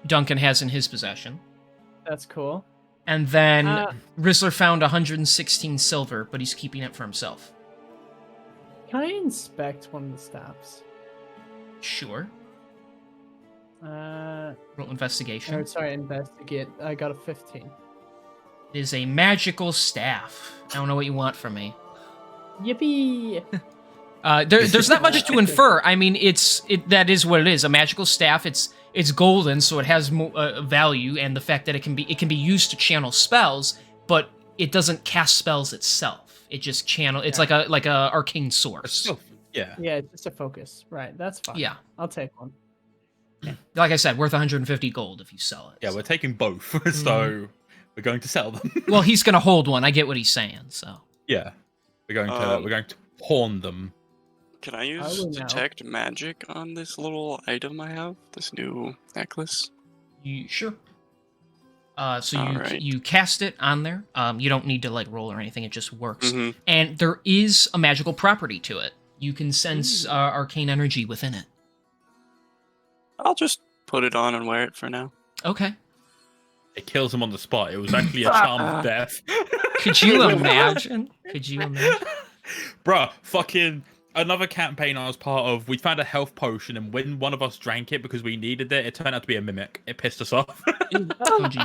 Duncan has in his possession. That's cool. And then Rizzler found 116 silver, but he's keeping it for himself. Can I inspect one of the staffs? Sure. Roll investigation. Sorry, investigate. I got a 15. It is a magical staff. I don't know what you want from me. Yippee! There's not much to infer. I mean, that is what it is. A magical staff. It's golden, so it has value, and the fact that it can be used to channel spells, but it doesn't cast spells itself. It just channel. It's like a arcane source. Yeah. Yeah, it's just a focus. Right, that's fine. Yeah. I'll take one. Like I said, worth 150 gold if you sell it. Yeah, we're taking both, so we're going to sell them. Well, he's gonna hold one. I get what he's saying. So yeah, we're going to pawn them. Can I use detect magic on this little item I have? This new necklace? Sure. So Alright. you cast it on there. You don't need to like roll or anything. It just works. Mhm. And there is a magical property to it. You can sense arcane energy within it. I'll just put it on and wear it for now. Okay. It kills him on the spot. It was actually a charm of death. Could you imagine? Could you imagine? Bruh, fucking another campaign I was part of, we found a health potion, and when one of us drank it because we needed it, it turned out to be a mimic. It pissed us off. Oh, gee.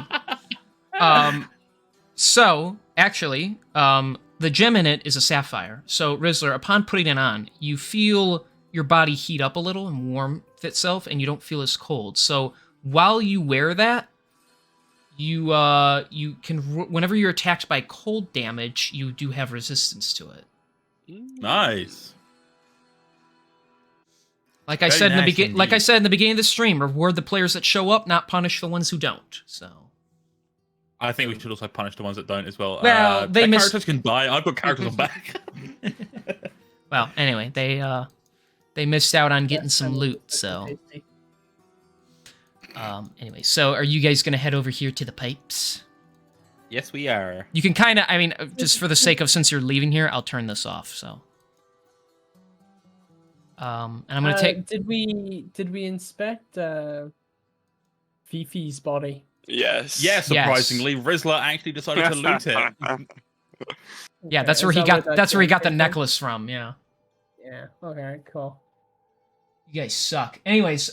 So, actually, the gem in it is a sapphire. So, Rizzler, upon putting it on, you feel your body heat up a little and warm itself, and you don't feel as cold. So, while you wear that, you can, whenever you're attacked by cold damage, you do have resistance to it. Nice. Like I said in the beginning of the stream, reward the players that show up, not punish the ones who don't. So I think we should also punish the ones that don't as well. Well, characters can die. I've got characters on back. Well, anyway, they missed out on getting some loot. So anyway, so are you guys gonna head over here to the pipes? Yes, we are. You can kind of, I mean, just for the sake of, since you're leaving here, I'll turn this off. So, and I'm gonna take. Did we inspect Fifi's body? Yes. Yeah, surprisingly, Rizzler actually decided to loot it. Yeah, Okay, that's where is he that got. where That's where he got the came from? necklace from. Yeah. Yeah. Okay. Cool. You guys suck. Anyways,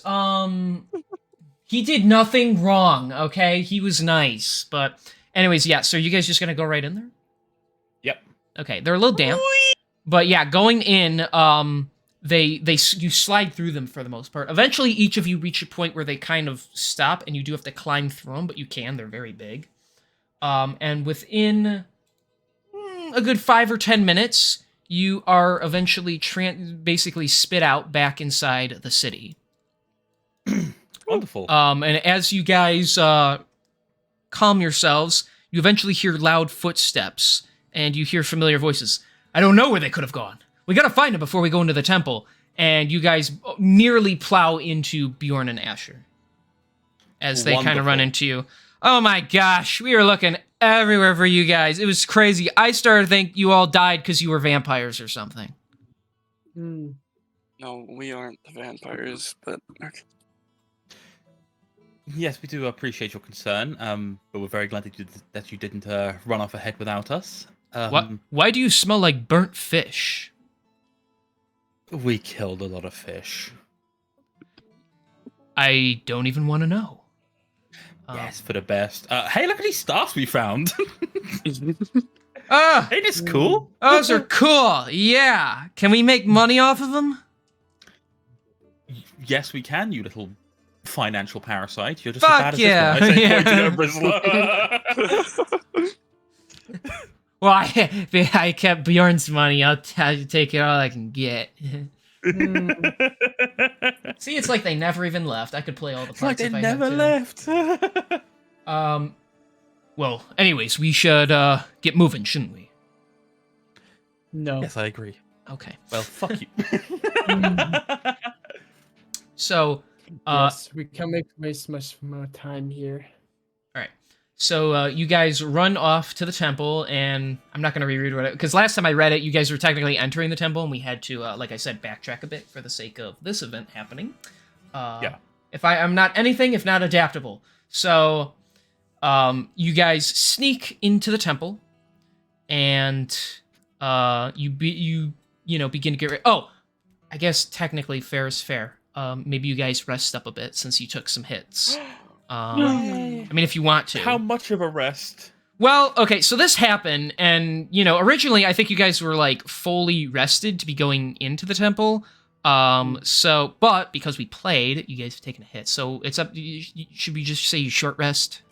he did nothing wrong. Okay, he was nice, but anyways, yeah. So you guys just gonna go right in there? Yep. Okay, they're a little damp, but yeah, going in, you slide through them for the most part. Eventually, each of you reach a point where they kind of stop, and you do have to climb through them, but you can. They're very big. And within a good 5 or 10 minutes, you are eventually basically spit out back inside the city. Wonderful. And as you guys calm yourselves, you eventually hear loud footsteps, and you hear familiar voices. I don't know where they could have gone. We gotta find them before we go into the temple. And you guys nearly plow into Bjorn and Asher as they kind of run into you. Oh my gosh, we were looking everywhere for you guys. It was crazy. I started to think you all died because you were vampires or something. No, we aren't the vampires, but okay. Yes, we do appreciate your concern, but we're very glad that you didn't run off ahead without us. What? Why do you smell like burnt fish? We killed a lot of fish. I don't even want to know. Yes, for the best. Hey, look at these stars we found. Ah, Ain't this cool? those are cool. Yeah. Can we make money off of them? Yes, we can, you little financial parasite. You're just Fuck as bad yeah. as this one. I say, Yeah. pointing at Rizzler. Well, I kept Bjorn's money. I'll take it all I can get. See, it's like they never even left. I could play all the parts It's like if they I never had to. left. Well, anyways, we should get moving, shouldn't we? No. Yes, I agree. Okay. Well, fuck you. So, Yes, we can't waste much more time here. all right. So you guys run off to the temple, and I'm not going to reread it because last time I read it, you guys were technically entering the temple, and we had to, like I said, backtrack a bit for the sake of this event happening. Yeah. If I'm not anything, if not adaptable. So you guys sneak into the temple, and you begin to get ready. Oh, I guess technically fair is fair. Maybe you guys rest up a bit since you took some hits. I mean, if you want to. How much of a rest? Well, okay, so this happened, and, originally I think you guys were, like, fully rested to be going into the temple. But because we played, you guys have taken a hit. So it's up, should we just say you short rest?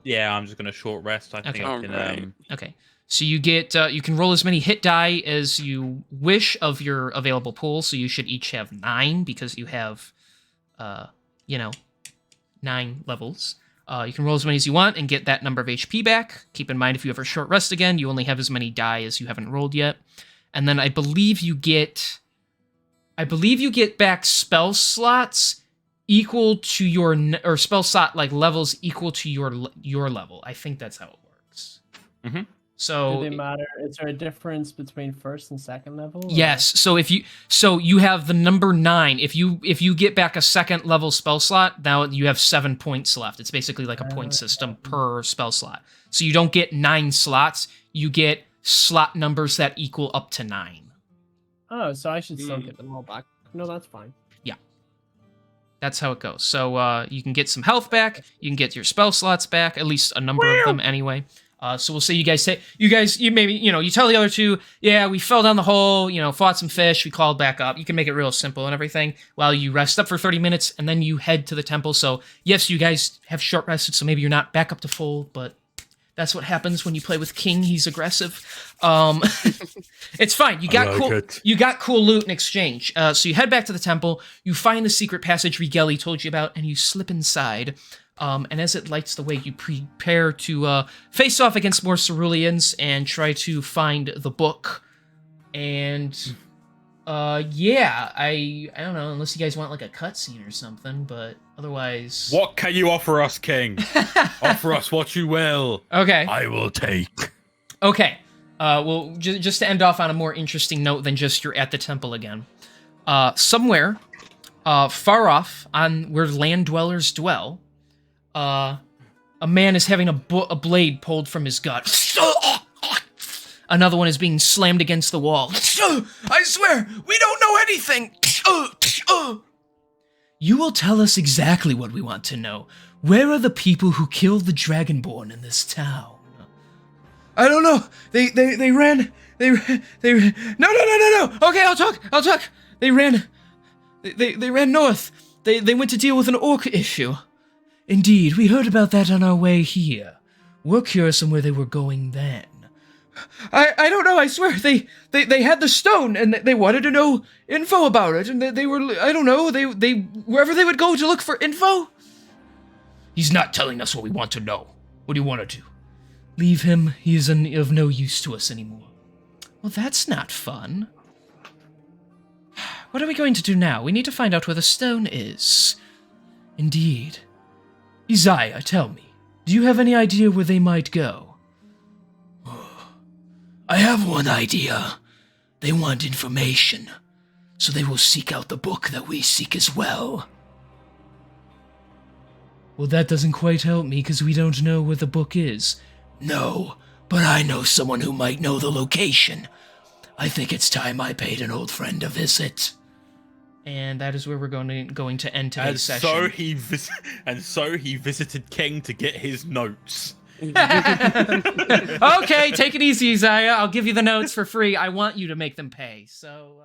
Yeah, I'm just going to short rest. I think Okay. I can, Alright. Okay. So you get, you can roll as many hit die as you wish of your available pool, so you should each have 9, because you have, 9 levels. You can roll as many as you want and get that number of HP back. Keep in mind, if you ever short rest again, you only have as many die as you haven't rolled yet. And then I believe you get back spell slots equal to your, or spell slot like levels equal to your level. I think that's how it works. Mm-hmm. So Do they matter? Is there a difference between first and second level? or- yes. So you have the number 9. If you get back a second level spell slot, now you have 7 points left. It's basically like a point system per spell slot. So you don't get 9 slots. You get slot numbers that equal up to 9. Oh, so I should still get them all back. No, that's fine. That's how it goes. So you can get some health back. You can get your spell slots back, at least a number of them anyway. So we'll say you maybe, you tell the other two, yeah, we fell down the hole, fought some fish, we called back up. You can make it real simple and everything while you rest up for 30 minutes and then you head to the temple. So yes, you guys have short rested, so maybe you're not back up to full, but that's what happens when you play with King. He's aggressive. It's fine. You got cool loot in exchange. So you head back to the temple. You find the secret passage Rigeli told you about, and you slip inside. And as it lights the way, you prepare to face off against more ceruleans and try to find the book. And I don't know, unless you guys want like a cutscene or something, but otherwise. What can you offer us, King? Offer us what you will. Okay. I will take. Okay. Well, just to end off on a more interesting note than just you're at the temple again. Somewhere, far off on where land dwellers dwell, a man is having a blade pulled from his gut. Another one is being slammed against the wall. I swear, we don't know anything. You will tell us exactly what we want to know. Where are the people who killed the Dragonborn in this town? I don't know. They ran. They ran. No. Okay, I'll talk. They ran north. They went to deal with an orc issue. Indeed, we heard about that on our way here. We're curious on where they were going then. I don't know, I swear, they had the stone, and they wanted to know info about it, and they were, I don't know, they wherever they would go to look for info? He's not telling us what we want to know. What do you want to do? Leave him, he is of no use to us anymore. Well, that's not fun. What are we going to do now? We need to find out where the stone is. Indeed. Isaiah, tell me, do you have any idea where they might go? I have one idea. They want information, so they will seek out the book that we seek as well. Well, that doesn't quite help me, because we don't know where the book is. No, but I know someone who might know the location. I think it's time I paid an old friend a visit. And that is where we're going to end today's session. So he visited King to get his notes. Okay, take it easy, Isaiah. I'll give you the notes for free. I want you to make them pay. So,